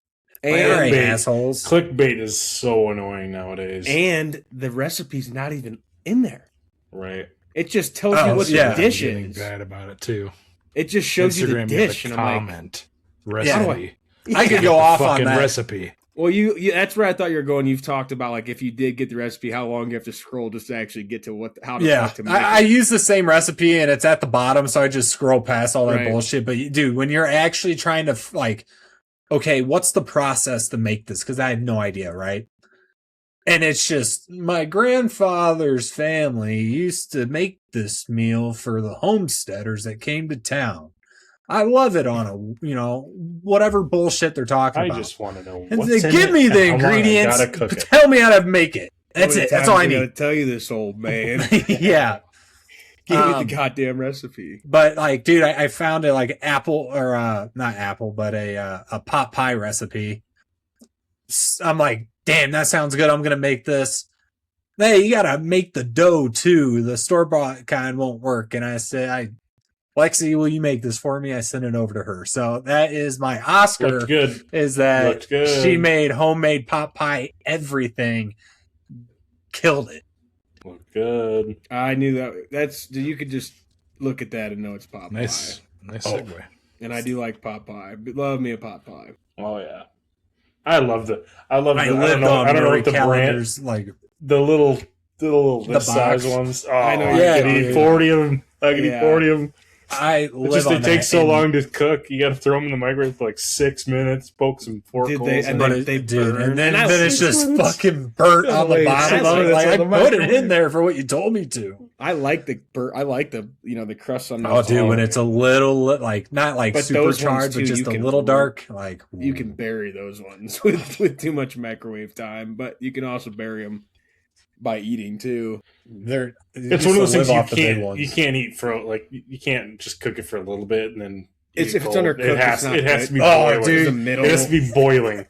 [SPEAKER 3] Like, all right,
[SPEAKER 5] Clickbait.
[SPEAKER 3] assholes.
[SPEAKER 5] Clickbait is so annoying nowadays.
[SPEAKER 1] and the recipe's not even in there.
[SPEAKER 5] Right.
[SPEAKER 1] It just tells
[SPEAKER 3] Oh,
[SPEAKER 1] you what
[SPEAKER 3] yeah.
[SPEAKER 1] the dish
[SPEAKER 4] Getting
[SPEAKER 1] is.
[SPEAKER 4] bad about it too.
[SPEAKER 1] It just shows you the
[SPEAKER 4] Instagram,
[SPEAKER 1] dish,
[SPEAKER 4] you
[SPEAKER 1] and
[SPEAKER 4] have a
[SPEAKER 1] I'm like,
[SPEAKER 4] comment recipe.
[SPEAKER 3] I could
[SPEAKER 4] Get
[SPEAKER 3] go
[SPEAKER 4] the
[SPEAKER 3] off on
[SPEAKER 4] fucking
[SPEAKER 3] that.
[SPEAKER 4] recipe.
[SPEAKER 1] well, you that's where I thought you were going. You've talked about like if you did get the recipe, how long you have to scroll just to actually get to how to
[SPEAKER 3] Yeah,
[SPEAKER 1] fuck to make
[SPEAKER 3] I
[SPEAKER 1] it.
[SPEAKER 3] use the same recipe, and it's at the bottom, so I just scroll past all that
[SPEAKER 1] Right.
[SPEAKER 3] bullshit. But dude, when you're actually trying to like, okay, what's the process to make this? Because I had no idea, right? And it's just my grandfather's family used to make this meal for the homesteaders that came to town. I love it on whatever bullshit they're talking
[SPEAKER 5] I
[SPEAKER 3] about.
[SPEAKER 5] just want to know
[SPEAKER 3] And
[SPEAKER 5] what's
[SPEAKER 3] they
[SPEAKER 5] in
[SPEAKER 3] give
[SPEAKER 5] it
[SPEAKER 3] me
[SPEAKER 5] and
[SPEAKER 3] the
[SPEAKER 5] how long I
[SPEAKER 3] ingredients.
[SPEAKER 5] gotta cook it.
[SPEAKER 3] Tell me how to make it. That's
[SPEAKER 1] How many
[SPEAKER 3] it. That's all I
[SPEAKER 1] times I gotta
[SPEAKER 3] need.
[SPEAKER 1] tell you this, old man.
[SPEAKER 3] Yeah.
[SPEAKER 1] Give me
[SPEAKER 3] Um,
[SPEAKER 1] the goddamn recipe.
[SPEAKER 3] But like, dude, I found it like apple or not apple, but a pot pie recipe. I'm like, damn, that sounds good. I'm gonna make this. Hey, you gotta make the dough too. The store bought kind won't work. And I said, Lexi, will you make this for me? I sent it over to her. So that is my Oscar.
[SPEAKER 5] Looked good.
[SPEAKER 3] Is that
[SPEAKER 5] Looked good.
[SPEAKER 3] she made homemade pot pie, everything, killed it.
[SPEAKER 5] Looked good.
[SPEAKER 1] I knew that. You could just look at that and know it's pot
[SPEAKER 4] Nice
[SPEAKER 1] pie.
[SPEAKER 4] segue.
[SPEAKER 1] And I do like pot pie. Love me a pot pie.
[SPEAKER 5] Oh yeah, I love the.
[SPEAKER 3] I lived on
[SPEAKER 5] I don't know
[SPEAKER 3] Murray
[SPEAKER 5] what the
[SPEAKER 3] calendars,
[SPEAKER 5] brand. The little
[SPEAKER 3] The
[SPEAKER 5] size
[SPEAKER 3] box.
[SPEAKER 5] ones. Oh,
[SPEAKER 1] I know.
[SPEAKER 5] I could
[SPEAKER 1] Yeah,
[SPEAKER 5] eat
[SPEAKER 1] dude.
[SPEAKER 5] 40 of them. I could eat 40 of them.
[SPEAKER 3] I live
[SPEAKER 5] They
[SPEAKER 3] on
[SPEAKER 5] take
[SPEAKER 3] that,
[SPEAKER 5] so
[SPEAKER 3] and-
[SPEAKER 5] long to cook. You got to throw them in the microwave for like 6 minutes. Poke some fork
[SPEAKER 1] Did
[SPEAKER 5] holes.
[SPEAKER 1] they-
[SPEAKER 5] in
[SPEAKER 1] and
[SPEAKER 5] it.
[SPEAKER 3] But
[SPEAKER 1] they
[SPEAKER 3] it did,
[SPEAKER 1] burn.
[SPEAKER 3] and then
[SPEAKER 1] And I
[SPEAKER 3] it's
[SPEAKER 1] like
[SPEAKER 3] just
[SPEAKER 1] it.
[SPEAKER 3] fucking burnt on the
[SPEAKER 1] Wait,
[SPEAKER 3] bottom
[SPEAKER 1] 6
[SPEAKER 3] of it.
[SPEAKER 1] minutes
[SPEAKER 3] Like, I
[SPEAKER 1] on the
[SPEAKER 3] put it
[SPEAKER 1] microwave.
[SPEAKER 3] in there for what you told me to.
[SPEAKER 1] I like the the crust on
[SPEAKER 3] Oh,
[SPEAKER 1] those.
[SPEAKER 3] dude, when it's a little, like, not like
[SPEAKER 1] But those ones,
[SPEAKER 3] supercharged,
[SPEAKER 1] too,
[SPEAKER 3] but just
[SPEAKER 1] you
[SPEAKER 3] a
[SPEAKER 1] can
[SPEAKER 3] little
[SPEAKER 1] rip.
[SPEAKER 3] dark, like,
[SPEAKER 1] you can bury those ones with too much microwave time, but you can also bury them by eating too.
[SPEAKER 3] they're,
[SPEAKER 5] It's one of those things
[SPEAKER 3] off the big
[SPEAKER 5] you
[SPEAKER 3] ones.
[SPEAKER 5] can't eat for like you can't just cook it for a little bit and then.
[SPEAKER 1] If
[SPEAKER 5] eat it
[SPEAKER 1] it's
[SPEAKER 5] cold.
[SPEAKER 1] undercooked,
[SPEAKER 5] it has
[SPEAKER 1] it's not
[SPEAKER 5] it has
[SPEAKER 1] good.
[SPEAKER 5] to be
[SPEAKER 3] Oh,
[SPEAKER 5] boiling.
[SPEAKER 3] dude.
[SPEAKER 1] The middle.
[SPEAKER 5] It has to be boiling.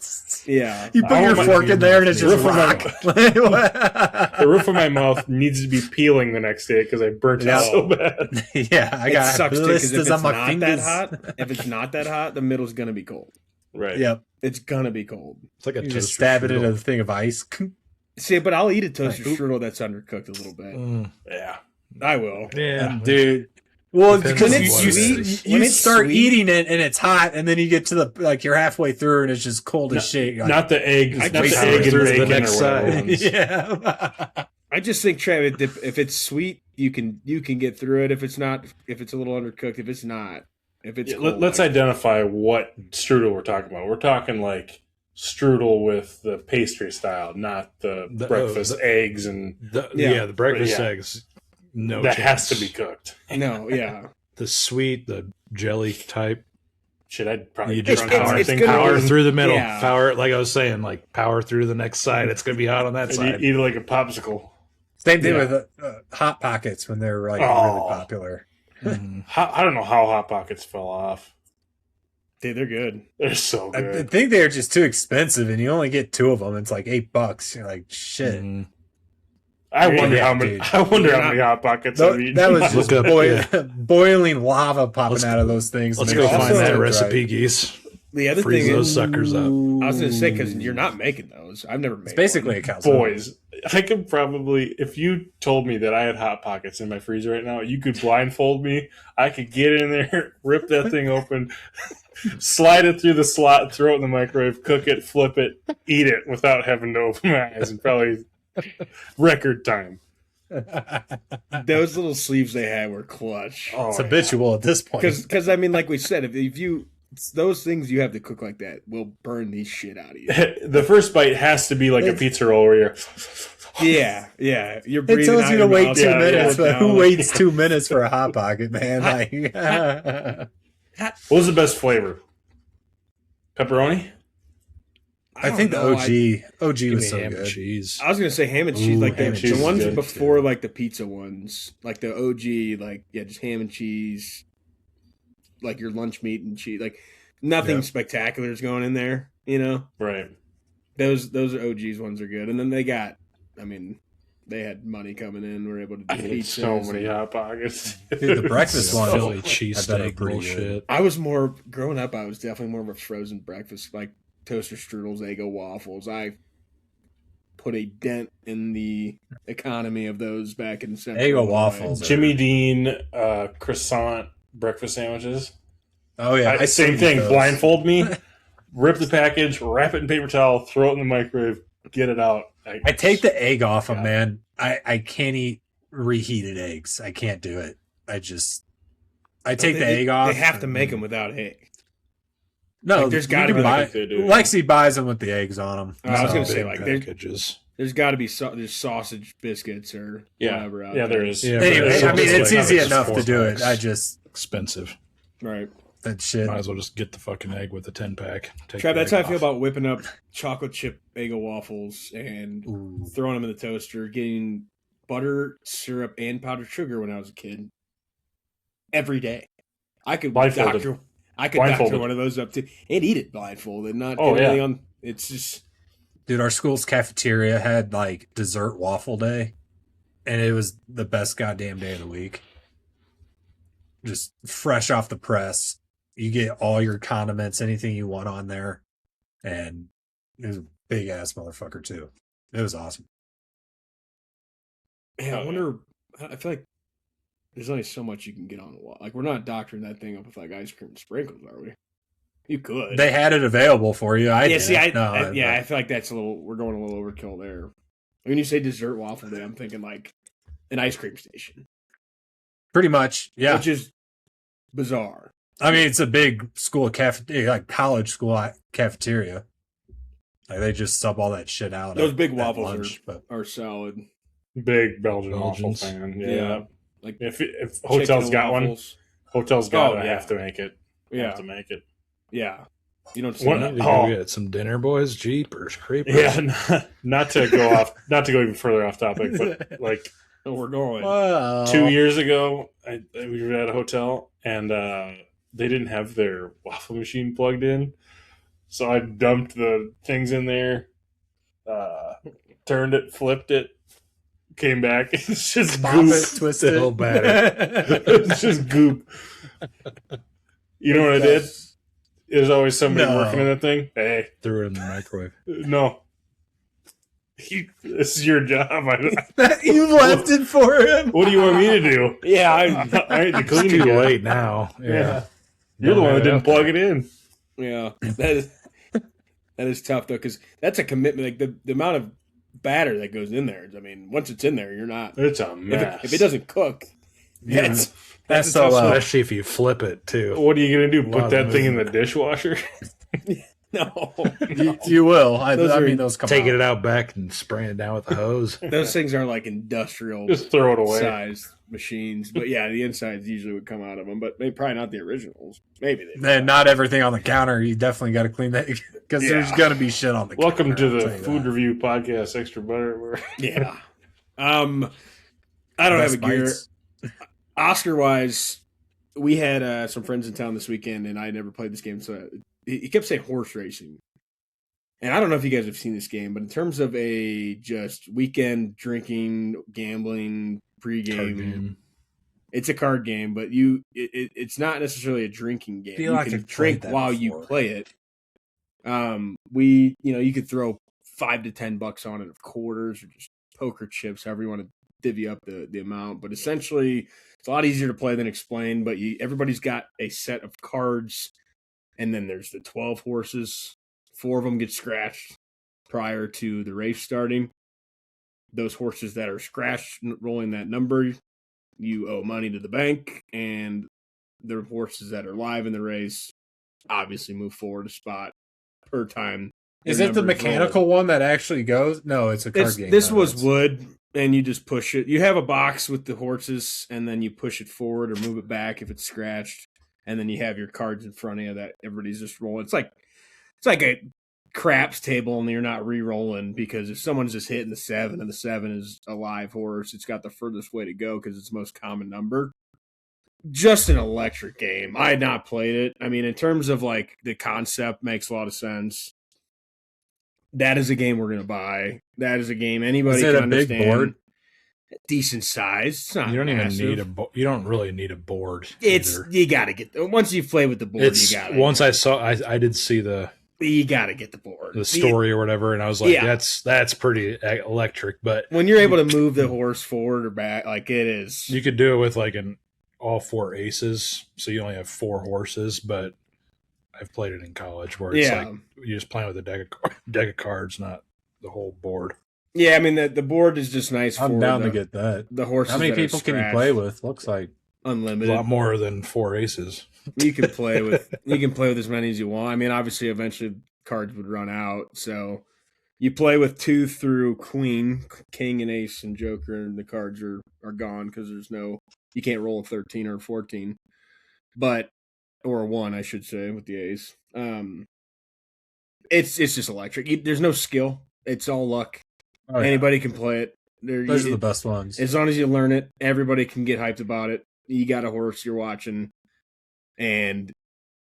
[SPEAKER 1] Yeah.
[SPEAKER 3] You put
[SPEAKER 5] I
[SPEAKER 3] your
[SPEAKER 5] want
[SPEAKER 3] fork
[SPEAKER 4] my-
[SPEAKER 3] in there and it's just
[SPEAKER 5] Roof of my-
[SPEAKER 3] rock.
[SPEAKER 5] The roof of my mouth needs to be peeling the next day because I burnt
[SPEAKER 3] Yeah.
[SPEAKER 5] it so bad.
[SPEAKER 3] Yeah, I
[SPEAKER 1] It
[SPEAKER 3] got
[SPEAKER 1] sucks too because if
[SPEAKER 3] blisters
[SPEAKER 1] it's
[SPEAKER 3] on my
[SPEAKER 1] not
[SPEAKER 3] fingers.
[SPEAKER 1] that hot, if it's not that hot, the middle's gonna be cold.
[SPEAKER 5] Right.
[SPEAKER 3] Yep,
[SPEAKER 1] It's gonna be cold.
[SPEAKER 4] It's like a
[SPEAKER 3] you just
[SPEAKER 4] toaster
[SPEAKER 3] stab it in
[SPEAKER 4] strudel.
[SPEAKER 3] a thing of ice.
[SPEAKER 1] See, but I'll eat a toaster
[SPEAKER 3] Like,
[SPEAKER 1] strudel that's undercooked a little bit.
[SPEAKER 5] Yeah.
[SPEAKER 1] I will.
[SPEAKER 4] Yeah,
[SPEAKER 3] Dude. Well,
[SPEAKER 4] Depends
[SPEAKER 3] because
[SPEAKER 1] on
[SPEAKER 3] you,
[SPEAKER 1] what
[SPEAKER 3] you,
[SPEAKER 1] it is.
[SPEAKER 3] you
[SPEAKER 1] When it's
[SPEAKER 3] start
[SPEAKER 1] sweet-
[SPEAKER 3] eating it and it's hot, and then you get to the like you're halfway through and it's just cold as shit. You're like,
[SPEAKER 5] Not the egg.
[SPEAKER 1] I
[SPEAKER 5] Not the
[SPEAKER 1] just
[SPEAKER 5] egg and
[SPEAKER 4] through to the
[SPEAKER 5] bacon
[SPEAKER 4] next
[SPEAKER 5] or whatever
[SPEAKER 4] side.
[SPEAKER 5] ones.
[SPEAKER 3] yeah.
[SPEAKER 1] I just think, Trav, if it's sweet, you can get through it. If it's not, if it's a little undercooked, if it's not, if it's
[SPEAKER 5] Yeah,
[SPEAKER 1] cold,
[SPEAKER 5] let's identify what strudel we're talking about. We're talking like strudel with the pastry style, not the breakfast eggs and
[SPEAKER 1] Yeah.
[SPEAKER 4] the breakfast
[SPEAKER 5] Yeah.
[SPEAKER 4] eggs. No,
[SPEAKER 5] that
[SPEAKER 4] chance.
[SPEAKER 5] has to be cooked.
[SPEAKER 1] No, yeah.
[SPEAKER 4] The sweet, the jelly type.
[SPEAKER 5] Shit, I'd probably
[SPEAKER 4] You just
[SPEAKER 5] drunk
[SPEAKER 1] it's-
[SPEAKER 5] power
[SPEAKER 1] it's
[SPEAKER 5] thing
[SPEAKER 1] gonna-
[SPEAKER 4] Power
[SPEAKER 5] powers.
[SPEAKER 4] through the middle.
[SPEAKER 1] Yeah.
[SPEAKER 4] Power, like I was saying, like power through the next side. It's gonna be hot on that
[SPEAKER 5] And
[SPEAKER 4] side.
[SPEAKER 5] eat it like a popsicle.
[SPEAKER 3] Same thing
[SPEAKER 1] Yeah.
[SPEAKER 3] with Hot Pockets when they were like
[SPEAKER 5] Oh.
[SPEAKER 3] really popular.
[SPEAKER 4] Mhm.
[SPEAKER 5] I don't know how Hot Pockets fell off.
[SPEAKER 1] Dude, they're good.
[SPEAKER 5] They're so
[SPEAKER 3] I
[SPEAKER 5] good.
[SPEAKER 3] think they're just too expensive, and you only get 2 of them. It's like $8. You're like, shit.
[SPEAKER 4] Mhm.
[SPEAKER 5] I wonder
[SPEAKER 3] Yeah,
[SPEAKER 5] how many.
[SPEAKER 3] dude.
[SPEAKER 5] I wonder
[SPEAKER 1] You're
[SPEAKER 5] how
[SPEAKER 1] not-
[SPEAKER 5] many Hot Pockets I've eaten.
[SPEAKER 3] That was
[SPEAKER 4] Look
[SPEAKER 3] just
[SPEAKER 4] up,
[SPEAKER 3] boiling lava popping
[SPEAKER 4] Let's-
[SPEAKER 3] out of those things.
[SPEAKER 4] Let's
[SPEAKER 3] and
[SPEAKER 4] go
[SPEAKER 3] they're
[SPEAKER 4] find
[SPEAKER 3] just
[SPEAKER 4] that
[SPEAKER 3] so
[SPEAKER 4] recipe,
[SPEAKER 3] dry.
[SPEAKER 4] geese.
[SPEAKER 1] The other
[SPEAKER 4] Freeze
[SPEAKER 1] thing
[SPEAKER 4] those
[SPEAKER 1] is,
[SPEAKER 4] suckers up.
[SPEAKER 1] I was going to say, because you're not making those. I've never made
[SPEAKER 3] It's basically
[SPEAKER 1] one.
[SPEAKER 3] a calzone.
[SPEAKER 5] Boys, I could probably, if you told me that I had Hot Pockets in my freezer right now, you could blindfold me. I could get in there, rip that thing open, slide it through the slot, throw it in the microwave, cook it, flip it, eat it without having to open my eyes in probably record time.
[SPEAKER 1] Those little sleeves they had were clutch.
[SPEAKER 5] Oh,
[SPEAKER 3] It's habitual at this point.
[SPEAKER 1] Because I mean, like we said, if you those things you have to cook like that will burn the shit out of you.
[SPEAKER 5] The first bite has to be like a pizza roll where you're.
[SPEAKER 1] Yeah, yeah. You're
[SPEAKER 3] It
[SPEAKER 1] breathing
[SPEAKER 3] tells
[SPEAKER 1] out
[SPEAKER 3] you
[SPEAKER 1] your
[SPEAKER 3] to wait
[SPEAKER 1] mouth,
[SPEAKER 3] 2
[SPEAKER 5] yeah,
[SPEAKER 3] minutes,
[SPEAKER 1] yeah,
[SPEAKER 3] but who
[SPEAKER 1] down.
[SPEAKER 3] waits 2 minutes for a Hot Pocket, man? Like,
[SPEAKER 5] What was the best flavor? Pepperoni?
[SPEAKER 3] I think the
[SPEAKER 1] don't know.
[SPEAKER 3] OG
[SPEAKER 4] Give
[SPEAKER 3] was
[SPEAKER 4] me
[SPEAKER 3] so
[SPEAKER 4] ham and
[SPEAKER 3] good.
[SPEAKER 4] cheese.
[SPEAKER 1] I was gonna say ham and cheese,
[SPEAKER 3] Ooh,
[SPEAKER 1] like
[SPEAKER 3] ham
[SPEAKER 1] the,
[SPEAKER 3] and
[SPEAKER 1] the
[SPEAKER 5] cheese is
[SPEAKER 1] ones
[SPEAKER 5] good.
[SPEAKER 1] before, like the pizza ones, like the OG, like just ham and cheese, like your lunch meat and cheese, like nothing
[SPEAKER 3] Yeah.
[SPEAKER 1] spectacular is going in there. You know,
[SPEAKER 5] Right.
[SPEAKER 1] those OGs ones are good, and then they got, I mean, they had money coming in, were able to
[SPEAKER 5] I
[SPEAKER 1] do
[SPEAKER 5] ate
[SPEAKER 1] pizza.
[SPEAKER 5] so many Hot Pockets.
[SPEAKER 3] Dude, the breakfast one,
[SPEAKER 4] Philly
[SPEAKER 3] I bet are
[SPEAKER 4] cheesesteak
[SPEAKER 3] pretty
[SPEAKER 4] bullshit.
[SPEAKER 1] I was more growing up. I was definitely more of a frozen breakfast, like toaster strudels, Eggo waffles. I put a dent in the economy of those back in Central
[SPEAKER 3] Eggo
[SPEAKER 1] Illinois.
[SPEAKER 3] waffles.
[SPEAKER 5] Jimmy Dean croissant breakfast sandwiches.
[SPEAKER 3] Oh yeah, I
[SPEAKER 5] Same
[SPEAKER 3] saved
[SPEAKER 5] thing.
[SPEAKER 3] those.
[SPEAKER 5] Blindfold me, rip the package, wrap it in paper towel, throw it in the microwave, get it out.
[SPEAKER 3] I take the egg off them,
[SPEAKER 5] Yeah.
[SPEAKER 3] man. I can't eat reheated eggs. I can't do it. I take the egg off.
[SPEAKER 1] They have to make them without egg.
[SPEAKER 3] No,
[SPEAKER 1] Like, there's
[SPEAKER 3] you
[SPEAKER 1] gotta
[SPEAKER 3] can
[SPEAKER 1] be,
[SPEAKER 3] buy.
[SPEAKER 1] like,
[SPEAKER 5] if they do.
[SPEAKER 3] Lexi buys them with the eggs on them.
[SPEAKER 1] I was
[SPEAKER 3] So-
[SPEAKER 1] gonna say, like, there's-
[SPEAKER 4] packages.
[SPEAKER 1] There's got to be there's sausage biscuits or whatever. Out
[SPEAKER 5] Yeah, there is.
[SPEAKER 4] Yeah, but
[SPEAKER 3] Anyway,
[SPEAKER 4] it's
[SPEAKER 3] I mean,
[SPEAKER 4] just
[SPEAKER 3] it's
[SPEAKER 4] like-
[SPEAKER 3] easy
[SPEAKER 4] it's
[SPEAKER 3] enough to
[SPEAKER 4] 4
[SPEAKER 3] do it.
[SPEAKER 4] packs.
[SPEAKER 3] I just
[SPEAKER 4] Expensive.
[SPEAKER 1] Right.
[SPEAKER 3] that shit.
[SPEAKER 4] Might as well just get the fucking egg with the 10-pack.
[SPEAKER 1] Trav, that's how I feel about whipping up chocolate chip Eggo waffles and
[SPEAKER 3] Ooh.
[SPEAKER 1] throwing them in the toaster, getting butter, syrup, and powdered sugar when I was a kid. Every day. I could
[SPEAKER 5] Blindfolded.
[SPEAKER 1] doctor
[SPEAKER 5] Blindfolded.
[SPEAKER 1] one of those up too and eat it blindfolded, not
[SPEAKER 5] Oh,
[SPEAKER 1] get
[SPEAKER 5] yeah.
[SPEAKER 1] anything on. It's just
[SPEAKER 3] Dude, our school's cafeteria had like dessert waffle day, and it was the best goddamn day of the week. just fresh off the press. You get all your condiments, anything you want on there. And it was a big ass motherfucker too. It was awesome.
[SPEAKER 1] Yeah, I wonder. I feel like there's only so much you can get on the wall. Like, we're not doctoring that thing up with like ice cream and sprinkles, are we? You could.
[SPEAKER 3] They had it available for you. I
[SPEAKER 1] see, I
[SPEAKER 3] no,
[SPEAKER 1] feel like that's we're going a little overkill there. When you say dessert waffle day, I'm thinking like an ice cream station.
[SPEAKER 3] pretty much, yeah.
[SPEAKER 1] Which is bizarre.
[SPEAKER 3] I mean, it's a big school cafeteria, like college school cafeteria. Like they just sub all that shit out.
[SPEAKER 1] Those big waffles
[SPEAKER 3] lunch,
[SPEAKER 1] are solid.
[SPEAKER 5] Big Belgian waffle
[SPEAKER 4] Belgians.
[SPEAKER 5] fan.
[SPEAKER 1] Yeah.
[SPEAKER 5] Yeah.
[SPEAKER 1] Like
[SPEAKER 5] If hotels got
[SPEAKER 1] waffles.
[SPEAKER 5] one, hotels got it. I
[SPEAKER 1] yeah.
[SPEAKER 5] have to make it.
[SPEAKER 1] Yeah.
[SPEAKER 5] Have to make it.
[SPEAKER 1] Yeah. You don't see
[SPEAKER 5] One-
[SPEAKER 1] that.
[SPEAKER 4] Need to go get some dinner, boys. Jeepers, creepers.
[SPEAKER 5] Yeah, not to go off, not to go even further off topic, but like
[SPEAKER 1] Oh, we're going.
[SPEAKER 3] Wow.
[SPEAKER 5] 2 years ago, we were at a hotel and they didn't have their waffle machine plugged in, so I dumped the things in there, turned it, flipped it, came back. It's just
[SPEAKER 3] Pop
[SPEAKER 5] goop.
[SPEAKER 3] it, twist it.
[SPEAKER 4] Still better.
[SPEAKER 5] It's just goop. You know what I did? There's always somebody
[SPEAKER 3] No.
[SPEAKER 5] working in that thing. Hey,
[SPEAKER 4] Threw it in the microwave.
[SPEAKER 5] no. This is your job.
[SPEAKER 3] You left it for him.
[SPEAKER 5] What do you want me to do?
[SPEAKER 1] Yeah,
[SPEAKER 5] I ain't the
[SPEAKER 4] It's
[SPEAKER 5] cleaning
[SPEAKER 4] too
[SPEAKER 5] guy.
[SPEAKER 4] late now. Yeah.
[SPEAKER 5] You're the one that
[SPEAKER 4] Yeah.
[SPEAKER 5] didn't plug it in.
[SPEAKER 1] yeah. That is tough though, because that's a commitment. Like the amount of batter that goes in there. I mean, once it's in there, you're not.
[SPEAKER 5] It's a mess.
[SPEAKER 1] If it doesn't cook,
[SPEAKER 3] Yeah.
[SPEAKER 1] that's
[SPEAKER 3] So,
[SPEAKER 4] Especially if you flip it too.
[SPEAKER 5] What are you gonna do?
[SPEAKER 4] Wow,
[SPEAKER 5] Put that thing in the
[SPEAKER 4] movement.
[SPEAKER 5] dishwasher?
[SPEAKER 1] no.
[SPEAKER 3] you will. I
[SPEAKER 1] Those are-
[SPEAKER 3] mean, those come
[SPEAKER 4] Taking
[SPEAKER 3] out.
[SPEAKER 4] it out back and spraying it down with the hose.
[SPEAKER 1] Those things are like industrial
[SPEAKER 5] Just throw it away.
[SPEAKER 1] sized machines. But yeah, the insides usually would come out of them, but maybe probably not the originals. Maybe they.
[SPEAKER 3] Then not everything on the counter. You definitely got to clean that because there's
[SPEAKER 1] Yeah.
[SPEAKER 3] gonna be shit on the
[SPEAKER 5] Welcome
[SPEAKER 3] counter.
[SPEAKER 5] to
[SPEAKER 3] I'll
[SPEAKER 5] the
[SPEAKER 3] tell you
[SPEAKER 5] food
[SPEAKER 3] that.
[SPEAKER 5] review podcast. Extra butter.
[SPEAKER 1] Yeah. I don't
[SPEAKER 3] Best
[SPEAKER 1] have a gear.
[SPEAKER 3] bites.
[SPEAKER 1] Oscar wise, we had some friends in town this weekend, and I had never played this game, so he kept saying horse racing. And I don't know if you guys have seen this game, but in terms of a just weekend drinking, gambling,
[SPEAKER 4] Card
[SPEAKER 1] pregame,
[SPEAKER 4] game.
[SPEAKER 1] it's a card game, but it's not necessarily a drinking game.
[SPEAKER 3] Feel
[SPEAKER 1] You
[SPEAKER 3] like
[SPEAKER 1] can
[SPEAKER 3] I've played
[SPEAKER 1] drink
[SPEAKER 3] that
[SPEAKER 1] while you
[SPEAKER 3] before.
[SPEAKER 1] play it. You could throw $5 to $10 on it of quarters or just poker chips, however you want to divvy up the amount. But essentially, it's a lot easier to play than explain. But everybody's got a set of cards, and then there's the 12 horses. 4 of them get scratched prior to the race starting. Those horses that are scratched, rolling that number, you owe money to the bank, and the horses that are live in the race obviously move forward a spot per time.
[SPEAKER 3] Is
[SPEAKER 1] their
[SPEAKER 3] it the
[SPEAKER 1] number is
[SPEAKER 3] mechanical
[SPEAKER 1] rolled.
[SPEAKER 3] one that actually goes? No, it's a card game.
[SPEAKER 1] This
[SPEAKER 3] No,
[SPEAKER 1] was
[SPEAKER 3] it's-
[SPEAKER 1] wood, and you just push it. You have a box with the horses, and then you push it forward or move it back if it's scratched, and then you have your cards in front of you that everybody's just rolling. It's like a craps table, and you're not re-rolling because if someone's just hitting the 7 and the 7 is a live horse, it's got the furthest way to go because it's the most common number. Just an electric game. I had not played it. I mean, in terms of like the concept, makes a lot of sense. That is a game we're going to buy. That is a game anybody
[SPEAKER 3] Is it
[SPEAKER 1] can
[SPEAKER 3] a big
[SPEAKER 1] understand.
[SPEAKER 3] board?
[SPEAKER 1] Decent size. It's not
[SPEAKER 4] You don't even
[SPEAKER 1] massive.
[SPEAKER 4] need you don't really need a board.
[SPEAKER 1] It's
[SPEAKER 4] either.
[SPEAKER 1] you got to get once you play with the board.
[SPEAKER 4] It's
[SPEAKER 1] you got
[SPEAKER 4] once I did see the
[SPEAKER 1] you got to get the board.
[SPEAKER 4] story or whatever, and I was like,
[SPEAKER 1] Yeah.
[SPEAKER 4] that's pretty electric. But
[SPEAKER 1] When you're able to move the horse forward or back, like it is.
[SPEAKER 4] you could do it with like all 4 aces, so you only have 4 horses. But I've played it in college where it's
[SPEAKER 1] Yeah.
[SPEAKER 4] like you're just playing with a deck of cards, not the whole board.
[SPEAKER 1] Yeah, I mean the board is just nice.
[SPEAKER 3] I'm
[SPEAKER 1] for
[SPEAKER 3] down
[SPEAKER 1] the,
[SPEAKER 3] to get that.
[SPEAKER 1] the horses.
[SPEAKER 3] How many
[SPEAKER 1] that are
[SPEAKER 3] people can you
[SPEAKER 1] scratched.
[SPEAKER 3] play with? Looks like
[SPEAKER 4] A
[SPEAKER 1] Unlimited.
[SPEAKER 4] lot more than 4 aces.
[SPEAKER 1] You can play with as many as you want. I mean, obviously, eventually cards would run out, so you play with 2 through queen, king, and ace, and joker, and the cards are gone because you can't roll a 13 or a 14, or a 1, I should say, with the ace. It's just electric. There's no skill. It's all luck.
[SPEAKER 3] oh, yeah.
[SPEAKER 1] Anybody can play it.
[SPEAKER 3] Those are the best ones.
[SPEAKER 1] As long as you learn it, everybody can get hyped about it. You got a horse you're watching, and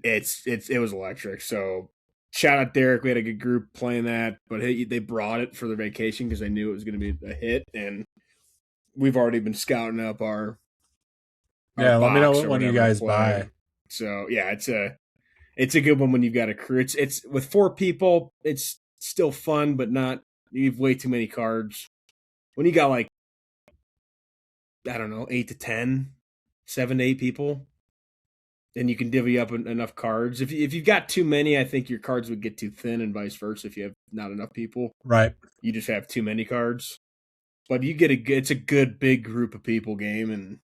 [SPEAKER 1] it was electric. So shout out Derek. We had a good group playing that, but they brought it for their vacation because they knew it was going to be a hit, and we've already been scouting up our
[SPEAKER 3] Yeah, let me know
[SPEAKER 1] box
[SPEAKER 3] what
[SPEAKER 1] or
[SPEAKER 3] one you
[SPEAKER 1] whatever to
[SPEAKER 3] guys
[SPEAKER 1] play.
[SPEAKER 3] buy.
[SPEAKER 1] So yeah, it's a good one when you've got a crew. It's with 4 people, it's still fun, but not you have way too many cards. When you got like I don't know, 8 to 10, 7 to 8 people, and you can divvy up enough cards. If you've got too many, I think your cards would get too thin, and vice versa. If you have not enough people,
[SPEAKER 3] Right.
[SPEAKER 1] you just have too many cards. But you get it's a good big group of people game, and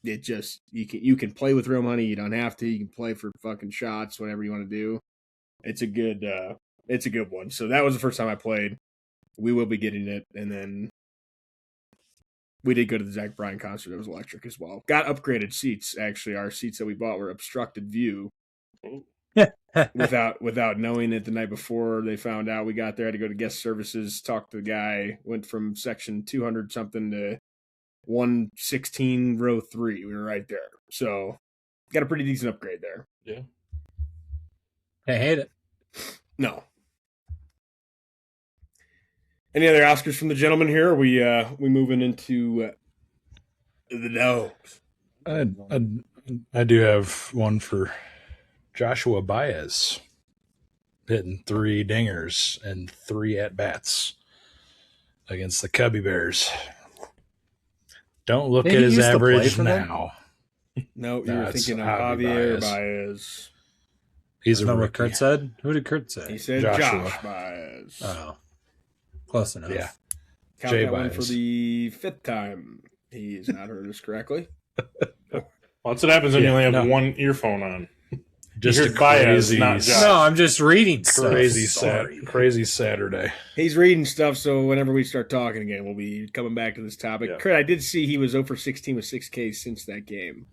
[SPEAKER 1] it just you can play with real money. You don't have to. You can play for fucking shots, whatever you want to do. It's a good one. So that was the first time I played. We will be getting it, and then we did go to the Zach Bryan concert. It was electric as well. Got upgraded seats. Actually, our seats that we bought were obstructed view. without knowing it the night before they found out. We got there, had to go to guest services, talk to the guy, went from section 200 something to 116 row 3. We were right there. So got a pretty decent upgrade there.
[SPEAKER 5] Yeah.
[SPEAKER 3] I hate it.
[SPEAKER 1] No. Any other Oscars from the gentleman here? Or we moving into the dogs?
[SPEAKER 4] I do have one for Joshua Baez, hitting 3 dingers and 3 at-bats against the Cubby Bears. Don't look
[SPEAKER 3] Did
[SPEAKER 4] at
[SPEAKER 3] he
[SPEAKER 4] his
[SPEAKER 3] used to play
[SPEAKER 4] average
[SPEAKER 3] for them?
[SPEAKER 4] now.
[SPEAKER 1] No, you were
[SPEAKER 4] That's
[SPEAKER 1] thinking of
[SPEAKER 4] Javi
[SPEAKER 1] Javier
[SPEAKER 4] Baez.
[SPEAKER 1] Baez.
[SPEAKER 4] He's
[SPEAKER 3] Isn't
[SPEAKER 4] a
[SPEAKER 3] that what
[SPEAKER 4] rookie.
[SPEAKER 3] Kurt said? Who did Kurt say?
[SPEAKER 1] He said
[SPEAKER 4] Joshua.
[SPEAKER 1] Josh Baez.
[SPEAKER 3] Oh, close enough.
[SPEAKER 4] Yeah.
[SPEAKER 1] Count
[SPEAKER 4] Jay
[SPEAKER 1] that one
[SPEAKER 4] Baez.
[SPEAKER 1] for the 5th time. He's not heard us correctly.
[SPEAKER 5] Well, that's what happens when you
[SPEAKER 4] Yeah,
[SPEAKER 5] only have
[SPEAKER 4] no.
[SPEAKER 5] one earphone on.
[SPEAKER 4] Just
[SPEAKER 5] You
[SPEAKER 4] a
[SPEAKER 5] heard Baez,
[SPEAKER 4] crazy,
[SPEAKER 5] not Josh.
[SPEAKER 3] No, I'm just reading stuff.
[SPEAKER 4] crazy, crazy Saturday.
[SPEAKER 1] He's reading stuff, so whenever we start talking again, we'll be coming back to this topic.
[SPEAKER 5] Yeah.
[SPEAKER 1] Kurt, I did see he was 0 for 16 with 6 Ks since that game,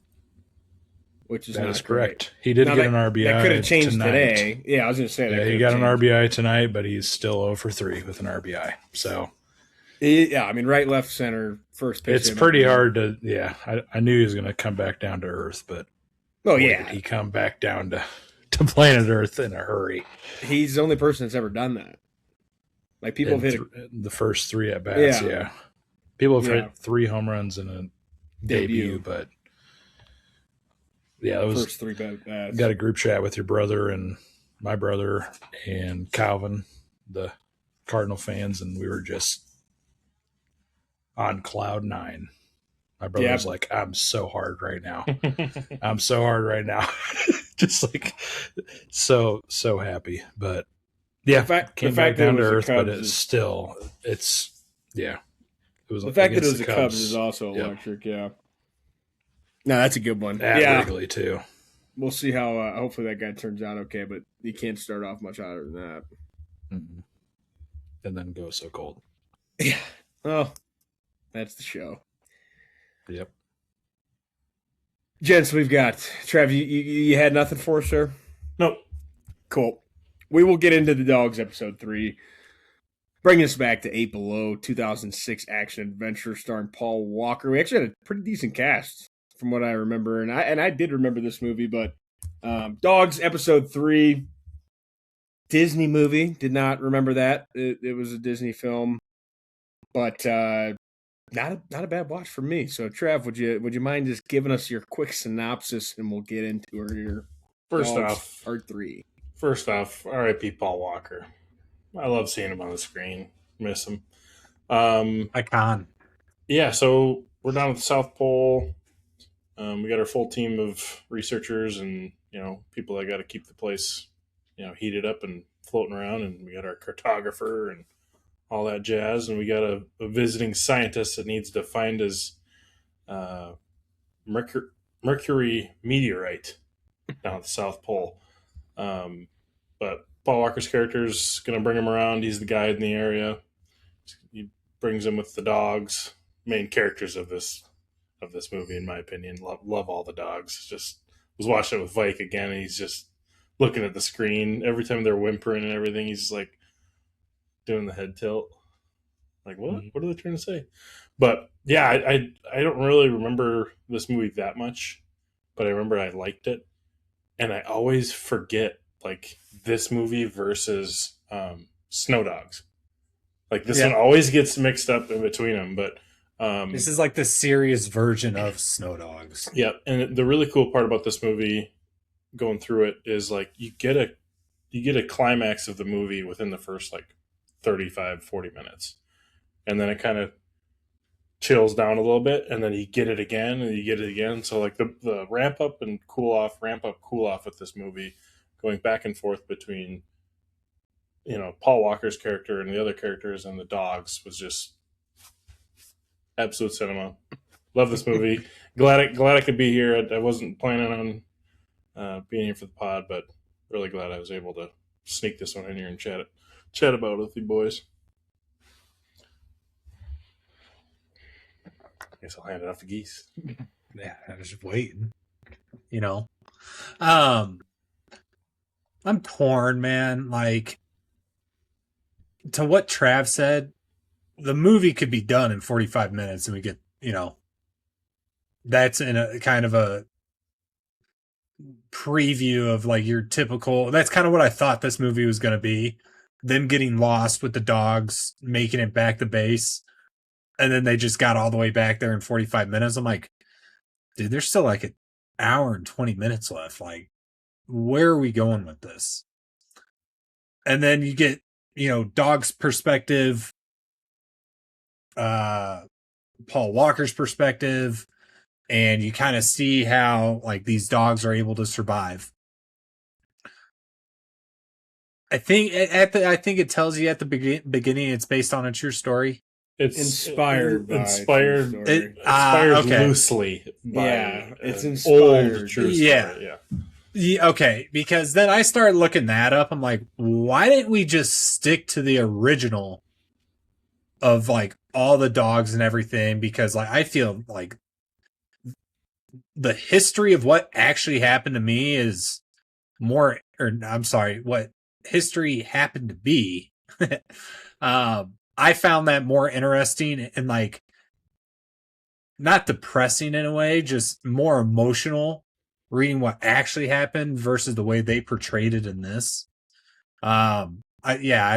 [SPEAKER 1] which is
[SPEAKER 4] That
[SPEAKER 1] not
[SPEAKER 4] is
[SPEAKER 1] great.
[SPEAKER 4] correct. He did
[SPEAKER 1] Now,
[SPEAKER 4] get an
[SPEAKER 1] that-
[SPEAKER 4] RBI.
[SPEAKER 1] That could have changed
[SPEAKER 4] tonight.
[SPEAKER 1] today. Yeah, I was going to say that.
[SPEAKER 4] Yeah, he
[SPEAKER 1] could
[SPEAKER 4] got
[SPEAKER 1] have
[SPEAKER 4] an
[SPEAKER 1] changed.
[SPEAKER 4] RBI tonight, but he's still 0 for 3 with an RBI. So
[SPEAKER 1] Yeah, I mean, right, left, center, first pitch.
[SPEAKER 4] it's pretty hard to. Yeah, I knew he was going to come back down to earth, but
[SPEAKER 1] Oh,
[SPEAKER 4] boy,
[SPEAKER 1] yeah.
[SPEAKER 4] did he come back down to planet Earth in a hurry.
[SPEAKER 1] He's the only person that's ever done that. Like, people have hit
[SPEAKER 4] the first 3 at bats.
[SPEAKER 1] Yeah.
[SPEAKER 4] Yeah, people have
[SPEAKER 1] Yeah.
[SPEAKER 4] hit 3 home runs in a debut, but yeah, it was
[SPEAKER 1] first 3 bats.
[SPEAKER 4] got a group chat with your brother and my brother and Calvin, the Cardinal fans, and we were just on cloud 9. My brother was like, I'm so hard right now. I'm so hard right now. Just like so happy. But yeah, came back down to earth, but it's still it was
[SPEAKER 1] the fact that it was
[SPEAKER 4] against
[SPEAKER 1] the Cubs is also
[SPEAKER 4] Yep.
[SPEAKER 1] electric, yeah. No, that's a good one.
[SPEAKER 4] At
[SPEAKER 1] yeah.
[SPEAKER 4] Wrigley too.
[SPEAKER 1] We'll see how hopefully that guy turns out okay, but he can't start off much hotter than that.
[SPEAKER 4] Mm-hmm. And then go so cold.
[SPEAKER 1] Yeah. Oh, that's the show.
[SPEAKER 4] Yep.
[SPEAKER 1] Gents, we've got Trav. You had nothing for us, sir?
[SPEAKER 5] Nope.
[SPEAKER 1] Cool. We will get into the Dogs episode 3. Bringing us back to 8 Below, 2006 action adventure starring Paul Walker. We actually had a pretty decent cast from what I remember, and I did remember this movie, but Dogs episode 3, Disney movie. Did not remember that. It was a Disney film, but not a bad watch for me. So, Trev, would you mind just giving us your quick synopsis, and we'll get into her here.
[SPEAKER 5] First
[SPEAKER 1] Dogs,
[SPEAKER 5] off,
[SPEAKER 1] part 3.
[SPEAKER 5] R.I.P. Paul Walker. I love seeing him on the screen. Miss him.
[SPEAKER 3] Icon.
[SPEAKER 5] Yeah, so we're down at the South Pole. We got our full team of researchers and people that got to keep the place heated up and floating around, and we got our cartographer and all that jazz, and we got a visiting scientist that needs to find his Mercury meteorite down at the South Pole. But Paul Walker's character is going to bring him around. He's the guide in the area. He brings him with the dogs, main characters of this movie, in my opinion. Love all the dogs. Just was watching it with Vike again, and he's just looking at the screen every time they're whimpering and everything. He's just like doing the head tilt. Like, what?
[SPEAKER 4] Mm-hmm.
[SPEAKER 5] What are they trying to say? But yeah, I don't really remember this movie that much, but I remember I liked it, and I always forget like this movie versus Snow Dogs. Like this one always gets mixed up in between them, but
[SPEAKER 3] This is like the serious version of Snow Dogs.
[SPEAKER 5] Yeah, and the really cool part about this movie, going through it, is like you get a climax of the movie within the first like 35-40 minutes, and then it kind of chills down a little bit, and then you get it again and you get it again. So like the ramp up, cool off with this movie, going back and forth between, you know, Paul Walker's character and the other characters and the dogs, was just absolute cinema. Love this movie. glad I could be here. I wasn't planning on being here for the pod, but really glad I was able to sneak this one in here and chat about it with you boys. Guess I'll hand it off to Geese.
[SPEAKER 3] Yeah, I was just waiting. You know, I'm torn, man. Like, to what Trav said, the movie could be done in 45 minutes, and we get, you know, that's in a kind of a preview of like your typical. That's kind of what I thought this movie was going to be. Them getting lost with the dogs, making it back to base. And then they just got all the way back there in 45 minutes. I'm like, dude, there's still like an hour and 20 minutes left. Like, where are we going with this? And then you get, you know, Dog's perspective, Paul Walker's perspective, and you kind of see how like these dogs are able to survive. I think it tells you at the beginning it's based on a true story.
[SPEAKER 5] It's
[SPEAKER 1] inspired
[SPEAKER 3] okay.
[SPEAKER 5] loosely by
[SPEAKER 1] it's inspired.
[SPEAKER 5] Old true story.
[SPEAKER 3] Yeah, okay, because then I started looking that up. I'm like, why didn't we just stick to the original of like all the dogs and everything? Because like I feel like the history of what actually happened to me is more, or I'm sorry, what history happened to be. I found that more interesting and like not depressing in a way, just more emotional reading what actually happened versus the way they portrayed it in this. I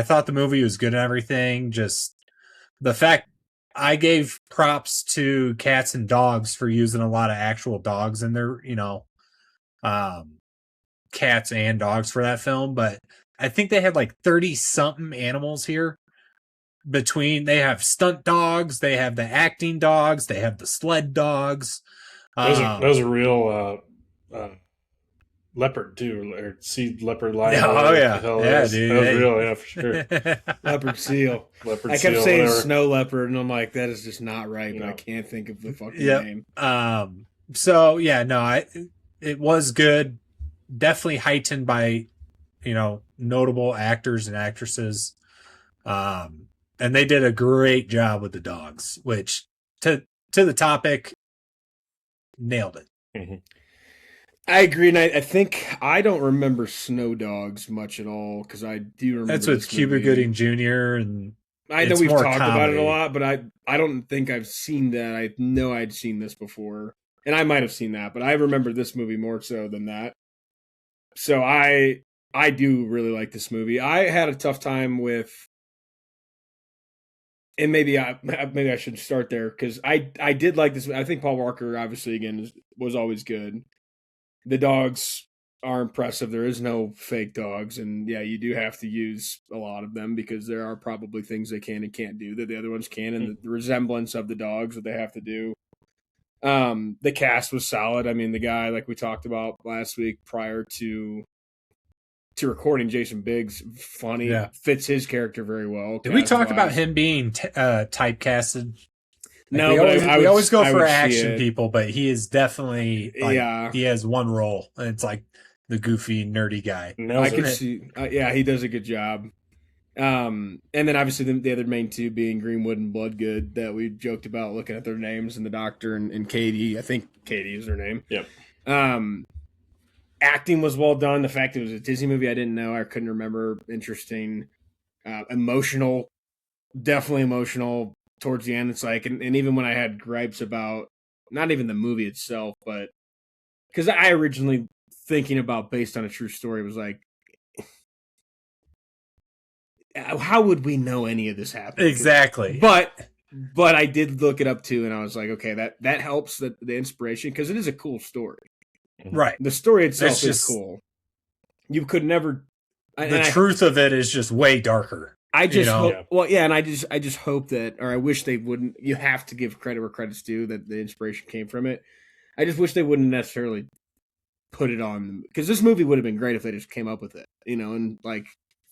[SPEAKER 3] thought the movie was good and everything. Just the fact I gave props to Cats and Dogs for using a lot of actual dogs in their, you know, cats and dogs for that film. But I think they had like 30 something animals here. They have stunt dogs, they have the acting dogs, they have the sled dogs.
[SPEAKER 5] That was a real leopard too, or sea leopard lion.
[SPEAKER 3] Oh yeah,
[SPEAKER 5] yeah, dude. That was real, yeah, for sure.
[SPEAKER 1] Leopard seal.
[SPEAKER 5] Leopard
[SPEAKER 1] I kept
[SPEAKER 5] seal,
[SPEAKER 1] saying
[SPEAKER 5] whatever.
[SPEAKER 1] snow leopard, and I'm like, that is just not right. But
[SPEAKER 5] No.
[SPEAKER 1] I can't think of the fucking name.
[SPEAKER 3] So yeah, no, it was good. Definitely heightened by, you know, notable actors and actresses. And they did a great job with the dogs, which to the topic, nailed it.
[SPEAKER 5] Mm-hmm.
[SPEAKER 1] I agree, and I think I don't remember Snow Dogs much at all because I do remember.
[SPEAKER 3] That's with Cuba Gooding Jr. and
[SPEAKER 1] I know
[SPEAKER 3] it's
[SPEAKER 1] we've
[SPEAKER 3] more
[SPEAKER 1] talked about it a
[SPEAKER 3] comedy.
[SPEAKER 1] lot, but I don't think I've seen that. I know I'd seen this before, and I might have seen that, but I remember this movie more so than that. So I do really like this movie. I had a tough time with. And maybe I should start there because I did like this. I think Paul Walker, obviously, again, was always good. The dogs are impressive. There is no fake dogs. And, yeah, you do have to use a lot of them because there are probably things they can and can't do that the other ones can, and the resemblance of the dogs that they have to do. The cast was solid. I mean, the guy, like we talked about last week prior to recording, Jason Biggs, funny, fits his character very well.
[SPEAKER 3] Did we talk about him being typecasted?
[SPEAKER 1] No,
[SPEAKER 3] we always go for action people, but he is definitely he has one role, and it's like the goofy, nerdy guy.
[SPEAKER 1] I can see, he does a good job. And then obviously the other main two being Greenwood and Bloodgood that we joked about looking at their names, and the doctor and Katie. I think Katie is her name.
[SPEAKER 5] Yep.
[SPEAKER 1] Acting was well done. The fact it was a Disney movie, I didn't know. I couldn't remember. Interesting. Emotional. Definitely emotional towards the end. It's like, and even when I had gripes about not even the movie itself, but because I originally thinking about based on a true story was like, how would we know any of this happened?
[SPEAKER 3] Exactly.
[SPEAKER 1] But But I did look it up too, and I was like, okay, that helps the inspiration because it is a cool story.
[SPEAKER 3] Right.
[SPEAKER 1] The story itself
[SPEAKER 3] It's
[SPEAKER 1] is
[SPEAKER 3] just-
[SPEAKER 1] cool. You could never.
[SPEAKER 3] The truth of it is just way darker.
[SPEAKER 1] I just hope,
[SPEAKER 5] Yeah.
[SPEAKER 1] well, yeah, and I just hope that, or I wish they wouldn't. You have to give credit where credit's due, that the inspiration came from it. I just wish they wouldn't necessarily put it on, because this movie would have been great if they just came up with it, and like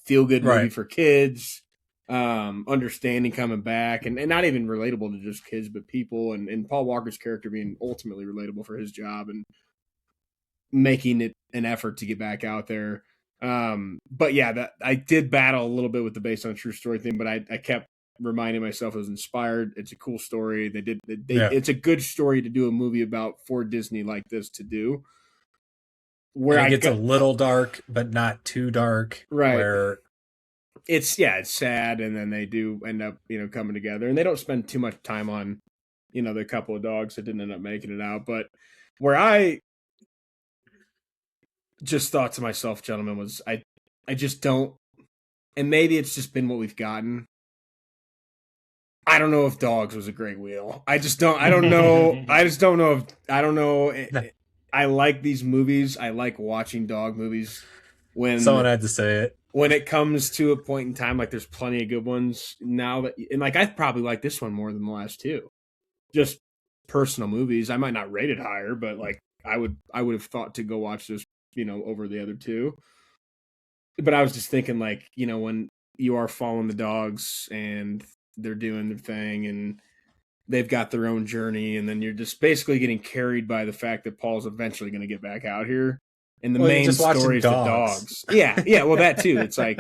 [SPEAKER 1] feel good movie
[SPEAKER 3] Right.
[SPEAKER 1] for kids, understanding coming back, and not even relatable to just kids, but people, and Paul Walker's character being ultimately relatable for his job and making it an effort to get back out there. But yeah, that I did battle a little bit with the based on a true story thing, but I kept reminding myself it was inspired. It's a cool story. It's a good story to do a movie about for Disney like this to do. Where
[SPEAKER 3] it gets a little dark, but not too dark.
[SPEAKER 1] Right.
[SPEAKER 3] Where
[SPEAKER 1] it's sad, and then they do end up, coming together, and they don't spend too much time on, the couple of dogs that didn't end up making it out. But where I just thought to myself, gentlemen, was I just don't, and maybe it's just been what we've gotten. I don't know if DAWGS was a great wheel. I just don't know. I don't know. I like these movies. I like watching dog movies. When
[SPEAKER 3] someone had to say it.
[SPEAKER 1] When it comes to a point in time, like there's plenty of good ones now and like I probably like this one more than the last two. Just personal movies. I might not rate it higher, but like I would have thought to go watch this, over the other two. But I was just thinking, like, when you are following the dogs and they're doing their thing and they've got their own journey, and then you're just basically getting carried by the fact that Paul's eventually going to get back out here. And the main story is the dogs. Yeah. Well, that too. It's like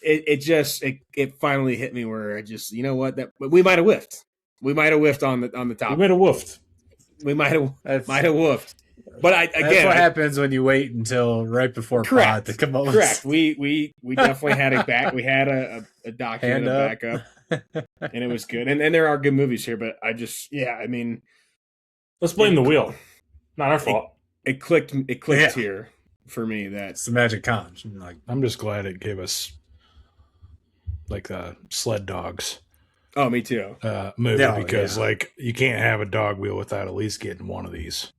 [SPEAKER 1] it finally hit me where I just, that we might have whiffed. We might have whiffed on the top.
[SPEAKER 5] We might have woofed.
[SPEAKER 1] We might have woofed. But
[SPEAKER 3] that's what happens when you wait until right before pod to come up.
[SPEAKER 1] Correct. We definitely had a back. We had a document of backup, and it was good. And there are good movies here, but I just
[SPEAKER 5] let's blame the wheel. Not our fault.
[SPEAKER 1] It clicked. It clicked here for me.
[SPEAKER 3] It's the magic conch. Like,
[SPEAKER 4] I'm just glad it gave us like the sled dogs.
[SPEAKER 1] Oh, me too.
[SPEAKER 4] Movie because like you can't have a dog wheel without at least getting one of these.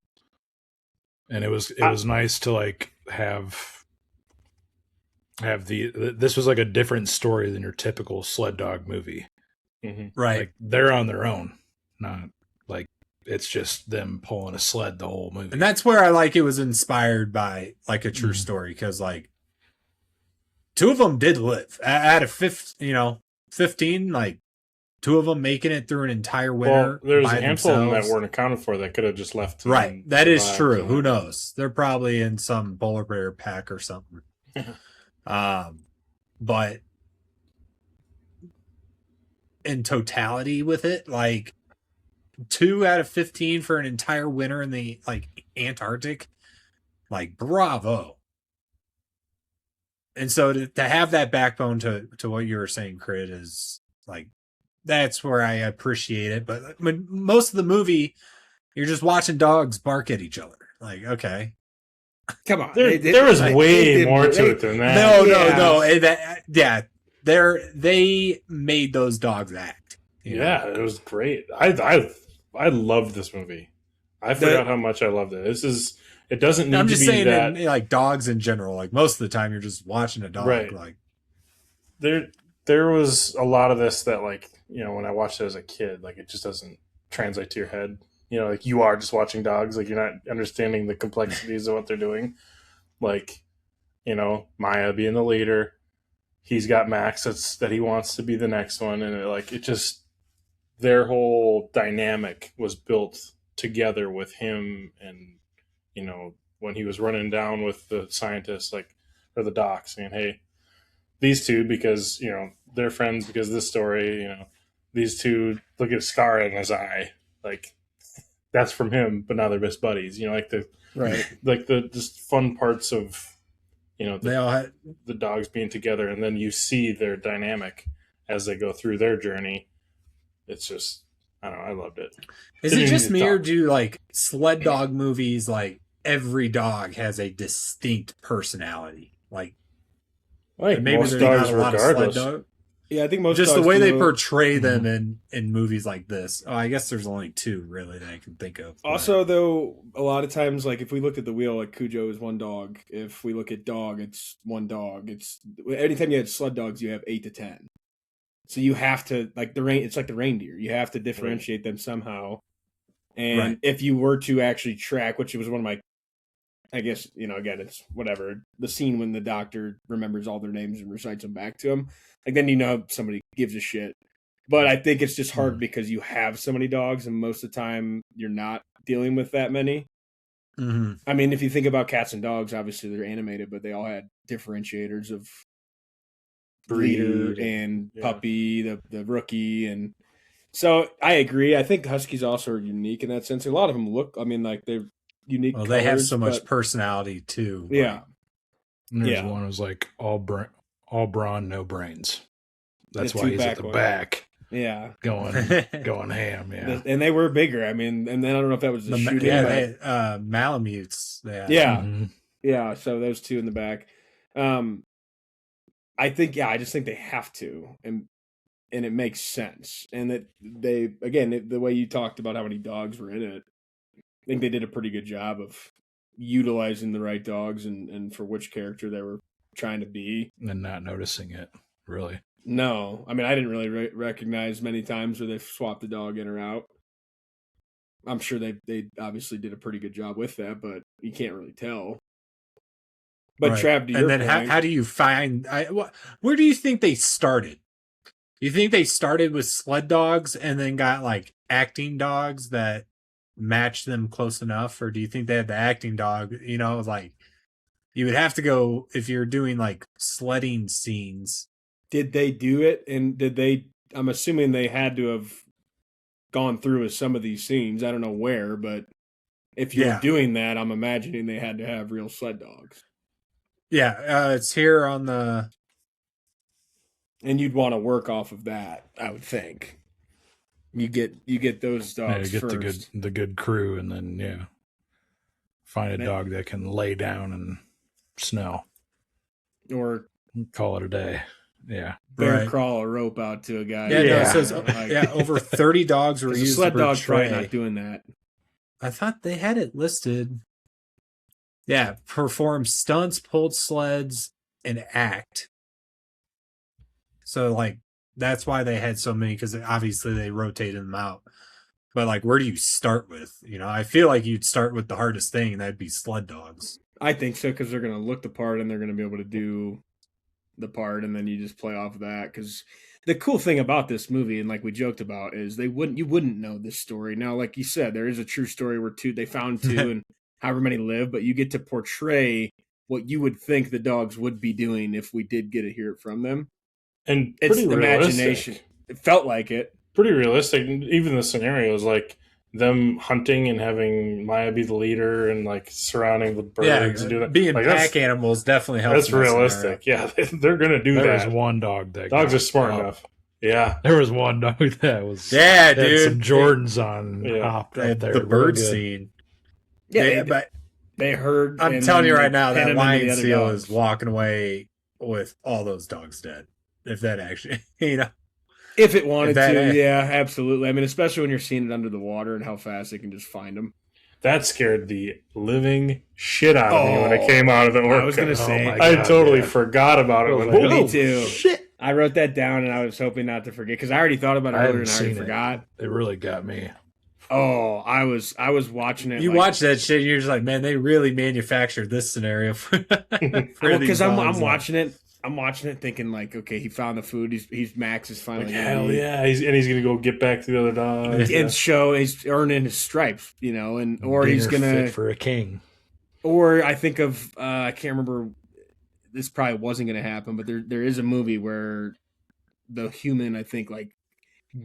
[SPEAKER 4] And it was nice to like have this was like a different story than your typical sled dog movie.
[SPEAKER 5] Mm-hmm.
[SPEAKER 3] Right.
[SPEAKER 4] Like they're on their own, not like it's just them pulling a sled the whole movie.
[SPEAKER 3] And that's where I like it was inspired by like a true story, because like two of them did live out of 15, like two of them making it through an entire winter.
[SPEAKER 5] Well, there's a handful of them that weren't accounted for that could have just left.
[SPEAKER 3] Right. That is true. Who knows? They're probably in some polar bear pack or something. But in totality with it, like 2 out of 15 for an entire winter in the like Antarctic, like bravo. And so to have that backbone to what you were saying, Crit, is like, that's where I appreciate it. But when most of the movie, you're just watching dogs bark at each other. Like, okay,
[SPEAKER 1] come on,
[SPEAKER 5] there was way more to it than that.
[SPEAKER 3] No. They made those dogs act.
[SPEAKER 5] Yeah, it was great. I loved this movie. I forgot how much I loved it. It doesn't need to be that. I'm just saying,
[SPEAKER 3] like dogs in general. Like most of the time, you're just watching a dog.
[SPEAKER 5] Right.
[SPEAKER 3] Like
[SPEAKER 5] there was a lot of this that, like, when I watched it as a kid, like it just doesn't translate to your head. Like you are just watching dogs. Like you're not understanding the complexities of what they're doing. Like, Maya being the leader, he's got Max that he wants to be the next one, and their whole dynamic was built together with him. And when he was running down with the scientists, or the doc, saying, "Hey, these two, because they're friends because of this story. These two, look at a scar in his eye, like that's from him, but now they're best buddies." Like the just fun parts of
[SPEAKER 3] they all had
[SPEAKER 5] the dogs being together, and then you see their dynamic as they go through their journey. It's just, I don't know, I loved it.
[SPEAKER 3] Is it just me, or do like sled dog movies, like every dog has a distinct personality? Like
[SPEAKER 5] maybe
[SPEAKER 3] most
[SPEAKER 5] dogs,
[SPEAKER 3] regardless.
[SPEAKER 1] Yeah, I think most
[SPEAKER 3] just the
[SPEAKER 1] dogs
[SPEAKER 3] way they
[SPEAKER 1] do.
[SPEAKER 3] portray them in movies like this. Oh, I guess there's only 2 really that I can think of. but-
[SPEAKER 1] Also, though, a lot of times, like if we looked at the wheel, like Cujo is 1 dog. If we look at dog, it's 1 dog. It's anytime you have sled dogs, you have 8 to 10. So you have to like it's like the reindeer. You have to differentiate them somehow. And
[SPEAKER 3] Right.
[SPEAKER 1] if you were to actually track, which was one of my, I guess, again, it's whatever, the scene when the doctor remembers all their names and recites them back to him, like then somebody gives a shit. But I think it's just hard because you have so many dogs, and most of the time you're not dealing with that many.
[SPEAKER 3] Mhm.
[SPEAKER 1] I mean, if you think about cats and dogs, obviously they're animated, but they all had differentiators of breeder
[SPEAKER 5] Breed,
[SPEAKER 1] and
[SPEAKER 5] yeah.
[SPEAKER 1] puppy, the rookie, and so I agree. I think Huskies also are unique in that sense. A lot of them look, I mean, like they're unique.
[SPEAKER 3] Well, they have
[SPEAKER 1] colors,
[SPEAKER 3] so much
[SPEAKER 1] but-
[SPEAKER 3] personality too.
[SPEAKER 1] Yeah,
[SPEAKER 3] like-
[SPEAKER 4] And there's
[SPEAKER 1] Yeah.
[SPEAKER 4] one who's like all brawn, no brains. That's
[SPEAKER 1] The
[SPEAKER 4] why he's at
[SPEAKER 1] two-back
[SPEAKER 4] the
[SPEAKER 1] one.
[SPEAKER 4] back
[SPEAKER 1] yeah.
[SPEAKER 4] going ham. Yeah.
[SPEAKER 1] And they were bigger. I mean, and then I don't know if that was the shooting.
[SPEAKER 3] yeah,
[SPEAKER 1] but-
[SPEAKER 3] they Malamutes.
[SPEAKER 1] yeah,
[SPEAKER 4] Mhm.
[SPEAKER 1] yeah. So those 2 in the back. I think, I just think they have to, and it makes sense. And that they, again, the way you talked about how many dogs were in it, I think they did a pretty good job of utilizing the right dogs and for which character they were trying to be.
[SPEAKER 4] And not noticing it, really.
[SPEAKER 1] No, I mean, I didn't really recognize many times where they swapped the dog in or out. I'm sure they obviously did a pretty good job with that, but you can't really tell. But
[SPEAKER 3] Right.
[SPEAKER 1] Trav, to your
[SPEAKER 3] and then
[SPEAKER 1] point,
[SPEAKER 3] how do you find? Where do you think they started? You think they started with sled dogs and then got like acting dogs that matched them close enough, or do you think they had the acting dog? Like you would have to go if you're doing like sledding scenes.
[SPEAKER 1] did they do it? And did they? I'm assuming they had to have gone through with some of these scenes. I don't know where, but if you're
[SPEAKER 3] Yeah.
[SPEAKER 1] doing that, I'm imagining they had to have real sled dogs.
[SPEAKER 3] Yeah, it's here on the.
[SPEAKER 1] And you'd want to work off of that, I would think. You get those
[SPEAKER 4] Yeah,
[SPEAKER 1] dogs
[SPEAKER 4] get
[SPEAKER 1] first.
[SPEAKER 4] the good crew, and then find a
[SPEAKER 1] Man.
[SPEAKER 4] dog that can lay down and snow.
[SPEAKER 1] Or
[SPEAKER 4] Call it a day. Yeah.
[SPEAKER 1] bear
[SPEAKER 3] Right.
[SPEAKER 1] crawl a rope out to a guy.
[SPEAKER 3] Yeah, no,
[SPEAKER 4] Yeah.
[SPEAKER 3] it says
[SPEAKER 1] Like-
[SPEAKER 3] over 30 dogs were
[SPEAKER 1] 'Cause a
[SPEAKER 3] used.
[SPEAKER 1] sled
[SPEAKER 3] to
[SPEAKER 1] dog's probably
[SPEAKER 3] portray-
[SPEAKER 1] not doing that.
[SPEAKER 3] I thought they had it listed. Yeah, perform stunts, pulled sleds, and act. So, like, that's why they had so many, because obviously they rotated them out. But, like, where do you start with? I feel like you'd start with the hardest thing, and that'd be sled dogs.
[SPEAKER 1] I think so, because they're going to look the part and they're going to be able to do the part, and then you just play off of that. Because the cool thing about this movie, and like we joked about, is you wouldn't know this story. Now, like you said, there is a true story where they found 2 and however many live, but you get to portray what you would think the dogs would be doing if we did get to hear it from them.
[SPEAKER 5] And
[SPEAKER 1] It's
[SPEAKER 5] pretty
[SPEAKER 1] imagination.
[SPEAKER 5] realistic.
[SPEAKER 1] It felt like it.
[SPEAKER 5] Pretty realistic. Even the scenarios, like them hunting and having Maya be the leader and like surrounding the birds and doing that.
[SPEAKER 3] being
[SPEAKER 5] Like,
[SPEAKER 3] pack animals definitely helps.
[SPEAKER 5] That's
[SPEAKER 3] in that scenario.
[SPEAKER 5] realistic. Yeah, they're gonna do
[SPEAKER 4] There was
[SPEAKER 5] that.
[SPEAKER 4] one dog that
[SPEAKER 5] Dogs
[SPEAKER 4] got
[SPEAKER 5] are smart
[SPEAKER 4] up.
[SPEAKER 5] enough. Yeah.
[SPEAKER 4] There was one dog that was
[SPEAKER 3] Yeah,
[SPEAKER 4] had
[SPEAKER 3] dude.
[SPEAKER 4] some Jordans on
[SPEAKER 5] Yeah.
[SPEAKER 4] hopped
[SPEAKER 3] The,
[SPEAKER 4] up there.
[SPEAKER 3] the
[SPEAKER 4] real
[SPEAKER 3] bird
[SPEAKER 4] good.
[SPEAKER 3] scene.
[SPEAKER 1] Yeah,
[SPEAKER 3] but
[SPEAKER 1] they heard.
[SPEAKER 3] I'm
[SPEAKER 1] and
[SPEAKER 3] telling you
[SPEAKER 1] then
[SPEAKER 3] right
[SPEAKER 1] they
[SPEAKER 3] now,
[SPEAKER 1] pin
[SPEAKER 3] that
[SPEAKER 1] them into the
[SPEAKER 3] lion
[SPEAKER 1] other
[SPEAKER 3] seal
[SPEAKER 1] dogs.
[SPEAKER 3] is walking away with all those dogs dead. If that actually,
[SPEAKER 1] If it wanted
[SPEAKER 3] If that-
[SPEAKER 1] to, yeah, absolutely. I mean, especially when you're seeing it under the water and how fast they can just find them.
[SPEAKER 5] That scared the living shit out of me when it came out of the orca.
[SPEAKER 1] I was gonna say,
[SPEAKER 4] my
[SPEAKER 5] I
[SPEAKER 4] God,
[SPEAKER 5] totally
[SPEAKER 4] yeah.
[SPEAKER 5] forgot about it.
[SPEAKER 4] I was
[SPEAKER 5] When,
[SPEAKER 4] like,
[SPEAKER 1] me
[SPEAKER 5] oh,
[SPEAKER 1] too.
[SPEAKER 5] shit.
[SPEAKER 1] I wrote that down and I was hoping not to forget because I already thought about it
[SPEAKER 4] I
[SPEAKER 1] earlier
[SPEAKER 4] hadn't
[SPEAKER 1] and I already
[SPEAKER 4] seen it.
[SPEAKER 1] forgot.
[SPEAKER 4] It really got me.
[SPEAKER 1] Oh, I was watching it.
[SPEAKER 3] you
[SPEAKER 1] like,
[SPEAKER 3] watch that shit, you're just like, man, they really manufactured this scenario for
[SPEAKER 1] because
[SPEAKER 3] these
[SPEAKER 1] I'm
[SPEAKER 3] dogs.
[SPEAKER 1] watching it. I'm watching it thinking like, okay, he found the food. He's Max is finally
[SPEAKER 5] Like,
[SPEAKER 1] gonna
[SPEAKER 5] hell
[SPEAKER 1] eat.
[SPEAKER 5] yeah. He's gonna go get back to the other dogs.
[SPEAKER 1] And show he's earning his stripes, and or he's
[SPEAKER 4] Dinner
[SPEAKER 1] gonna
[SPEAKER 4] fit for a king.
[SPEAKER 1] or I think of I can't remember. This probably wasn't gonna happen, but there is a movie where the human I think like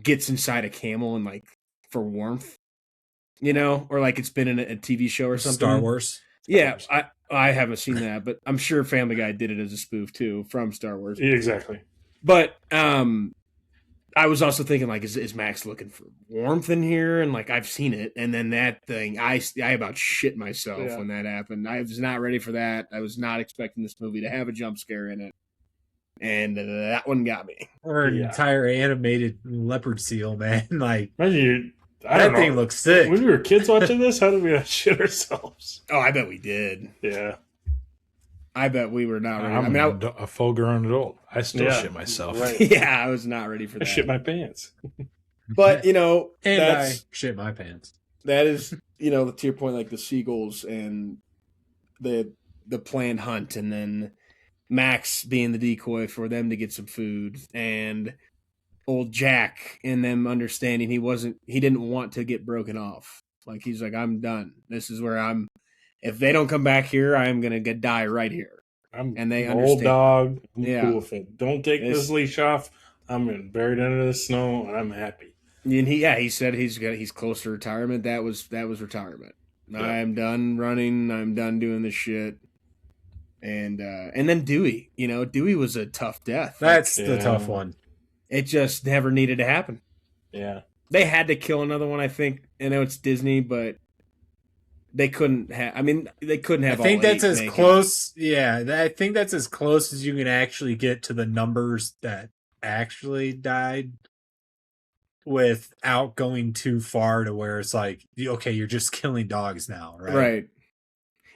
[SPEAKER 1] gets inside a camel and like for warmth, or like it's been in a TV show or something.
[SPEAKER 3] Star Wars.
[SPEAKER 1] Yeah, I haven't seen that, but I'm sure Family Guy did it as a spoof too from Star Wars.
[SPEAKER 5] Yeah, exactly.
[SPEAKER 1] But I was also thinking like, is Max looking for warmth in here? And like I've seen it, and then that thing, I about shit myself when that happened. I was not ready for that. I was not expecting this movie to have a jump scare in it. and that one got me.
[SPEAKER 3] Or an
[SPEAKER 5] Yeah.
[SPEAKER 3] entire animated leopard seal, man. Like
[SPEAKER 5] Imagine you. I
[SPEAKER 3] that
[SPEAKER 5] don't know.
[SPEAKER 3] thing looks sick.
[SPEAKER 5] When we were kids watching this, how did we not shit ourselves?
[SPEAKER 1] Oh, I bet we did.
[SPEAKER 5] Yeah.
[SPEAKER 1] I bet we were not ready.
[SPEAKER 4] I'm
[SPEAKER 1] I mean,
[SPEAKER 4] a full-grown adult. I still
[SPEAKER 5] Yeah.
[SPEAKER 4] shit myself.
[SPEAKER 5] Right.
[SPEAKER 1] yeah, I was not ready for
[SPEAKER 5] I
[SPEAKER 1] that.
[SPEAKER 5] shit my pants.
[SPEAKER 1] But you know,
[SPEAKER 3] and
[SPEAKER 1] that's
[SPEAKER 3] I shit my pants.
[SPEAKER 1] that is, you know, to your point, like the seagulls and the planned hunt, and then Max being the decoy for them to get some food, and old Jack and them understanding he didn't want to get broken off. Like he's like, I'm done. This is where I'm. If they don't come back here, I'm gonna die right here. And they
[SPEAKER 5] I'm an old
[SPEAKER 1] understand.
[SPEAKER 5] dog. I'm
[SPEAKER 1] Yeah.
[SPEAKER 5] cool with it. Don't take this leash off. I'm buried under the snow, and I'm happy.
[SPEAKER 1] And he said he's close to retirement. That was retirement.
[SPEAKER 5] Yeah.
[SPEAKER 1] I'm done running. I'm done doing this shit. And then Dewey, you know, Dewey was a tough death.
[SPEAKER 3] That's the
[SPEAKER 5] Yeah.
[SPEAKER 3] tough one.
[SPEAKER 1] It just never needed to happen.
[SPEAKER 5] Yeah.
[SPEAKER 1] They had to kill another one, I think. I know it's Disney, but they couldn't have. I mean, they couldn't have.
[SPEAKER 3] I think
[SPEAKER 1] all
[SPEAKER 3] that's
[SPEAKER 1] eight
[SPEAKER 3] as
[SPEAKER 1] make it.
[SPEAKER 3] close. Yeah, I think that's as close as you can actually get to the numbers that actually died, without going too far to where it's like, okay, you're just killing dogs now, right?
[SPEAKER 1] Right.
[SPEAKER 3] Like,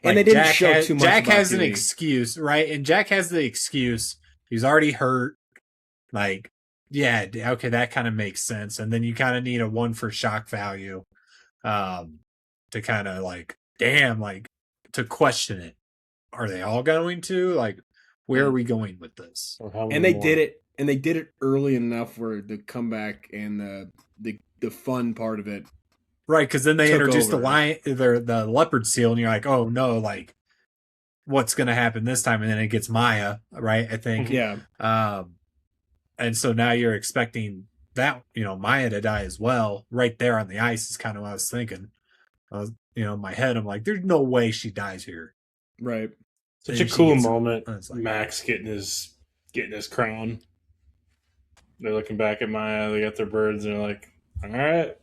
[SPEAKER 1] And they didn't
[SPEAKER 3] Jack
[SPEAKER 1] show too much.
[SPEAKER 3] Jack
[SPEAKER 1] about
[SPEAKER 3] has an
[SPEAKER 1] Dewey.
[SPEAKER 3] excuse, right? And Jack has the excuse. He's already hurt. Like, yeah, okay, that kind of makes sense. And then you kind of need a one for shock value, to kind of like, damn, like to question it. Are they all going to like? Where are we going with this?
[SPEAKER 5] Or how
[SPEAKER 1] And
[SPEAKER 5] many
[SPEAKER 1] they
[SPEAKER 5] more?
[SPEAKER 1] did it. And they did it early enough where the comeback and the fun part of it.
[SPEAKER 3] Right, because then they
[SPEAKER 1] Took
[SPEAKER 3] introduced the
[SPEAKER 1] over.
[SPEAKER 3] lion, the leopard seal, and you're like, oh no, like what's gonna happen this time? And then it gets Maya, right? I think.
[SPEAKER 1] Yeah.
[SPEAKER 3] And so now you're expecting that, you know, Maya to die as well. Right there on the ice is kind of what I was thinking. You know, in my head, I'm like, there's no way she dies here.
[SPEAKER 1] Right.
[SPEAKER 5] Such
[SPEAKER 3] And
[SPEAKER 5] a
[SPEAKER 3] she
[SPEAKER 5] cool
[SPEAKER 3] gets-
[SPEAKER 5] moment.
[SPEAKER 3] it's like-
[SPEAKER 5] Max getting his crown. They're looking back at Maya. They got their birds, and they're like, "All right,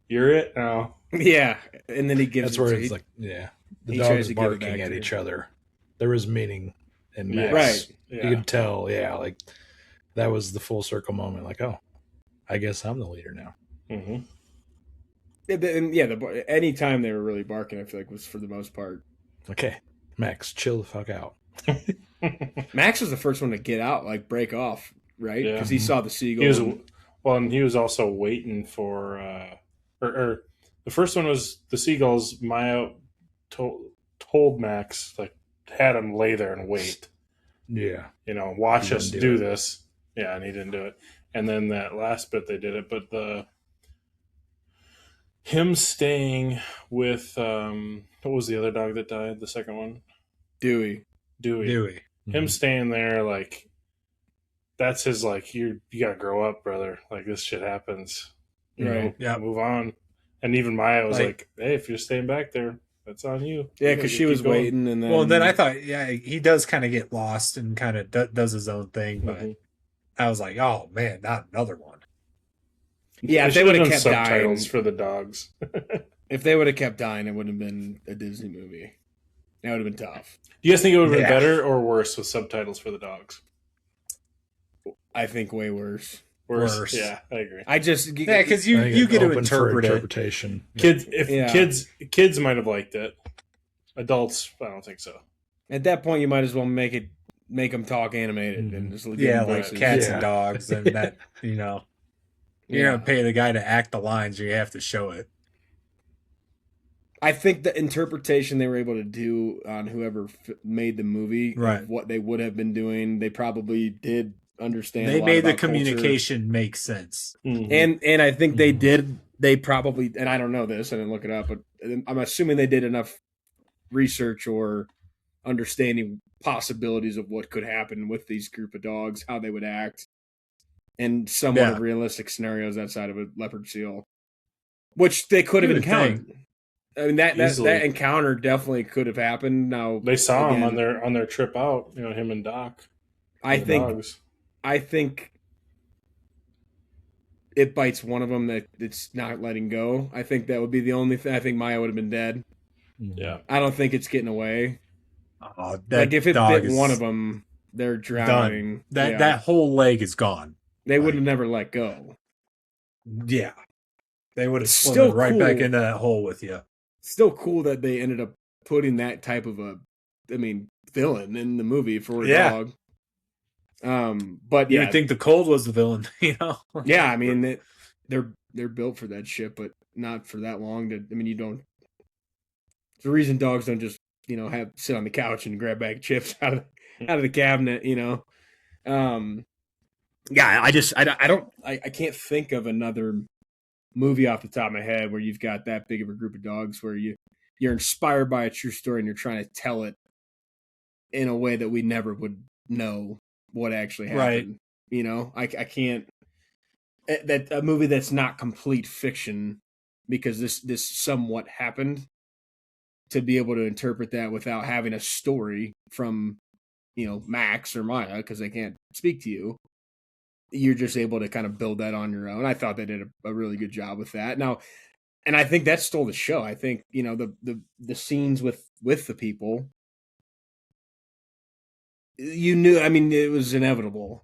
[SPEAKER 5] you're it now."
[SPEAKER 1] Yeah. And then he gives.
[SPEAKER 4] That's where
[SPEAKER 1] it to-
[SPEAKER 4] it's like, yeah, the
[SPEAKER 1] he tries
[SPEAKER 4] dogs
[SPEAKER 1] to give it
[SPEAKER 4] barking
[SPEAKER 1] back
[SPEAKER 4] at
[SPEAKER 1] to
[SPEAKER 4] each
[SPEAKER 1] her.
[SPEAKER 4] other. There was meaning in
[SPEAKER 5] Yeah.
[SPEAKER 4] Max.
[SPEAKER 1] Right.
[SPEAKER 5] Yeah.
[SPEAKER 4] You could tell, yeah, like that was the full circle moment. Like, oh, I guess I'm the leader now.
[SPEAKER 5] Mm-hmm.
[SPEAKER 1] Any time they were really barking, I feel like was for the most part.
[SPEAKER 4] Okay, Max, chill the fuck out.
[SPEAKER 1] Max was the first one to get out, like break off, right?
[SPEAKER 5] Yeah.
[SPEAKER 1] Because he saw the seagull.
[SPEAKER 5] He was and he was also waiting for, or the first one was the seagulls. Maya told Max, like, had him lay there and wait.
[SPEAKER 4] Yeah,
[SPEAKER 5] You know, watch
[SPEAKER 4] He
[SPEAKER 5] us
[SPEAKER 4] didn't
[SPEAKER 5] do
[SPEAKER 4] do it.
[SPEAKER 5] this. Yeah, and he didn't do it. And then that last bit they did it, but him staying with what was the other dog that died? The second one,
[SPEAKER 1] Dewey.
[SPEAKER 5] Dewey.
[SPEAKER 3] Dewey.
[SPEAKER 5] Him staying there, like, that's his, like, you gotta grow up, brother. Like, this shit happens. You know,
[SPEAKER 1] Right.
[SPEAKER 3] Yeah.
[SPEAKER 5] move on. And even Maya was
[SPEAKER 3] Like-
[SPEAKER 5] like, hey, if you're staying back there, that's on you.
[SPEAKER 1] Yeah,
[SPEAKER 5] You
[SPEAKER 1] because
[SPEAKER 5] gotta
[SPEAKER 1] she was
[SPEAKER 5] keep going.
[SPEAKER 1] waiting, and then
[SPEAKER 3] Well, then I thought, yeah, he does kind of get lost and kind of does his own thing, but
[SPEAKER 5] Mhm.
[SPEAKER 3] I was like, oh man, not another one.
[SPEAKER 1] Yeah, if they
[SPEAKER 5] should
[SPEAKER 1] would have
[SPEAKER 5] done
[SPEAKER 1] kept
[SPEAKER 5] subtitles
[SPEAKER 1] dying,
[SPEAKER 5] for the dogs.
[SPEAKER 1] if they would have kept dying, it would have been a Disney movie. That would have been tough.
[SPEAKER 5] Do you guys think it would have been
[SPEAKER 3] Yeah.
[SPEAKER 5] better or worse with subtitles for the dogs?
[SPEAKER 1] I think way worse.
[SPEAKER 3] Worse.
[SPEAKER 5] Yeah, I agree.
[SPEAKER 1] I just
[SPEAKER 3] Yeah, because
[SPEAKER 4] I
[SPEAKER 3] you
[SPEAKER 4] think
[SPEAKER 3] get to
[SPEAKER 4] open for
[SPEAKER 3] interpret it.
[SPEAKER 4] interpretation.
[SPEAKER 5] Kids might have liked it. Adults, I don't think so.
[SPEAKER 1] at that point you might as well make them talk animated and just give
[SPEAKER 3] Yeah,
[SPEAKER 1] them
[SPEAKER 3] like
[SPEAKER 1] voices.
[SPEAKER 3] cats
[SPEAKER 4] Yeah.
[SPEAKER 3] and dogs, and that, you know, you're gonna pay the guy to act the lines, you have to show it.
[SPEAKER 1] I think the interpretation they were able to do on whoever made the movie,
[SPEAKER 3] Right.
[SPEAKER 1] of what they would have been doing, they probably did understand.
[SPEAKER 3] They
[SPEAKER 1] a lot
[SPEAKER 3] made the
[SPEAKER 1] about culture.
[SPEAKER 3] communication make sense.
[SPEAKER 5] Mhm.
[SPEAKER 1] and I think they did. They probably, and I don't know this, I didn't look it up, but I'm assuming they did enough research or understanding possibilities of what could happen with these group of dogs, how they would act, and somewhat
[SPEAKER 3] Yeah.
[SPEAKER 1] of realistic scenarios outside of a leopard seal, which they could have
[SPEAKER 3] You would
[SPEAKER 1] encountered. I mean that
[SPEAKER 5] Easily.
[SPEAKER 1] encounter definitely could have happened. Now
[SPEAKER 5] They saw him
[SPEAKER 1] again,
[SPEAKER 5] on their trip out. You know, him and Doc.
[SPEAKER 1] I
[SPEAKER 5] the
[SPEAKER 1] think
[SPEAKER 5] dogs.
[SPEAKER 1] I think it bites one of them that it's not letting go. I think that would be the only thing. I think Maya would have been dead.
[SPEAKER 5] Yeah.
[SPEAKER 1] I don't think it's getting away.
[SPEAKER 3] Oh, that
[SPEAKER 1] Like if it
[SPEAKER 3] dog
[SPEAKER 1] bit
[SPEAKER 3] is-
[SPEAKER 1] one of them, They're drowning.
[SPEAKER 3] Done. That whole leg is gone.
[SPEAKER 1] They would have never let go.
[SPEAKER 3] Yeah. They would have slid right back into that hole with you.
[SPEAKER 1] Still cool that they ended up putting that type of villain in the movie for a dog. But
[SPEAKER 3] you would think the cold was the villain, you know?
[SPEAKER 1] Yeah, I mean they're built for that shit, but not for that long. You don't. It's the reason dogs don't just sit on the couch and grab bag of chips out of the cabinet, Yeah, I can't think of another movie off the top of my head where you've got that big of a group of dogs where you're inspired by a true story and you're trying to tell it in a way that we never would know what actually happened. Right. I can't that a movie that's not complete fiction because this somewhat happened, to be able to interpret that without having a story from Max or Maya, because they can't speak to you. You're just able to kind of build that on your own. I thought they did a really good job with that. Now, and I think that stole the show. I think the scenes with the people, you knew. I mean, it was inevitable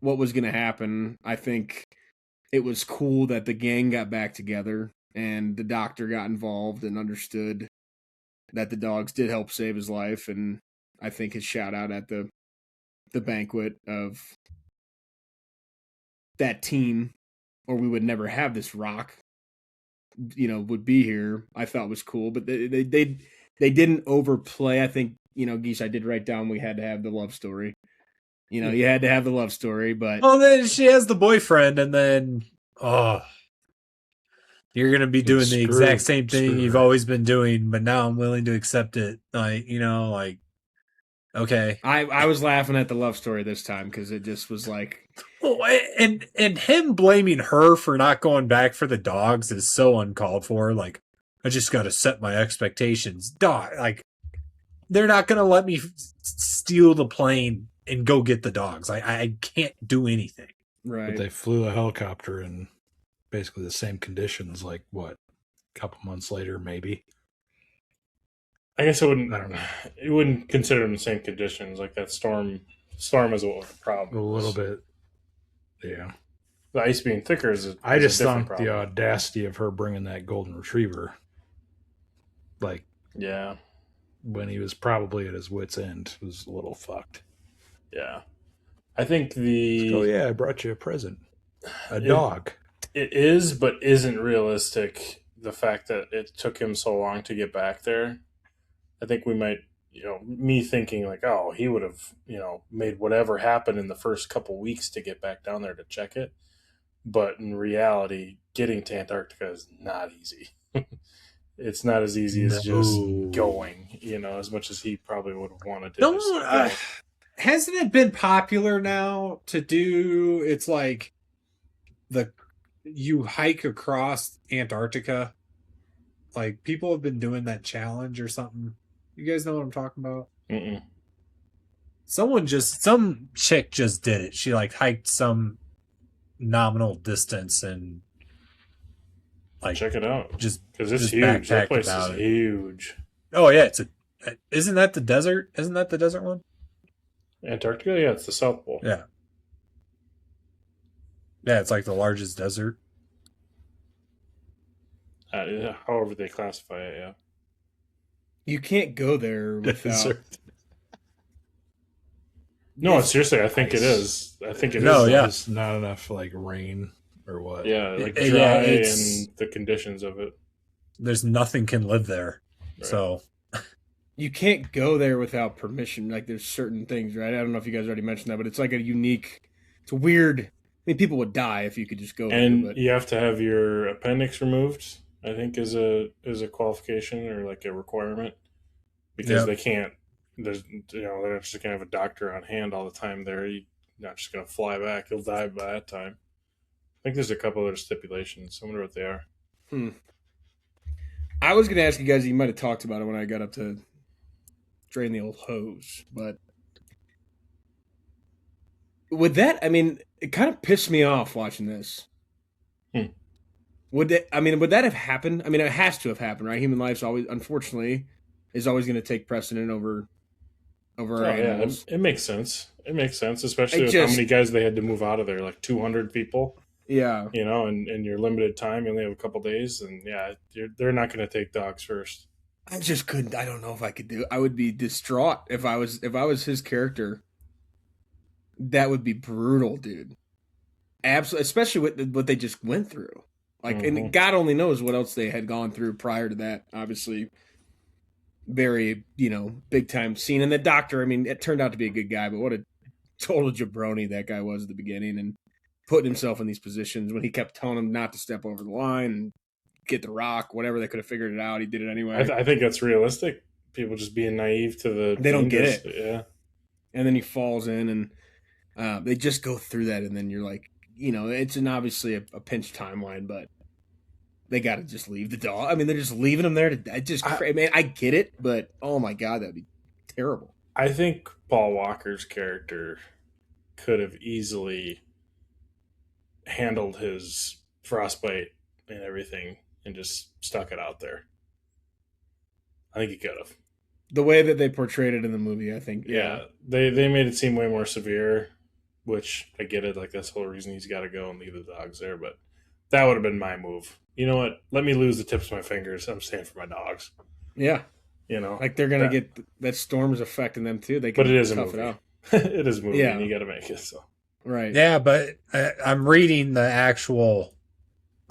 [SPEAKER 1] what was going to happen. I think it was cool that the gang got back together and the doctor got involved and understood that the dogs did help save his life. And I think his shout out at the banquet of that team, or we would never have this rock, would be here, I thought was cool. But they didn't overplay. I think, Geese, I did write down we had to have the love story. You had to have the love story, but
[SPEAKER 3] then she has the boyfriend, and then you're gonna be doing the exact same thing you've always been doing, but now I'm willing to accept it. Okay.
[SPEAKER 1] I was laughing at the love story this time because it just was like,
[SPEAKER 3] and him blaming her for not going back for the dogs is so uncalled for. Like, I just got to set my expectations. Dog, like, they're not gonna let me steal the plane and go get the dogs. I can't do anything.
[SPEAKER 1] Right.
[SPEAKER 4] But they flew a helicopter in basically the same conditions, like what, a couple months later, maybe.
[SPEAKER 5] I guess I don't know. You wouldn't consider them the same conditions. Like that storm is a problem.
[SPEAKER 4] A little bit, yeah.
[SPEAKER 5] The ice being thicker is
[SPEAKER 4] I just thought the audacity of her bringing that golden retriever, like,
[SPEAKER 5] yeah,
[SPEAKER 4] when he was probably at his wit's end, was a little fucked.
[SPEAKER 5] Yeah, I think
[SPEAKER 4] I brought you a present, a dog.
[SPEAKER 5] It is, but isn't realistic. The fact that it took him so long to get back there. I think we might, me thinking like, oh, he would have, made whatever happen in the first couple weeks to get back down there to check it. But in reality, getting to Antarctica is not easy. It's not as easy as just going, as much as he probably would have wanted to.
[SPEAKER 3] Hasn't it been popular now to do, it's like you hike across Antarctica? Like, people have been doing that challenge or something. You guys know what I'm talking about?
[SPEAKER 5] Mm-mm.
[SPEAKER 3] Some chick just did it. She hiked some nominal distance and
[SPEAKER 5] check it out.
[SPEAKER 3] Just
[SPEAKER 5] because it's huge. That place is huge.
[SPEAKER 3] Oh yeah, isn't that the desert? Isn't that the desert one?
[SPEAKER 5] Antarctica? Yeah, it's the South Pole.
[SPEAKER 3] Yeah. Yeah, it's like the largest desert.
[SPEAKER 5] However they classify it, yeah.
[SPEAKER 1] You can't go there without.
[SPEAKER 5] No, seriously, I think it is. I think it is.
[SPEAKER 3] No, yeah.
[SPEAKER 4] It's not enough rain or what.
[SPEAKER 5] Yeah, dry and the conditions of it.
[SPEAKER 3] There's nothing can live there.
[SPEAKER 5] Right.
[SPEAKER 3] So
[SPEAKER 1] you can't go there without permission. Like, there's certain things, right? I don't know if you guys already mentioned that, but it's like it's a weird. I mean, people would die if you could just go
[SPEAKER 5] and
[SPEAKER 1] there. But
[SPEAKER 5] you have to have your appendix removed, I think is a qualification or a requirement, because they can't. There's they're not just gonna have a doctor on hand all the time there. You're not just gonna fly back. You'll die by that time. I think there's a couple other stipulations. I wonder what they are.
[SPEAKER 1] I was gonna ask you guys. You might have talked about it when I got up to drain the old hose, but with that, I mean, it kind of pissed me off watching this. Would that have happened? I mean, it has to have happened, right? Human life's always, unfortunately, is always going to take precedent over over our animals.
[SPEAKER 5] It makes sense. It makes sense, especially with how many guys they had to move out of there, like 200 people.
[SPEAKER 1] Yeah,
[SPEAKER 5] you know, and your limited time, you only have a couple days, and yeah, they're not going to take dogs first.
[SPEAKER 1] I just couldn't. I don't know if I could do. I would be distraught if I was his character. That would be brutal, dude. Absolutely, especially with what they just went through. Like, and God only knows what else they had gone through prior to that. Obviously, very big time scene. And the doctor, I mean, it turned out to be a good guy, but what a total jabroni that guy was at the beginning, and putting himself in these positions when he kept telling him not to step over the line and get the rock, whatever. They could have figured it out. He did it anyway.
[SPEAKER 5] I think that's realistic. People just being naive to the
[SPEAKER 1] they don't get it.
[SPEAKER 5] Yeah.
[SPEAKER 1] And then he falls in, and they just go through that, and then you're like, it's obviously a pinch timeline, but they got to just leave the dog. I mean, they're just leaving him there to man, I get it, but oh my God, that'd be terrible.
[SPEAKER 5] I think Paul Walker's character could have easily handled his frostbite and everything and just stuck it out there. I think he could have.
[SPEAKER 1] The way that they portrayed it in the movie, I think.
[SPEAKER 5] Yeah. They made it seem way more severe, which I get it. Like, that's the whole reason he's got to go and leave the dogs there. But that would have been my move. You know what? Let me lose the tips of my fingers. I'm staying for my dogs.
[SPEAKER 1] Yeah.
[SPEAKER 5] Like
[SPEAKER 1] they're going to get that storm is affecting them too. They can
[SPEAKER 5] but it is a
[SPEAKER 1] tough
[SPEAKER 5] movie.
[SPEAKER 1] it out.
[SPEAKER 5] It is a movie, and you got to make it. So.
[SPEAKER 1] Right.
[SPEAKER 3] Yeah, but I'm reading the actual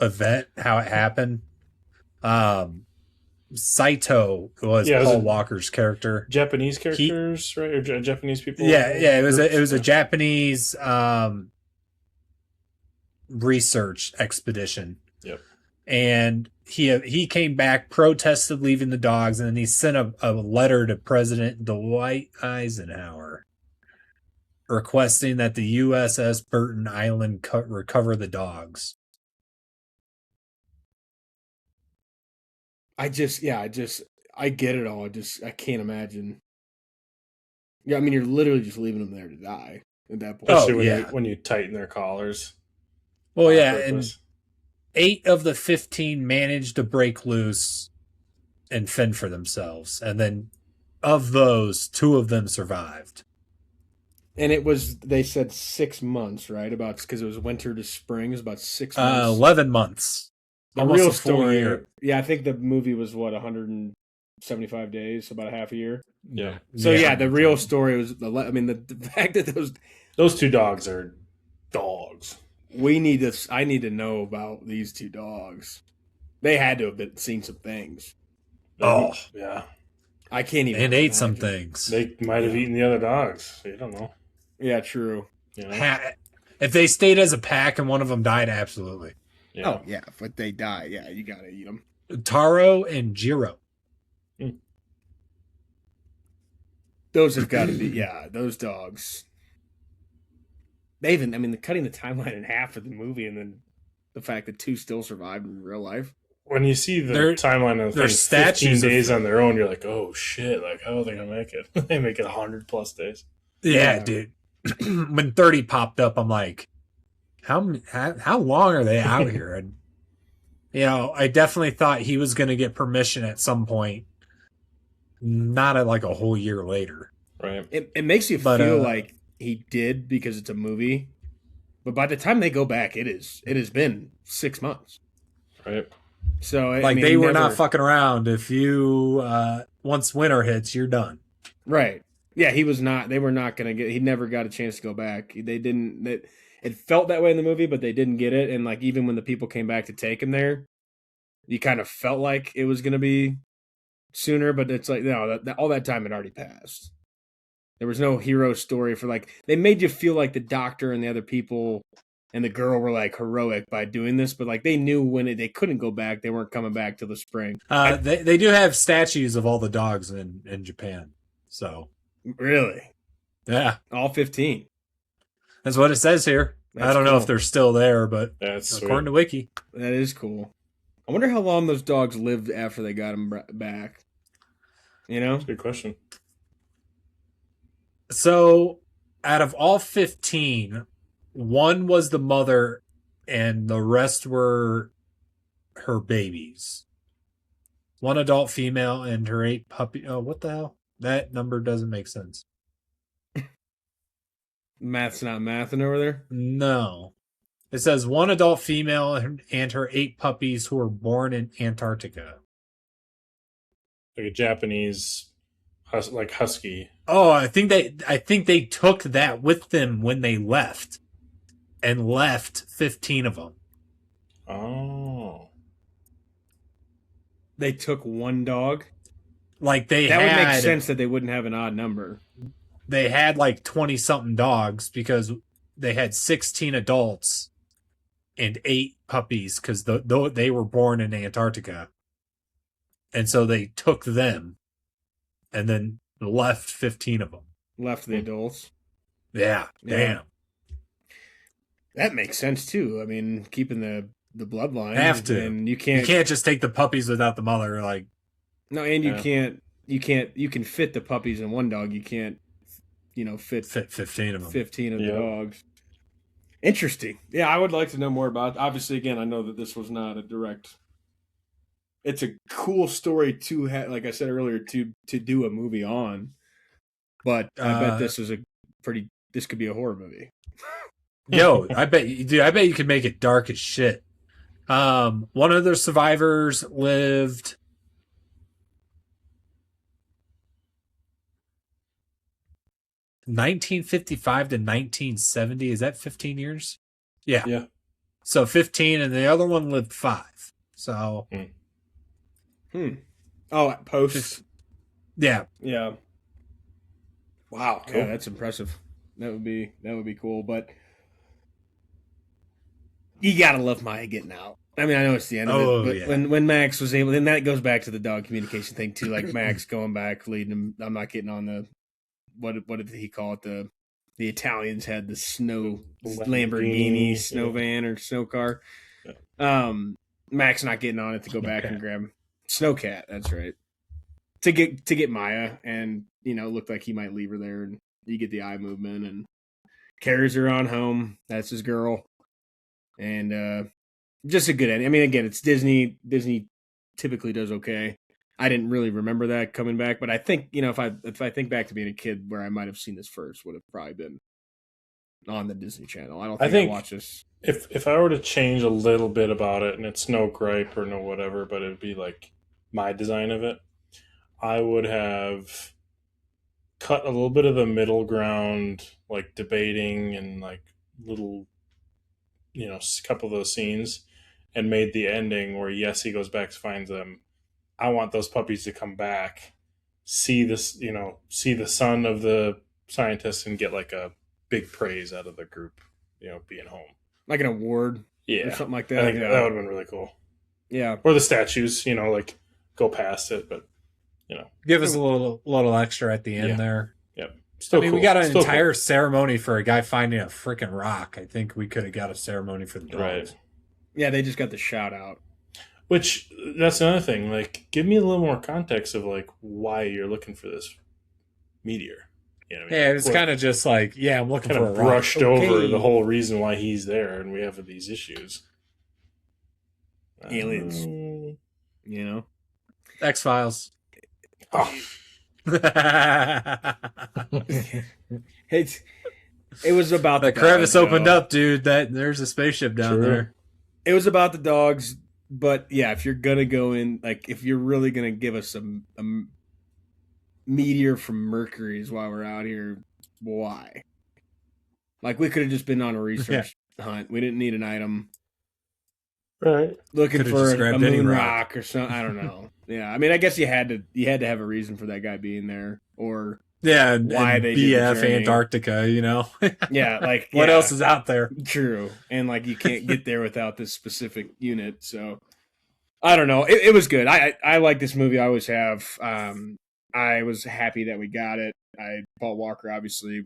[SPEAKER 3] event, how it happened. Saito was Paul Walker's character.
[SPEAKER 5] Japanese characters, right? Or Japanese people?
[SPEAKER 3] Yeah. It was a Japanese research expedition.
[SPEAKER 5] Yep.
[SPEAKER 3] And he came back, protested leaving the dogs, and then he sent a letter to President Dwight Eisenhower requesting that the USS Burton Island recover the dogs.
[SPEAKER 1] I get it all. I can't imagine. Yeah, I mean, you're literally just leaving them there to die at that point.
[SPEAKER 5] Especially when you tighten their collars.
[SPEAKER 3] Well, yeah, and 8 of the 15 managed to break loose and fend for themselves. And then of those, 2 of them survived.
[SPEAKER 1] And it was, they said 6 months, right? About, because it was winter to spring. It was about 6 months.
[SPEAKER 3] 11 months.
[SPEAKER 1] The real story. Year. Yeah, I think the movie was 175 days, about a half a year.
[SPEAKER 5] Yeah.
[SPEAKER 1] So the real story was the fact that
[SPEAKER 5] those 2 dogs are dogs.
[SPEAKER 1] I need to know about these 2 dogs. They had to have seen some things.
[SPEAKER 3] Oh
[SPEAKER 5] yeah.
[SPEAKER 1] I can't even.
[SPEAKER 3] And ate some things.
[SPEAKER 5] They might have eaten the other dogs. You don't know.
[SPEAKER 1] Yeah, true.
[SPEAKER 3] If they stayed as a pack and one of them died, absolutely.
[SPEAKER 1] Yeah. Oh, yeah. If they die, yeah, you got to eat them.
[SPEAKER 3] Taro and Jiro.
[SPEAKER 1] Those have got to be, those dogs. They cutting the timeline in half for the movie, and then the fact that 2 still survived in real life.
[SPEAKER 5] When you see the timeline of 15 days on their own, you're like, oh, shit. Like, how are they going to make it? They make it 100+ days.
[SPEAKER 3] Yeah, dude. When 30 popped up, I'm like, how long are they out here? And I definitely thought he was going to get permission at some point, not at like a whole year later.
[SPEAKER 5] Right.
[SPEAKER 1] It makes you feel like he did because it's a movie, but by the time they go back, it has been 6 months.
[SPEAKER 5] Right.
[SPEAKER 1] So
[SPEAKER 3] they were not fucking around. If you once winter hits, you're done.
[SPEAKER 1] Right. Yeah, he was not. They were not going to get. He never got a chance to go back. They didn't. It felt that way in the movie, but they didn't get it. And even when the people came back to take him there, you kind of felt like it was going to be sooner. But it's like no, all that time had already passed. There was no hero story for they made you feel like the doctor and the other people and the girl were heroic by doing this, but they knew when they couldn't go back, they weren't coming back till the spring.
[SPEAKER 3] They do have statues of all the dogs in Japan. So
[SPEAKER 1] really,
[SPEAKER 3] yeah,
[SPEAKER 1] all 15.
[SPEAKER 3] That's what it says here. I don't know if they're still there, but according to Wiki,
[SPEAKER 1] that is cool. I wonder how long those dogs lived after they got them back.
[SPEAKER 5] That's a good question.
[SPEAKER 3] So, out of all 15, 1 was the mother, and the rest were her babies. 1 adult female and her 8 puppy. Oh, what the hell? That number doesn't make sense.
[SPEAKER 1] Math's not mathing over there.
[SPEAKER 3] No. It says 1 adult female and her 8 puppies who were born in Antarctica.
[SPEAKER 5] Like a Japanese, like husky.
[SPEAKER 3] Oh, I think they took that with them when they left, and left 15 of them.
[SPEAKER 5] Oh,
[SPEAKER 1] They took one dog.
[SPEAKER 3] Like
[SPEAKER 1] That would make sense that they wouldn't have an odd number.
[SPEAKER 3] They had like 20 something dogs because they had 16 adults and 8 puppies because they were born in Antarctica, and so they took them, and then left 15 of them.
[SPEAKER 1] Left the adults.
[SPEAKER 3] Yeah, damn.
[SPEAKER 1] That makes sense too. I mean, keeping the bloodline.
[SPEAKER 3] Have to.
[SPEAKER 1] And you
[SPEAKER 3] You can't just take the puppies without the mother. Like,
[SPEAKER 1] no, and you can't. You can fit the puppies in one dog. You can't, fit
[SPEAKER 3] 15 of them.
[SPEAKER 1] 15 of the dogs. Interesting. Yeah, I would like to know more about. Obviously, again, I know that this was not a direct. It's a cool story to have, like I said earlier, to do a movie on. But I bet this is this could be a horror movie.
[SPEAKER 3] Yo, I bet you could make it dark as shit. One of the survivors lived 1955 to 1970. Is that 15 years? Yeah.
[SPEAKER 5] Yeah.
[SPEAKER 3] So 15, and the other one lived 5. So.
[SPEAKER 1] Oh, post.
[SPEAKER 3] Yeah.
[SPEAKER 1] Yeah. Wow.
[SPEAKER 5] Cool.
[SPEAKER 1] Yeah, that's impressive. That would be cool, but you gotta love Maya getting out. I mean, I know it's the end of it, but when Max was able, then that goes back to the dog communication thing too. Like Max going back, leading him. I'm not getting on the what did he call it? The Italians had the snow Lamborghini snow van or snow car. Yeah. Max not getting on it to go back and grab Snowcat. That's right. To get Maya, and looked like he might leave her there, and you get the eye movement and carries her on home. That's his girl, and just a good ending. I mean, again, it's Disney. Disney typically does okay. I didn't really remember that coming back, but I think if I think back to being a kid where I might have seen this first, would have probably been on the Disney Channel. I think I watched this.
[SPEAKER 5] If I were to change a little bit about it, and it's no gripe or no whatever, but it'd be like my design of it, I would have cut a little bit of the middle ground, like debating and like little, a couple of those scenes, and made the ending where yes, he goes back to find them. I want those puppies to come back, see this, see the son of the scientist, and get like a big praise out of the group, being home,
[SPEAKER 1] like an award, or something like that.
[SPEAKER 5] I think that would have been really cool.
[SPEAKER 1] Yeah,
[SPEAKER 5] or the statues, like go past it, but
[SPEAKER 3] give us a little extra at the end there.
[SPEAKER 5] Yep. Still cool.
[SPEAKER 3] We got an entire ceremony for a guy finding a freaking rock. I think we could have got a ceremony for the dogs.
[SPEAKER 5] Right.
[SPEAKER 1] Yeah, they just got the shout out.
[SPEAKER 5] Which, that's another thing. Like, give me a little more context of like why you're looking for this meteor.
[SPEAKER 3] Yeah, it's kind of just like, I'm looking for a rock.
[SPEAKER 5] Brushed over the whole reason why he's there, and we have these issues.
[SPEAKER 1] Aliens,
[SPEAKER 3] X-Files.
[SPEAKER 5] Oh.
[SPEAKER 1] It was about
[SPEAKER 3] the crevice opened up, dude. There's a spaceship down there.
[SPEAKER 1] It was about the dogs, but yeah, if you're gonna go in, like if you're really gonna give us a meteor from Mercury's while we're out here, why? Like we could have just been on a research hunt. We didn't need an item.
[SPEAKER 5] Right.
[SPEAKER 1] Looking for a moon rock or something. I don't know. Yeah, I mean, I guess you had to have a reason for that guy being there, or
[SPEAKER 3] why they BF did Antarctica.
[SPEAKER 1] Yeah, like
[SPEAKER 3] what else is out there?
[SPEAKER 1] True, and like you can't get there without this specific unit. So I don't know. It was good. I like this movie. I always have. I was happy that we got it. Paul Walker, obviously.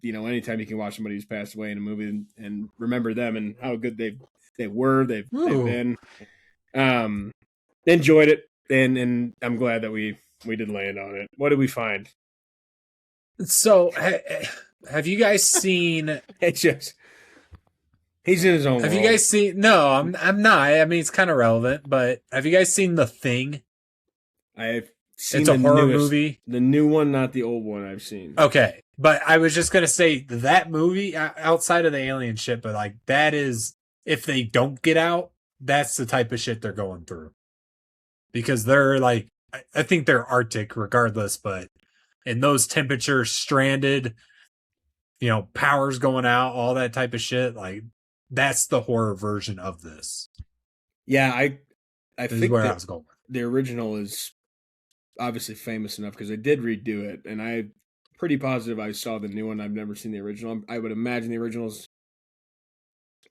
[SPEAKER 1] Anytime you can watch somebody who's passed away in a movie and remember them and how good they've been. Enjoyed it, and I'm glad that we did land on it. What did we find?
[SPEAKER 3] So, have you guys seen?
[SPEAKER 1] He's in his own.
[SPEAKER 3] Have you guys seen? No, I'm not. I mean, it's kind of relevant, but have you guys seen The Thing?
[SPEAKER 1] I've seen.
[SPEAKER 3] It's a horror movie.
[SPEAKER 1] The new one, not the old one. I've seen.
[SPEAKER 3] Okay, But I was just gonna say that movie outside of the alien shit, but like that is if they don't get out, that's the type of shit they're going through. Because they're like, I think they're Arctic regardless, but in those temperatures, stranded, powers going out, all that type of shit, like that's the horror version of this.
[SPEAKER 1] Yeah, I think
[SPEAKER 3] where I was going.
[SPEAKER 1] The original is obviously famous enough because I did redo it, and I'm pretty positive I saw the new one. I've never seen the original. I would imagine the original's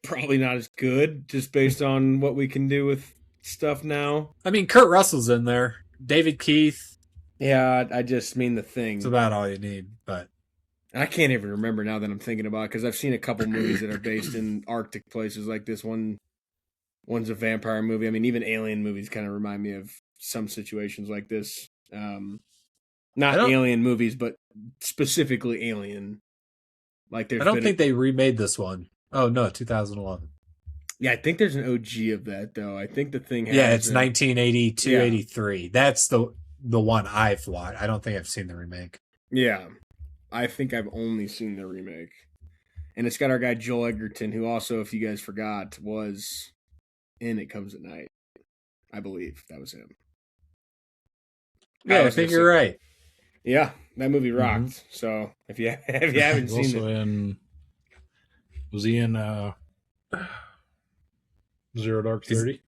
[SPEAKER 1] probably not as good, just based on what we can do with stuff now.
[SPEAKER 3] I mean, Kurt Russell's in there, David Keith.
[SPEAKER 1] Yeah, I just mean the thing.
[SPEAKER 3] It's about all you need, but
[SPEAKER 1] I can't even remember now that I'm thinking about it because I've seen a couple movies that are based in Arctic places like this one. One's a vampire movie. I mean, even alien movies kind of remind me of some situations like this. Not alien movies, but specifically alien. Like
[SPEAKER 3] I don't think they remade this one. Oh no, 2011.
[SPEAKER 1] Yeah, I think there's an OG of that though. I think the thing has
[SPEAKER 3] it's 1982, 83. That's the one I've watched. I don't think I've seen the remake.
[SPEAKER 1] Yeah, I think I've only seen the remake, and it's got our guy Joel Edgerton, who also, if you guys forgot, was in It Comes at Night. I believe that was him.
[SPEAKER 3] Yeah, I think you're right.
[SPEAKER 1] Yeah, that movie rocked. Mm-hmm. So if you haven't seen it,
[SPEAKER 4] was he in Zero Dark 30?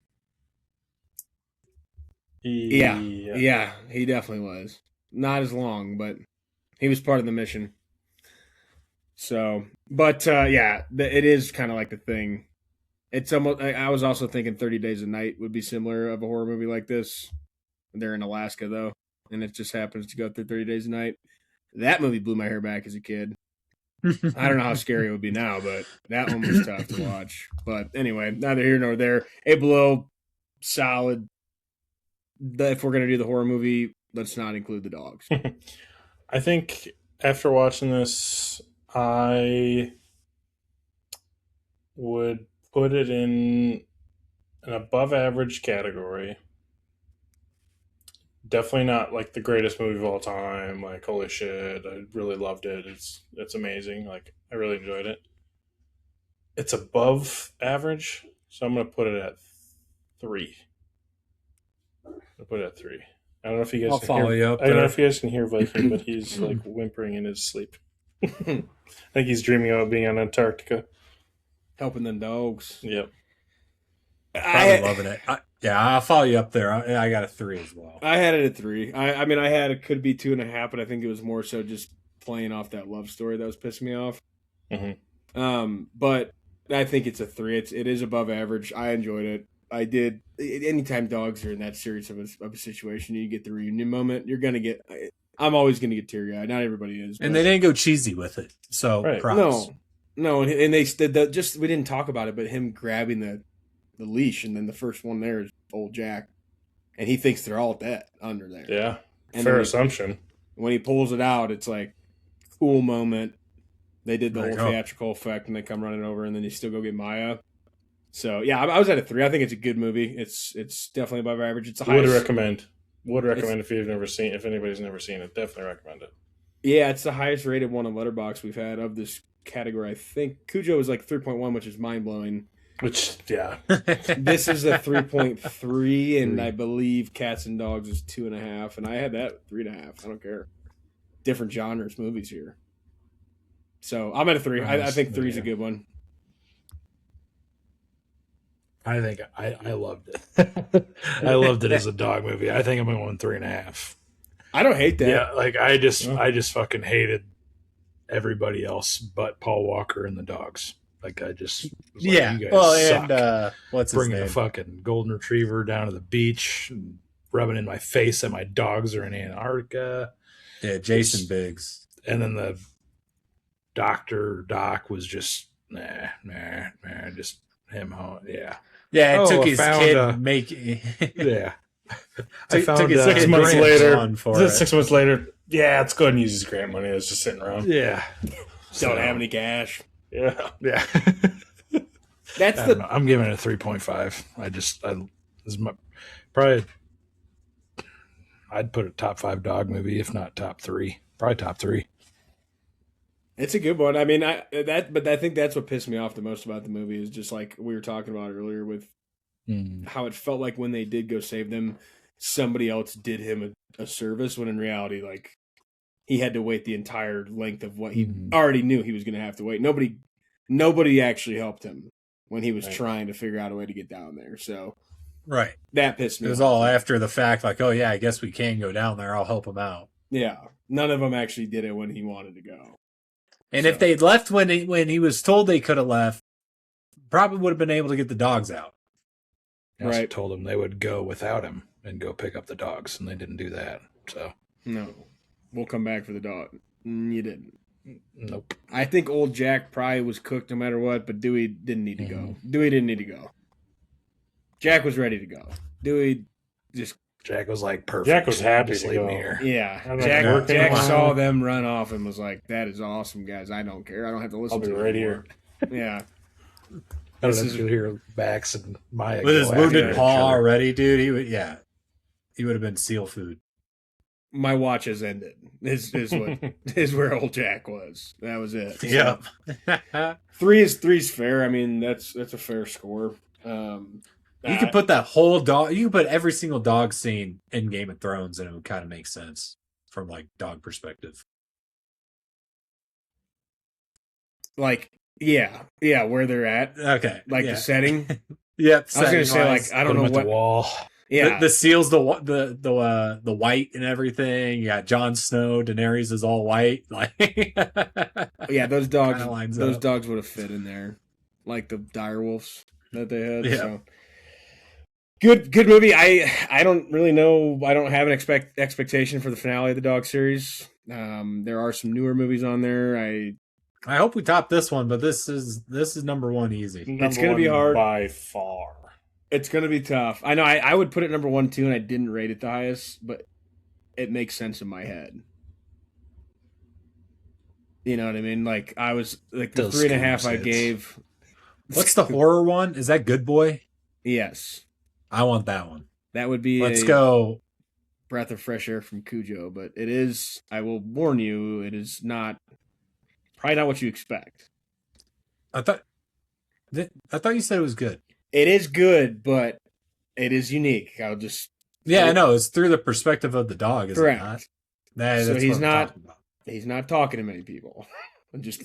[SPEAKER 1] Yeah, he definitely was. Not as long, but he was part of the mission. So, but it is kind of like the thing. It's almost. I was also thinking 30 Days a Night would be similar of a horror movie like this. They're in Alaska though, and it just happens to go through 30 Days a Night. That movie blew my hair back as a kid. I don't know how scary it would be now, but that one was tough to watch. But anyway, neither here nor there. A below solid. If we're gonna do the horror movie, let's not include the dogs.
[SPEAKER 5] I think after watching this, I would put it in an above average category. Definitely not like the greatest movie of all time. Like, holy shit, I really loved it. It's amazing. Like, I really enjoyed it. It's above average, so I'm gonna put it at 3. I'll put it at 3. I don't know if you guys
[SPEAKER 3] I'll
[SPEAKER 5] can
[SPEAKER 3] follow
[SPEAKER 5] hear.
[SPEAKER 3] You up
[SPEAKER 5] I don't know
[SPEAKER 3] there.
[SPEAKER 5] if you guys can hear Viking, but he's like whimpering in his sleep. I think he's dreaming about being on Antarctica,
[SPEAKER 1] helping them dogs.
[SPEAKER 5] Yep.
[SPEAKER 3] Probably loving it. I'll follow you up there. I got a 3 as well.
[SPEAKER 1] I had it at 3. I mean, I had it could be 2.5, but I think it was more so just playing off that love story that was pissing me off.
[SPEAKER 5] Mm-hmm.
[SPEAKER 1] But I think it's a 3. It is above average. I enjoyed it. I did. Anytime dogs are in that serious of a situation, you get the reunion moment. You're gonna get. I'm always gonna get teary eyed. Not everybody is,
[SPEAKER 3] and they didn't go cheesy with it. So
[SPEAKER 5] right.
[SPEAKER 3] props.
[SPEAKER 1] No, and they just we didn't talk about it, but him grabbing the leash, and then the first one there is old Jack, and he thinks they're all dead under there.
[SPEAKER 5] Yeah,
[SPEAKER 1] and
[SPEAKER 5] fair assumption.
[SPEAKER 1] When he pulls it out, it's like cool moment. They did the whole theatrical effect, and they come running over, and then you still go get Maya. So yeah, I was at a 3. I think it's a good movie. It's definitely above average. It's a
[SPEAKER 5] Would recommend if you've never seen. If anybody's never seen it, definitely recommend it.
[SPEAKER 1] Yeah, it's the highest rated one on Letterboxd we've had of this category. I think Cujo is like 3.1, which is mind blowing.
[SPEAKER 5] Which
[SPEAKER 1] this is a 3.3, and I believe Cats and Dogs is 2.5, and I had that 3.5. I don't care. Different genres movies here. So I'm at a 3. I think 3 is a good one.
[SPEAKER 4] I think I loved it. I loved it as a dog movie. I think I'm going 3.5.
[SPEAKER 1] I don't hate that.
[SPEAKER 4] Yeah, like I just fucking hated everybody else but Paul Walker and the dogs. Like I just you guys suck.
[SPEAKER 3] And what's his
[SPEAKER 4] bringing
[SPEAKER 3] name?
[SPEAKER 4] a fucking golden retriever down to the beach and rubbing in my face that my dogs are in Antarctica.
[SPEAKER 3] Yeah, Jason Biggs.
[SPEAKER 4] And then the Doc was just just him home. Yeah.
[SPEAKER 3] Yeah, it took his kid making.
[SPEAKER 5] Yeah. I found it 6 months later. 6 months later, yeah, let's go ahead and use his grant money. It's just sitting around.
[SPEAKER 4] Yeah.
[SPEAKER 1] Don't have any cash.
[SPEAKER 5] Yeah.
[SPEAKER 4] Yeah. I'm giving it a 3.5. I'd put a top 5 dog movie, if not top 3. Probably top 3.
[SPEAKER 1] It's a good one. I mean, but I think that's what pissed me off the most about the movie is just like we were talking about earlier with how it felt like when they did go save them, somebody else did him a service when in reality, like he had to wait the entire length of what he already knew he was going to have to wait. Nobody actually helped him when he was trying to figure out a way to get down there. So
[SPEAKER 3] right,
[SPEAKER 1] that pissed me off.
[SPEAKER 3] It was all after the fact, like, oh yeah, I guess we can go down there. I'll help him out.
[SPEAKER 1] Yeah, none of them actually did it when he wanted to go.
[SPEAKER 3] And if they'd left when he was told they could have left, probably would have been able to get the dogs out.
[SPEAKER 4] I also told them they would go without him and go pick up the dogs, and they didn't do that. So
[SPEAKER 1] no, we'll come back for the dog. You didn't.
[SPEAKER 4] Nope.
[SPEAKER 1] I think old Jack probably was cooked no matter what, but Dewey didn't need to go. Dewey didn't need to go. Jack was ready to go. Dewey just.
[SPEAKER 4] Jack was like perfect.
[SPEAKER 5] Jack was happy
[SPEAKER 4] just
[SPEAKER 5] to
[SPEAKER 4] leave
[SPEAKER 5] go.
[SPEAKER 4] me here.
[SPEAKER 1] Yeah, Jack saw them run off and was like, "That is awesome, guys. I don't care. I don't have to listen.
[SPEAKER 5] I'll be
[SPEAKER 1] to
[SPEAKER 5] right
[SPEAKER 1] anymore."
[SPEAKER 5] here.
[SPEAKER 1] Yeah.
[SPEAKER 4] I don't have to hear Bax and Maya.
[SPEAKER 3] With his wounded paw already, dude, he would have been seal food.
[SPEAKER 1] My watch has ended. Is where old Jack was. That was it. So,
[SPEAKER 3] Yep.
[SPEAKER 1] Three's fair. I mean, that's a fair score.
[SPEAKER 3] You could put that whole dog. You could put every single dog scene in Game of Thrones, and it would kind of make sense from like dog perspective.
[SPEAKER 1] Like, yeah, where they're at.
[SPEAKER 3] Okay,
[SPEAKER 1] like the setting.
[SPEAKER 3] Yep.
[SPEAKER 1] I was gonna say like I don't know what
[SPEAKER 4] the wall.
[SPEAKER 1] Yeah,
[SPEAKER 3] the seals, the white and everything. You got Jon Snow. Daenerys is all white. Like,
[SPEAKER 1] yeah, those dogs would have fit in there, like the direwolves that they had.
[SPEAKER 3] Yeah.
[SPEAKER 1] So. Good movie. I don't really know. I don't have an expectation for the finale of the Dog series. There are some newer movies on there.
[SPEAKER 3] I hope we top this one, but this is number one easy.
[SPEAKER 1] It's going to be hard
[SPEAKER 5] by far.
[SPEAKER 1] It's going to be tough. I know. I would put it number 1, 2, and I didn't rate it the highest, but it makes sense in my head. You know what I mean? Like I was like the 3.5 I gave.
[SPEAKER 3] What's the horror one? Is that Good Boy?
[SPEAKER 1] Yes.
[SPEAKER 3] I want that one.
[SPEAKER 1] That would be
[SPEAKER 3] Let's go.
[SPEAKER 1] Breath of fresh air from Cujo, but it is, I will warn you, it is probably not what you expect.
[SPEAKER 3] I thought you said it was good.
[SPEAKER 1] It is good, but it is unique. I
[SPEAKER 3] know. It's through the perspective of the dog, is
[SPEAKER 1] correct.
[SPEAKER 3] It not? That's
[SPEAKER 1] so he's
[SPEAKER 3] not.
[SPEAKER 1] He's not talking to many people. just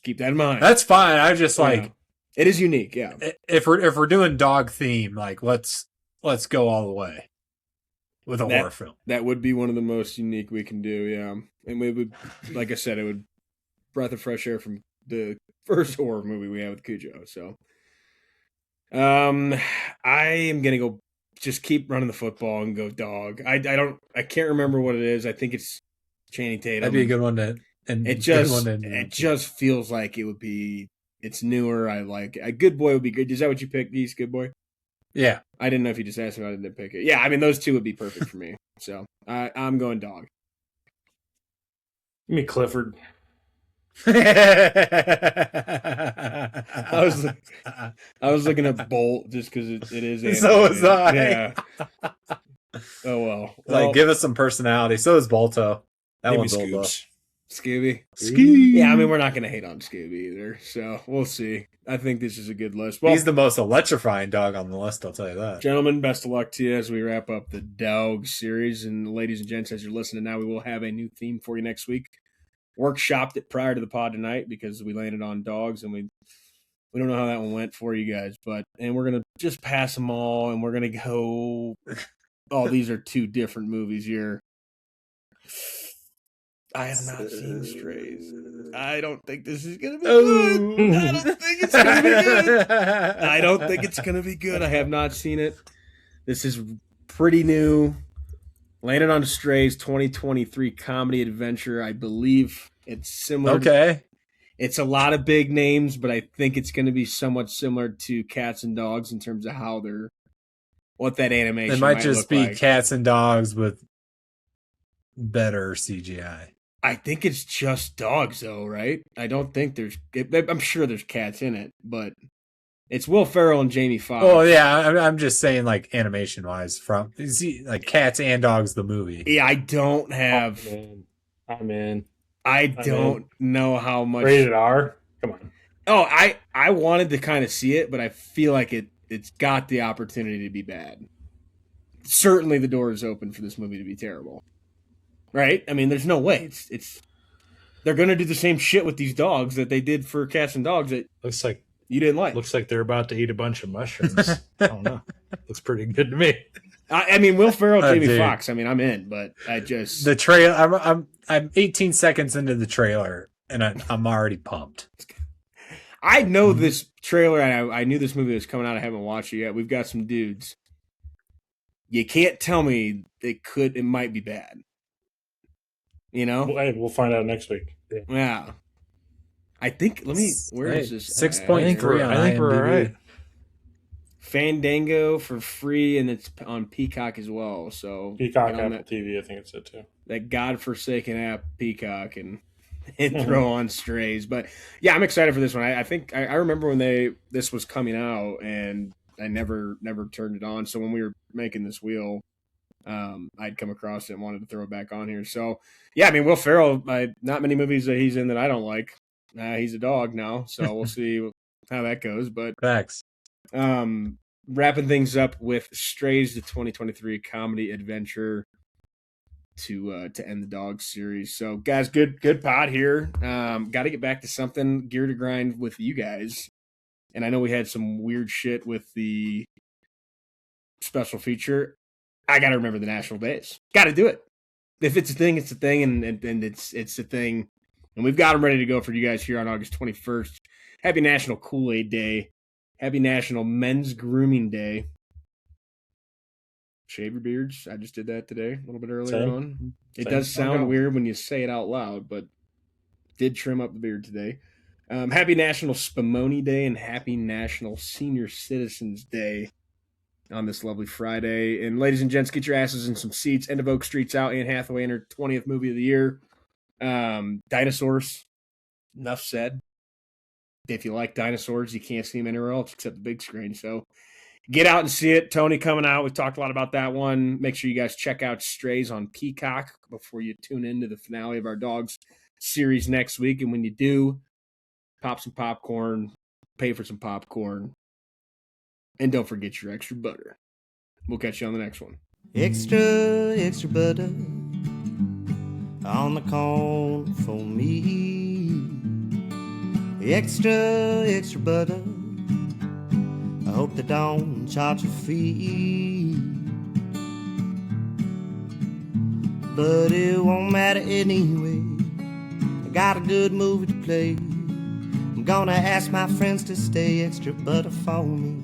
[SPEAKER 1] keep that in mind.
[SPEAKER 3] That's fine. I just like.
[SPEAKER 1] It is unique, yeah.
[SPEAKER 3] If we're doing dog theme, like let's go all the way with a horror film.
[SPEAKER 1] That would be one of the most unique we can do, yeah. And we would, like I said, it would breath of fresh air from the first horror movie we had with Cujo. So, I am gonna go just keep running the football and go dog. I can't remember what it is. I think it's Channing Tatum.
[SPEAKER 3] That'd be a good one to. And
[SPEAKER 1] it just feels like it would be. It's newer. I like it. A Good Boy would be good. Is that what you picked, Geese? Good Boy?
[SPEAKER 3] Yeah.
[SPEAKER 1] I didn't know if you just asked me. I didn't pick it. Yeah, I mean, those two would be perfect for me. So I'm going dog.
[SPEAKER 5] Give me Clifford.
[SPEAKER 1] I was looking at Bolt just because it is. Animated.
[SPEAKER 3] So was I.
[SPEAKER 1] Yeah. Oh well.
[SPEAKER 3] Like, give us some personality. So is Balto. That one's old though.
[SPEAKER 1] Scooby. Yeah, I mean, we're not going to hate on Scooby either, so we'll see. I think this is a good list. Well,
[SPEAKER 3] he's the most electrifying dog on the list, I'll tell you that.
[SPEAKER 1] Gentlemen, best of luck to you as we wrap up the DAWGS series. And ladies and gents, as you're listening now, we will have a new theme for you next week. Workshopped it prior to the pod tonight because we landed on dogs, and we don't know how that one went for you guys. And we're going to just pass them all, and we're going to go, oh, these are two different movies here. I have not seen Strays. I don't think this is going to be good. I don't think it's going to be good. I don't think it's going to be good. I have not seen it. This is pretty new. Landed on Strays 2023 comedy adventure. I believe it's similar.
[SPEAKER 3] Okay.
[SPEAKER 1] It's a lot of big names, but I think it's going to be somewhat similar to Cats and Dogs in terms of how what that animation
[SPEAKER 3] It might just be
[SPEAKER 1] like.
[SPEAKER 3] Cats and Dogs with better CGI.
[SPEAKER 1] I think it's just dogs, though, right? I don't think I'm sure there's cats in it, but it's Will Ferrell and Jamie Foxx.
[SPEAKER 3] Oh yeah, I'm just saying, like animation wise, like Cats and Dogs the movie.
[SPEAKER 1] Yeah, I don't have.
[SPEAKER 5] I'm in.
[SPEAKER 1] I don't know how much
[SPEAKER 5] rated R. Come on.
[SPEAKER 1] Oh, I wanted to kind of see it, but I feel like it's got the opportunity to be bad. Certainly, the door is open for this movie to be terrible, right? I mean, there's no way it's they're gonna do the same shit with these dogs that they did for Cats and Dogs that
[SPEAKER 4] Looks like
[SPEAKER 1] you didn't like.
[SPEAKER 4] Looks like they're about to eat a bunch of mushrooms. I don't know. Looks pretty good to me.
[SPEAKER 1] I mean, Will Ferrell, Jamie Foxx. I mean, I'm in, but I just
[SPEAKER 3] the trailer. I'm 18 seconds into the trailer, and I'm already pumped.
[SPEAKER 1] I know this trailer, and I knew this movie was coming out. I haven't watched it yet. We've got some dudes. You can't tell me it might be bad. You know?
[SPEAKER 5] Well, hey, we'll find out next week.
[SPEAKER 1] Yeah. I think, where is this?
[SPEAKER 3] 6.3 on
[SPEAKER 4] I think we're all right.
[SPEAKER 1] Fandango for free, and it's on Peacock as well. So
[SPEAKER 5] Peacock, Apple TV, I think it's it too.
[SPEAKER 1] That godforsaken app, Peacock, and throw on Strays. But yeah, I'm excited for this one. I think I remember when this was coming out, and I never turned it on. So when we were making this wheel, I'd come across it and wanted to throw it back on here. So yeah, I mean, Will Ferrell, not many movies that he's in that I don't like. He's a dog now, so we'll see how that goes. But
[SPEAKER 3] facts.
[SPEAKER 1] Wrapping things up with Strays, the 2023 comedy adventure to end the DAWGS series. So guys, good pod here. Got to get back to something gear to grind with you guys. And I know we had some weird shit with the special feature. I got to remember the national days. Got to do it. If it's a thing, it's a thing, and it's a thing. And we've got them ready to go for you guys here on August 21st. Happy National Kool-Aid Day. Happy National Men's Grooming Day. Shave your beards. I just did that today, a little bit earlier on. It does sound weird when you say it out loud, but did trim up the beard today. Happy National Spumoni Day and Happy National Senior Citizens Day on this lovely Friday. And ladies and gents, get your asses in some seats. End of Oak Street's out. Anne Hathaway in her 20th movie of the year. Dinosaurs. Enough said. If you like dinosaurs, you can't see them anywhere else except the big screen. So get out and see it. Tony coming out. We've talked a lot about that one. Make sure you guys check out Strays on Peacock before you tune into the finale of our DAWGS series next week. And when you do, pop some popcorn, pay for some popcorn, and don't forget your extra butter. We'll catch you on the next one.
[SPEAKER 2] Extra butter on the corn for me. Extra butter. I hope they don't charge a fee. But it won't matter anyway. I got a good movie to play. I'm gonna ask my friends to stay extra butter for me.